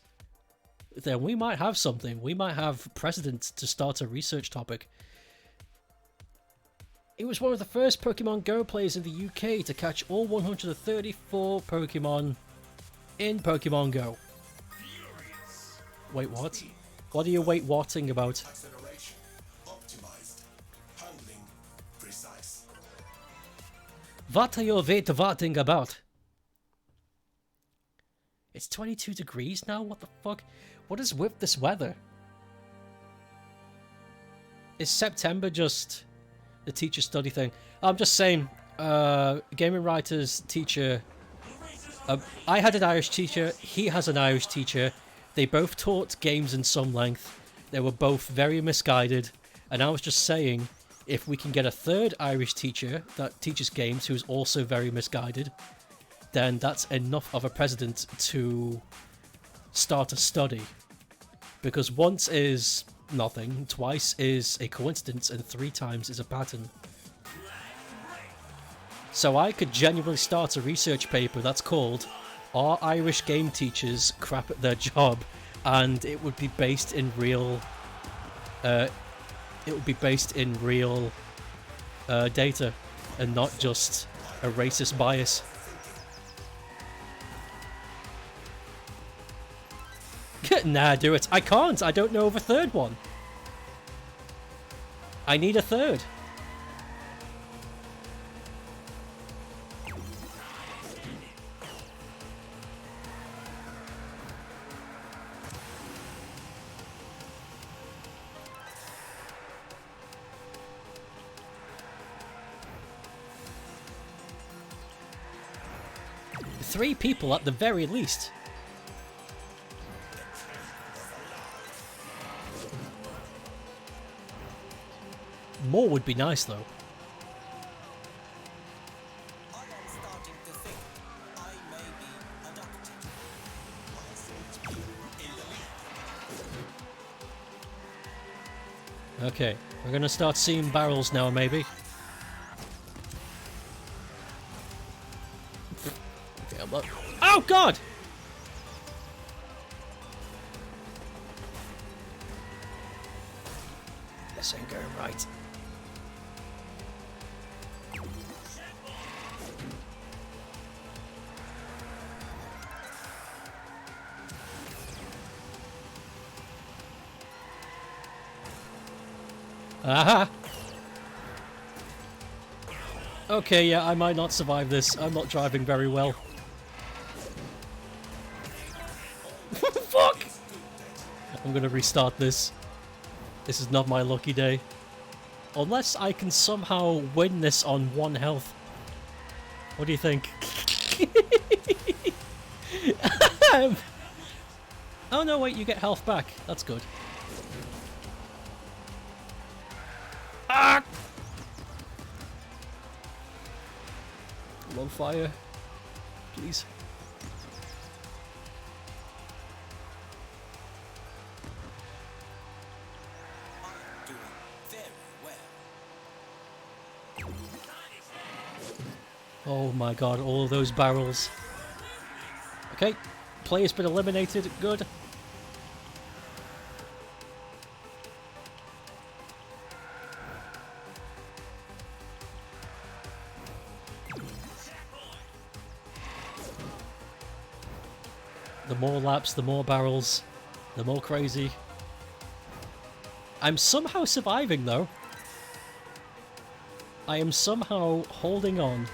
then we might have something. We might have precedent to start a research topic. He was one of the first Pokemon Go players in the UK to catch all 134 Pokemon in Pokemon Go. Wait, what? What are you wait-whatting about? Acceleration. Optimized. Handling. Precise. What are you wait-whatting about? It's 22 degrees now? What the fuck? What is with this weather? Is September just the teacher study thing? I'm just saying, gaming writers teacher... I had an Irish teacher, he has an Irish teacher. They both taught games in some length. They were both very misguided. And I was just saying, if we can get a third Irish teacher that teaches games who's also very misguided, then that's enough of a precedent to start a study. Because once is nothing, twice is a coincidence, and 3 times is a pattern. So I could genuinely start a research paper that's called "Are Irish Game Teachers Crap at Their Job?" and it would be based in real data and not just a racist bias. Nah, do it. I can't. I don't know of a third one. I need a third. Three people at the very least. More would be nice, though. I am starting to think I may be adopted. Okay. We're gonna start seeing barrels now, maybe. Okay, I'm not... Oh, God! This ain't going right. Aha! Okay, yeah, I might not survive this. I'm not driving very well. Fuck! I'm gonna restart this. This is not my lucky day. Unless I can somehow win this on 1 health. What do you think? Oh no, wait, you get health back. That's good. Ah! I'm on fire. Please. I'm doing very well. Oh my god, all of those barrels. Okay, player's been eliminated. Good. The more laps, the more barrels, the more crazy. I'm somehow surviving though. I am somehow holding on.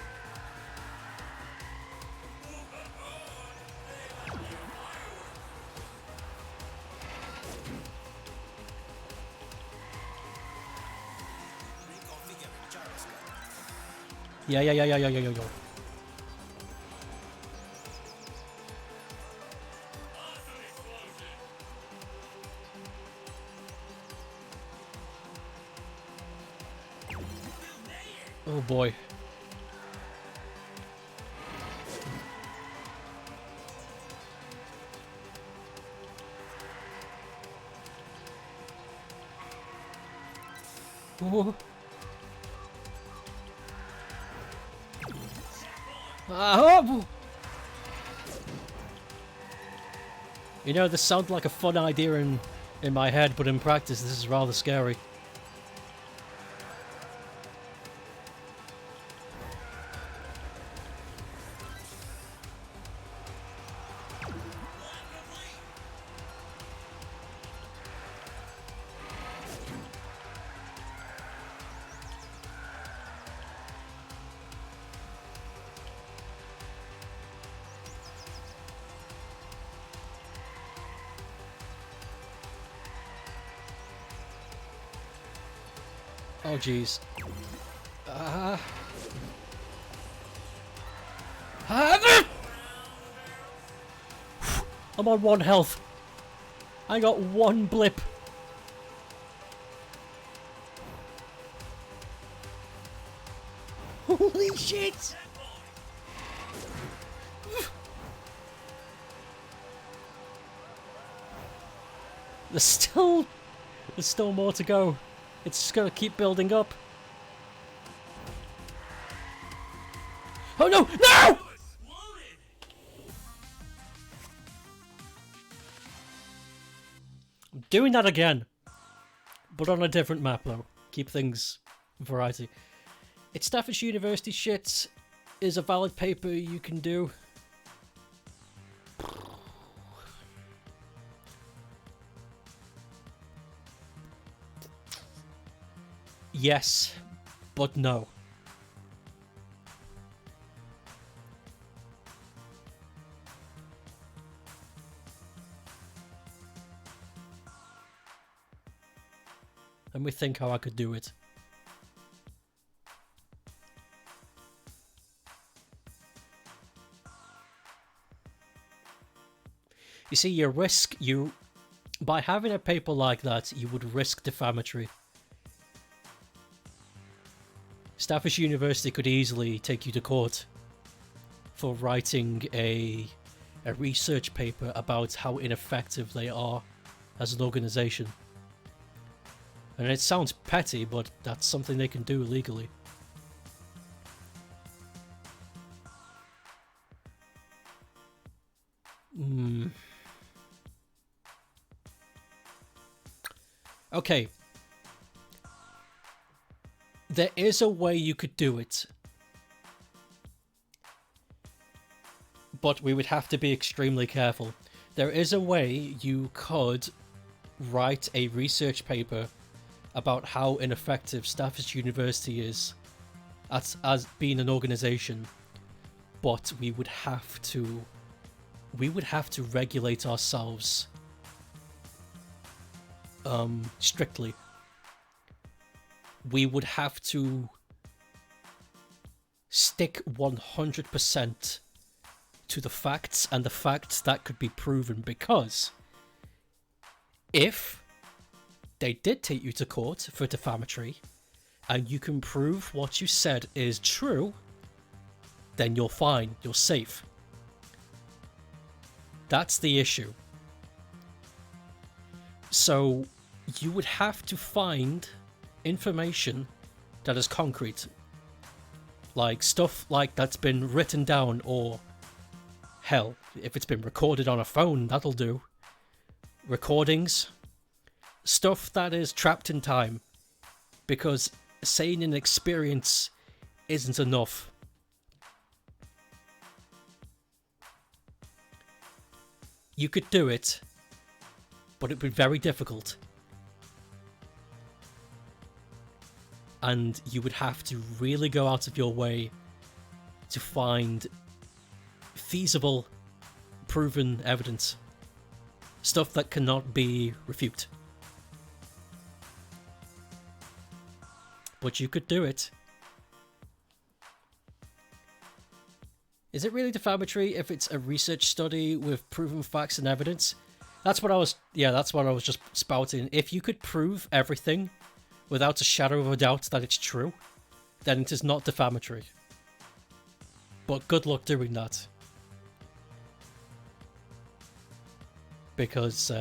Reconfiguring gyroscope. Yeah. Oh boy. Ooh. Oh. You know, this sounds like a fun idea in my head, but in practice this is rather scary. Oh jeez. I'm on 1 health. I got 1 blip. Holy shit! There's still more to go. It's just gonna keep building up. Oh no! No! I'm doing that again. But on a different map though. Keep things variety. It's Staffordshire University shit is a valid paper you can do. Yes, but no. Let me think how I could do it. You see, by having a paper like that, you would risk defamatory. Staffordshire University could easily take you to court for writing a research paper about how ineffective they are as an organisation. And it sounds petty, but that's something they can do legally. Okay. There is a way you could do it. But we would have to be extremely careful. There is a way you could write a research paper about how ineffective Staffordshire University is as being an organization, but we would have to regulate ourselves strictly. We would have to stick 100% to the facts, and the facts that could be proven, because if they did take you to court for defamatory and you can prove what you said is true, then you're fine, you're safe. That's the issue. So you would have to find information that is concrete, like stuff like that's been written down, or hell, if it's been recorded on a phone, that'll do. Recordings, stuff that is trapped in time, because saying an experience isn't enough. You could do it, but it'd be very difficult. And you would have to really go out of your way to find feasible, proven evidence. Stuff that cannot be refuted. But you could do it. Is it really defamatory if it's a research study with proven facts and evidence? That's what I was just spouting. If you could prove everything without a shadow of a doubt that it's true, then it is not defamatory. But good luck doing that. Because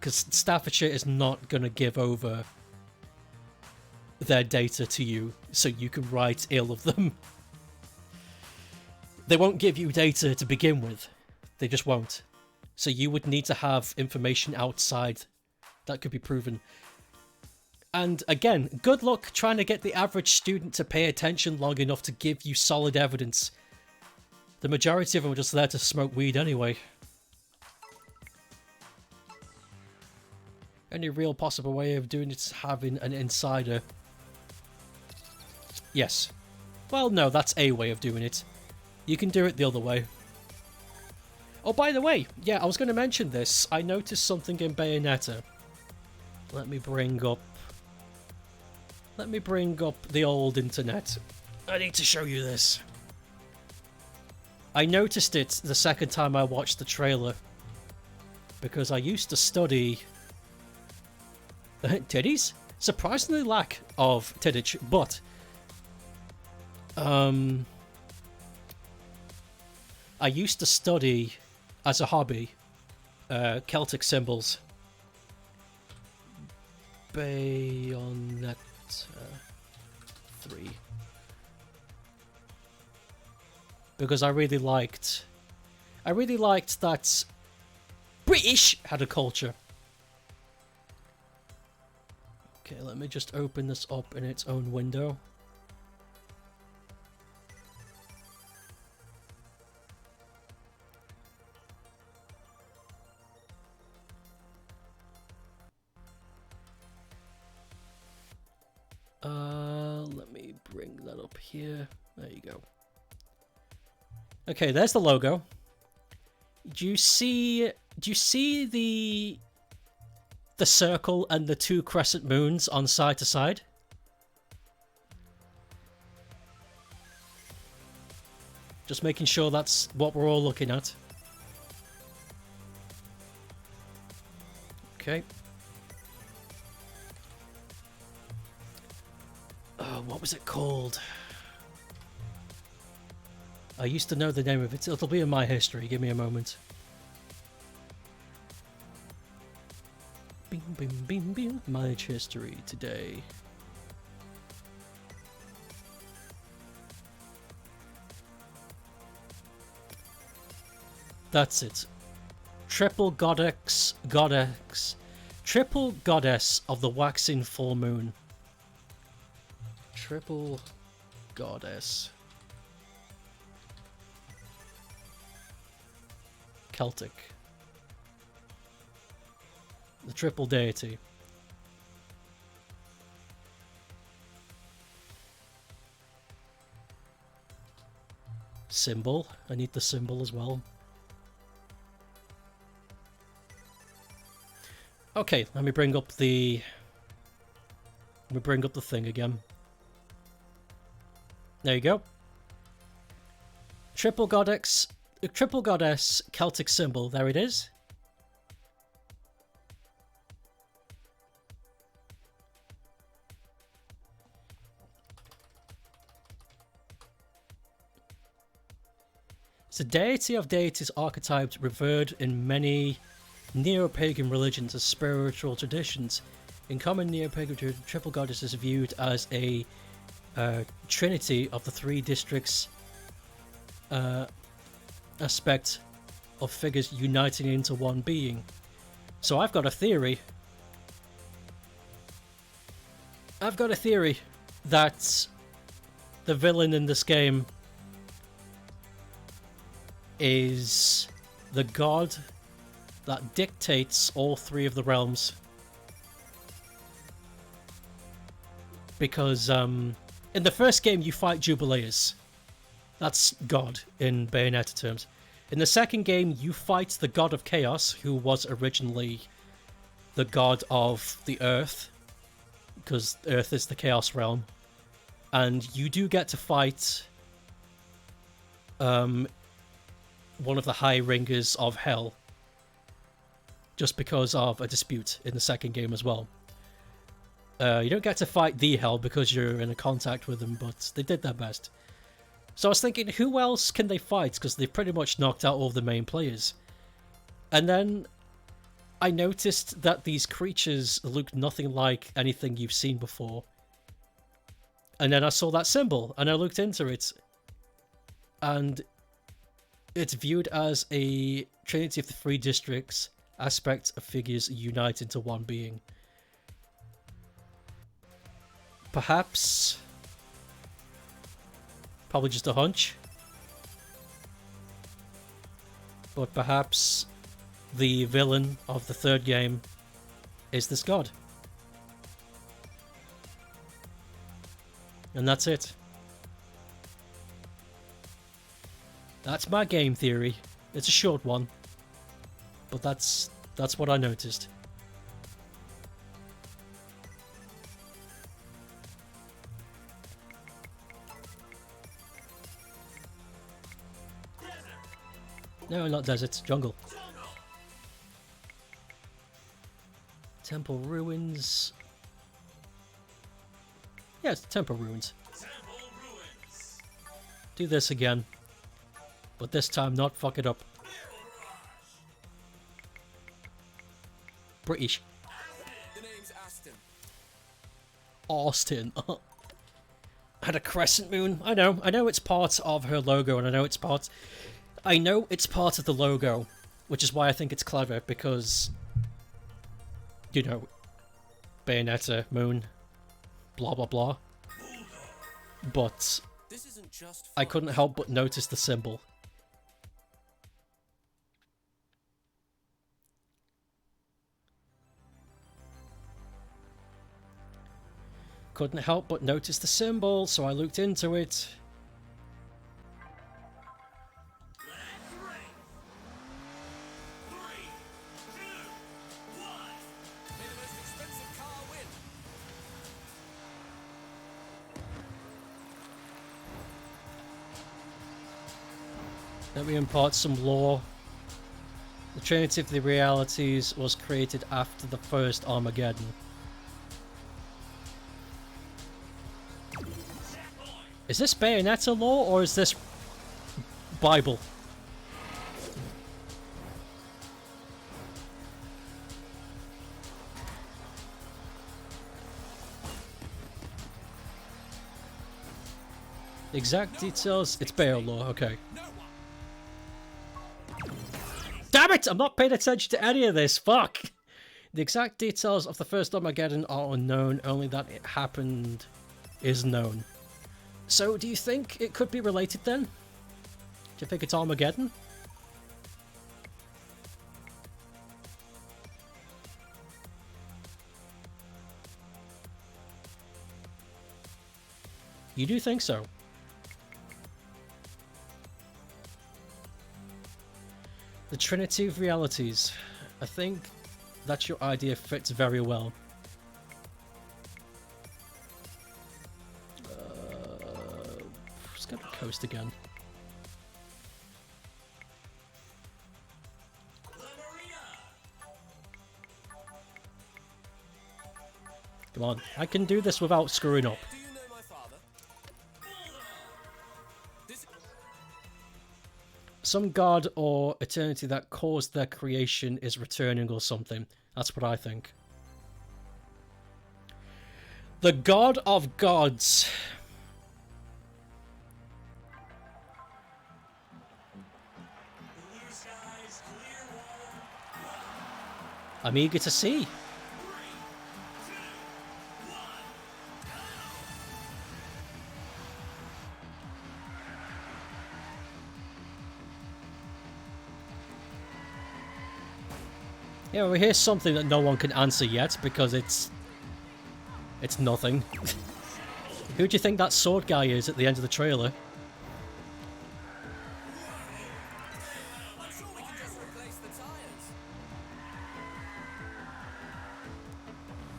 Staffordshire is not going to give over their data to you so you can write ill of them. They won't give you data to begin with. They just won't. So you would need to have information outside that could be proven. And again, good luck trying to get the average student to pay attention long enough to give you solid evidence. The majority of them are just there to smoke weed anyway. Any real possible way of doing it is having an insider. Yes. Well, no, that's a way of doing it. You can do it the other way. Oh, by the way, yeah, I was going to mention this. I noticed something in Bayonetta. Let me bring up the old internet. I need to show you this. I noticed it the second time I watched the trailer, because I used to study titties. Surprisingly lack of tiddage, but I used to study as a hobby Celtic symbols. Bayonetta 3. Because I really liked that British had a culture. Okay, let me just open this up in its own window. Let me bring that up here. There you go. Okay, there's the logo. Do you see the circle and the two crescent moons on side to side? Just making sure that's what we're all looking at. Okay. What was it called? I used to know the name of it. It'll be in my history. Give me a moment. bim, bim, bim. Match history today. That's it. Triple goddess, triple goddess of the waxing full moon. Triple goddess. Celtic. The triple deity. Symbol. I need the symbol as well. Okay, let me bring up the thing again. There you go. Triple goddess, Celtic symbol. There it is. It's a deity of deities archetypes revered in many neo-pagan religions as spiritual traditions. In common neo-pagan tradition, triple goddess is viewed as a trinity of the three districts aspect of figures uniting into one being. So I've got a theory. That the villain in this game is the god that dictates all three of the realms. Because in the first game you fight Jubileus. That's God in Bayonetta terms. In the second game you fight the god of Chaos, who was originally the god of the Earth, because Earth is the Chaos realm. And you do get to fight one of the High Ringers of Hell, just because of a dispute in the second game as well. You don't get to fight the Hell because you're in a contact with them, but they did their best. So I was thinking, who else can they fight? Because they've pretty much knocked out all the main players. And then I noticed that these creatures look nothing like anything you've seen before. And then I saw that symbol, and I looked into it. And it's viewed as a trinity of the three districts, aspects of figures unite into one being. Perhaps... probably just a hunch. But perhaps the villain of the third game is this god. And that's it. That's my game theory. It's a short one. But that's what I noticed. No, not desert, jungle. Temple ruins. Yes, temple ruins. Temple ruins. Do this again. But this time not fuck it up. British. The name's Aston. Austin. Had a crescent moon. I know it's part of her logo, and I know it's part of the logo, which is why I think it's clever, because, you know, Bayonetta, moon, blah blah blah. But This isn't just I fun. couldn't help but notice the symbol. Couldn't help but notice the symbol, so I looked into it. Let's race. 3, 2, 1. May the most expensive car win. Let me impart some lore. The Trinity of the Realities was created after the first Armageddon. Is this Bayonetta lore, or is this Bible? The exact details. It's Beowlore. Okay. Damn it! I'm not paying attention to any of this. Fuck. The exact details of the first Armageddon are unknown. Only that it happened is known. So, do you think it could be related then? Do you think it's Armageddon? You do think so? The Trinity of Realities. I think that your idea fits very well. Let's go to the coast again. Come on, I can do this without screwing up. Do you know my father? This... Some god or eternity that caused their creation is returning or something. That's what I think. The God of Gods. Blue skies, clear water. I'm eager to see. Yeah, we hear something that no one can answer yet because it's nothing. Who do you think that sword guy is at the end of the trailer? I'm sure we can just replace the tires.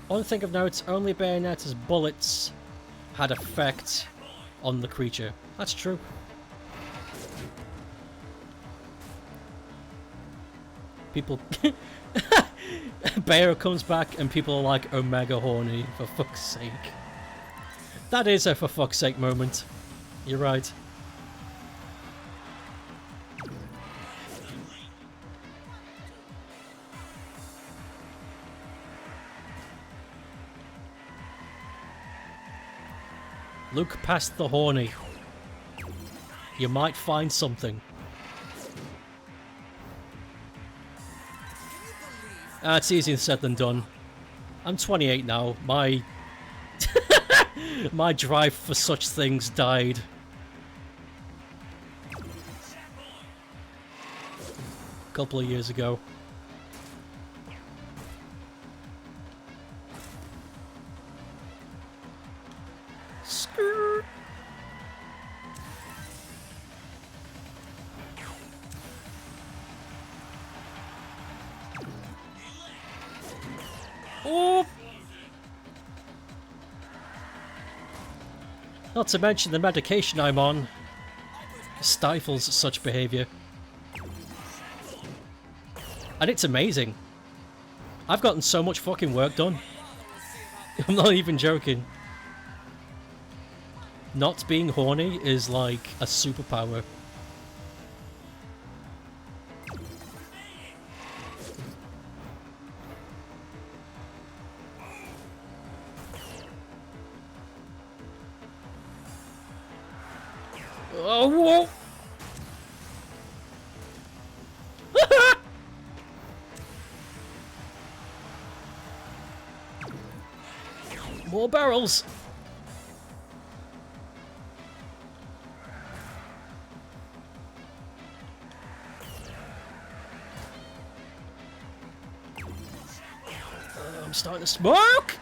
One thing of note, only Bayonetta's bullets had effect on the creature. That's true. People... Bayo comes back and people are like, Omega horny, for fuck's sake. That is a for fuck's sake moment. You're right. Look past the horny. You might find something. It's easier said than done. I'm 28 now. My my drive for such things died. A couple of years ago. Skirt. Oh! Not to mention the medication I'm on stifles such behavior. And it's amazing. I've gotten so much fucking work done. I'm not even joking. Not being horny is like a superpower. Oh, whoa! More barrels! I'm starting to smoke!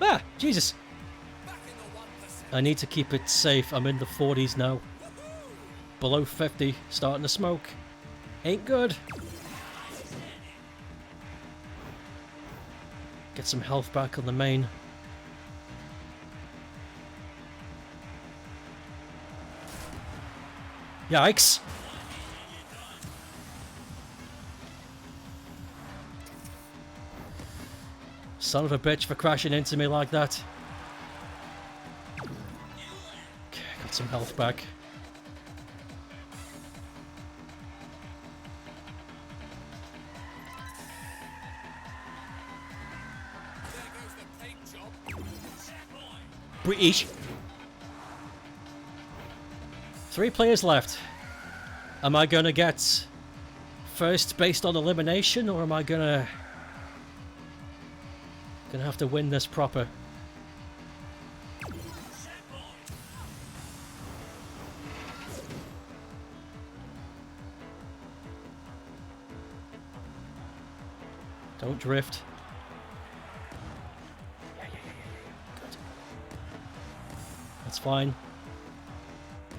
Ah, Jesus. I need to keep it safe. I'm in the 40s now. Below 50, starting to smoke. Ain't good. Get some health back on the main. Yikes. Son of a bitch for crashing into me like that. Okay, got some health back. There goes the British. 3 players left. Am I gonna get first based on elimination, or am I gonna have to win this proper? Don't drift. Yeah. Good. That's fine.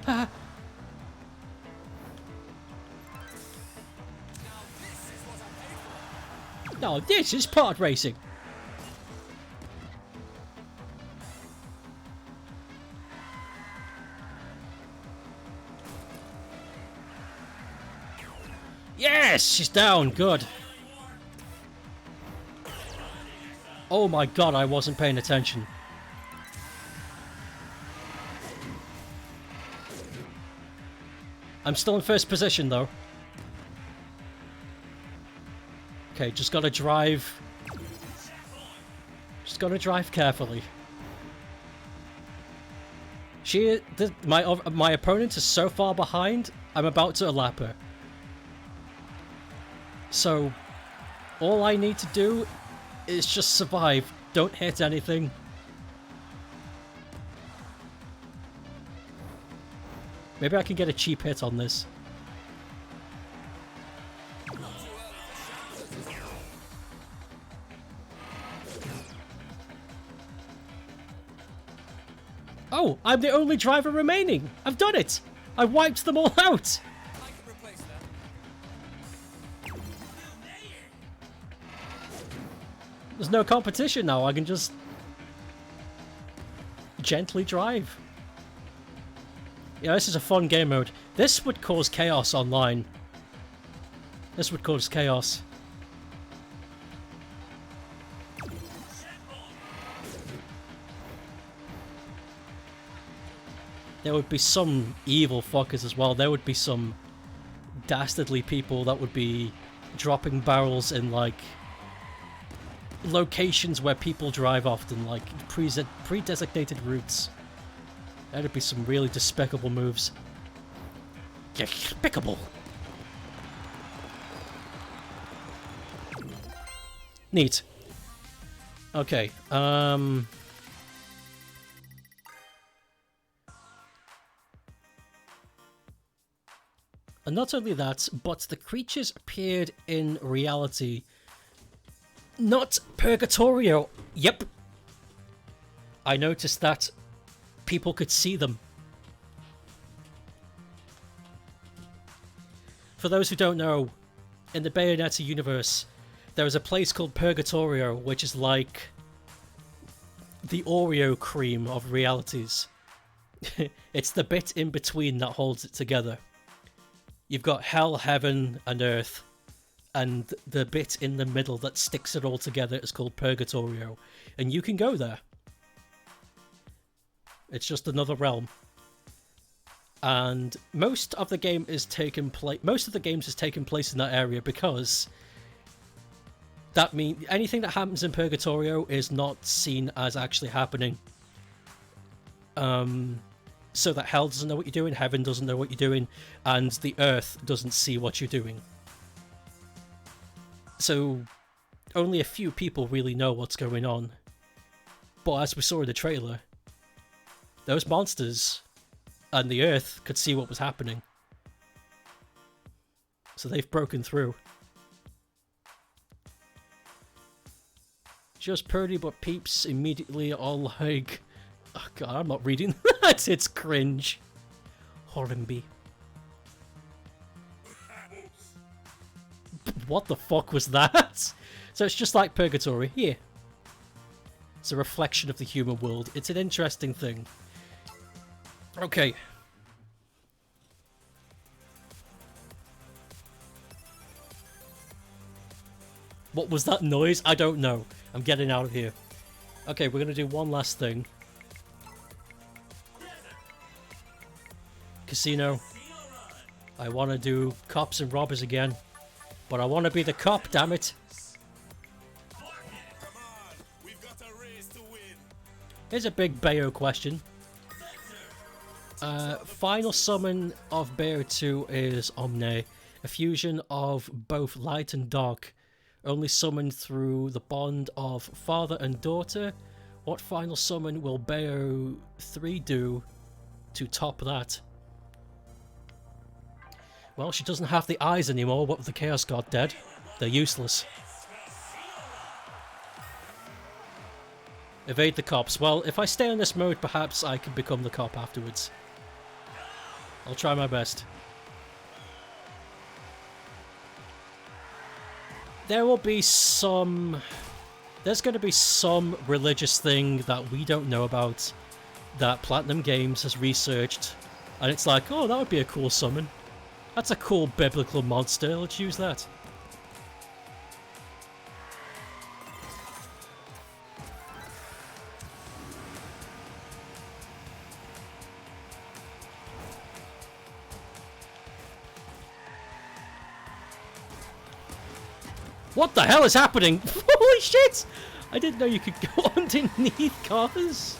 Ah. No, this is pod racing. Yes, she's down. Good. Oh my god, I wasn't paying attention. I'm still in first position though. Okay, just gotta drive. Just gotta drive carefully. My opponent is so far behind, I'm about to lap her. So, all I need to do is just survive. Don't hit anything. Maybe I can get a cheap hit on this. Oh, I'm the only driver remaining. I've done it. I wiped them all out. I can replace that. There's no competition now. I can just gently drive. Yeah, this is a fun game mode. This would cause chaos online. This would cause chaos. There would be some evil fuckers as well. There would be some dastardly people that would be dropping barrels in, like, locations where people drive often, like pre-designated routes. That'd be some really despicable moves. Despicable! Neat. Okay, and not only that, but the creatures appeared in reality. Not Purgatorio. Yep. I noticed that people could see them. For those who don't know, in the Bayonetta universe, there is a place called Purgatorio, which is like the Oreo cream of realities. It's the bit in between that holds it together. You've got Hell, Heaven, and Earth, and the bit in the middle that sticks it all together is called Purgatorio, and you can go there. It's just another realm. And most of the game is taken most of the games is taking place in that area, because that means anything that happens in Purgatorio is not seen as actually happening. So that Hell doesn't know what you're doing, Heaven doesn't know what you're doing, and the Earth doesn't see what you're doing. So only a few people really know what's going on. But as we saw in the trailer, those monsters and the Earth could see what was happening. So they've broken through. Just Purdy but peeps immediately all like... Oh god, I'm not reading that. It's cringe. Horrenby. What the fuck was that? So it's just like Purgatory. Yeah. It's a reflection of the human world. It's an interesting thing. Okay. What was that noise? I don't know. I'm getting out of here. Okay, we're gonna do one last thing. Casino. I want to do cops and robbers again. But I want to be the cop, damn it. Come on, we've got a race to win. Here's a big Bayo question. Final summon of Bayo 2 is Omne, a fusion of both light and dark, only summoned through the bond of father and daughter. What final summon will Bayo 3 do to top that? Well, she doesn't have the eyes anymore, what with the Chaos God dead. They're useless. Evade the cops. Well, if I stay in this mode, perhaps I can become the cop afterwards. I'll try my best. There will be some... There's going to be some religious thing that we don't know about that Platinum Games has researched. And it's like, oh, that would be a cool summon. That's a cool biblical monster. Let's use that. What the hell is happening? Holy shit! I didn't know you could go underneath cars.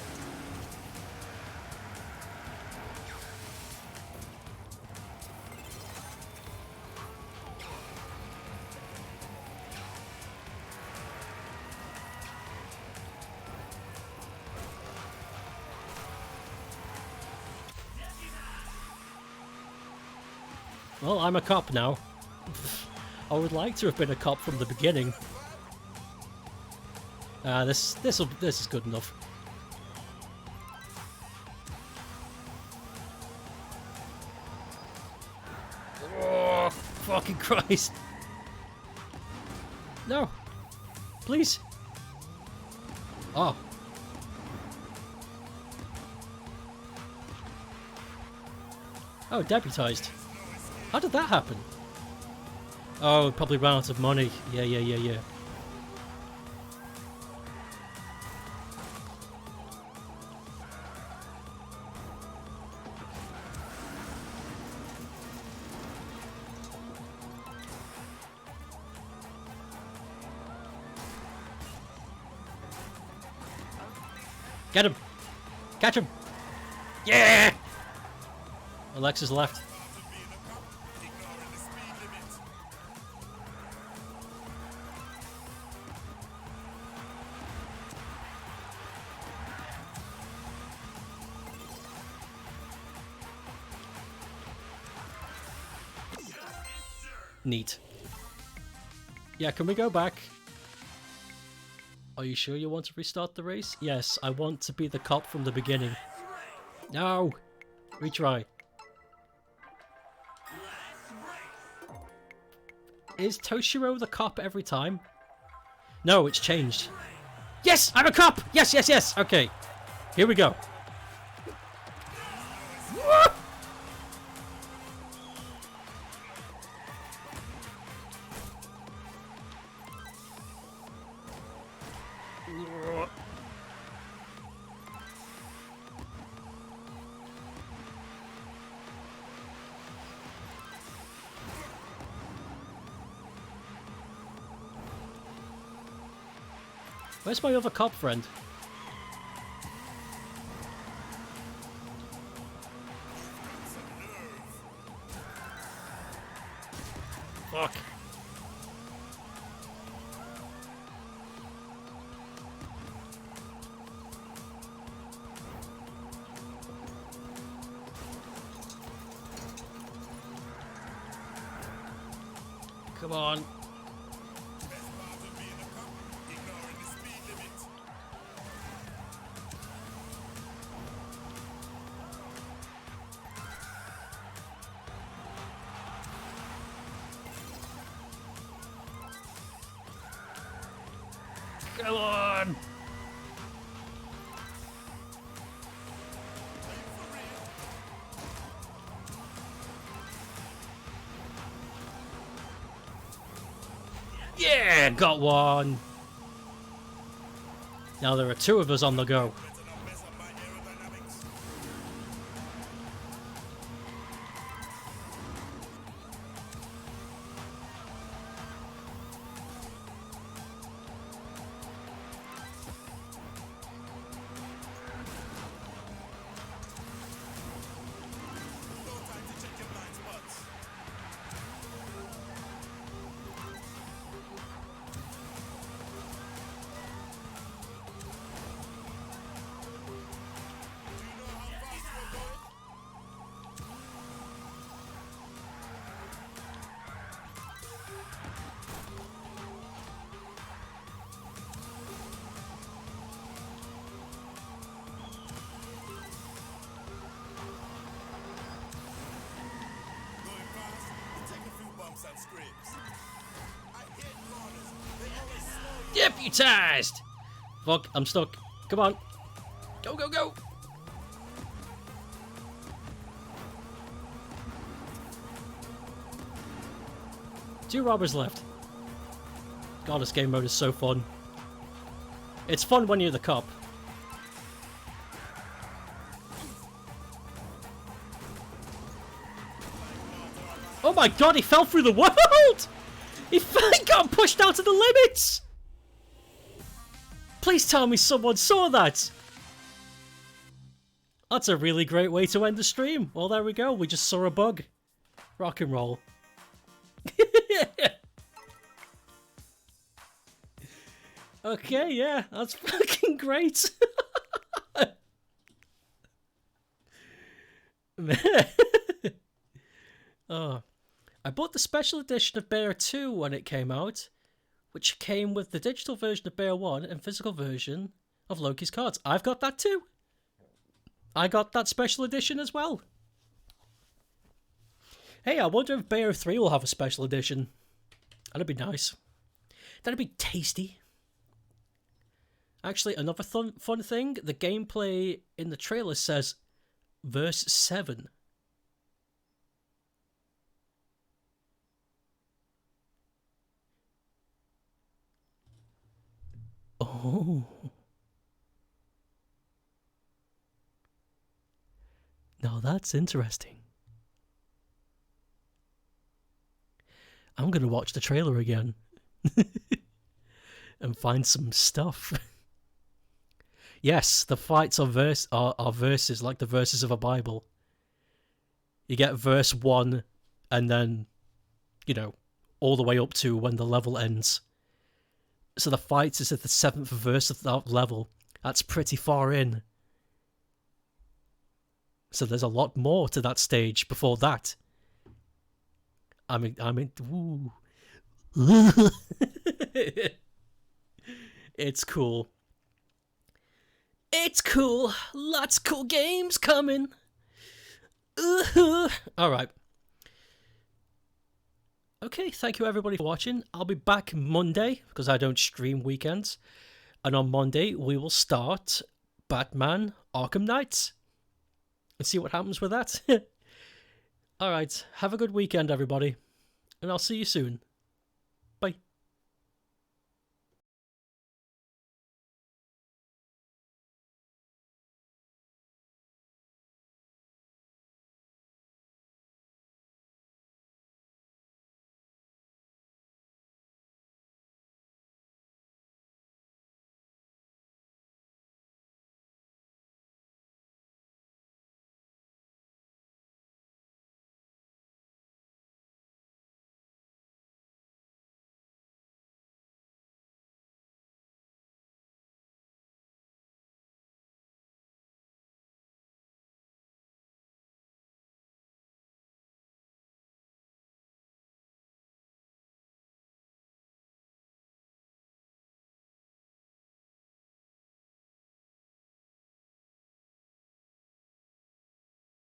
Well, I'm a cop now. I would like to have been a cop from the beginning. This is good enough. Oh, fucking Christ! No, please. Oh. Oh, deputized. How did that happen? Oh, probably ran out of money. Yeah. Get him! Catch him! Yeah! Alexa's left. Neat. Yeah, can we go back? Are you sure you want to restart the race? Yes, I want to be the cop from the beginning. No! Retry. Is Toshiro the cop every time? No, it's changed. Yes! I'm a cop! Yes! Okay. Here we go. Where's my other cop friend? Fuck. Come on. Come on! Yeah, got one! Now there are two of us on the go. scripts. I hate crawlers. They always slow you. Deputized! Fuck, I'm stuck. Come on. Go, go, go! Two robbers left. God, this game mode is so fun. It's fun when you're the cop. Oh my god, he fell through the world! He got pushed out to the limits! Please tell me someone saw that! That's a really great way to end the stream. Well, there we go. We just saw a bug. Rock and roll. Okay, yeah, that's fucking great. Oh, I bought the special edition of Bear 2 when it came out, which came with the digital version of Bear 1 and physical version of Loki's cards. I've got that too. I got that special edition as well. Hey, I wonder if Bear 3 will have a special edition. That'd be nice. That'd be tasty. Actually, another fun thing, the gameplay in the trailer says verse 7. Oh. Now that's interesting. I'm going to watch the trailer again. And find some stuff. Yes, the fights are verses, like the verses of a Bible. You get verse 1, and then, you know, all the way up to when the level ends. So the fight is at the 7th verse of that level. That's pretty far in. So there's a lot more to that stage before that. I mean, ooh. It's cool. It's cool. Lots of cool games coming. Alright. Okay, thank you everybody for watching. I'll be back Monday, because I don't stream weekends. And on Monday, we will start Batman Arkham Knight. And see what happens with that. Alright, have a good weekend, everybody. And I'll see you soon.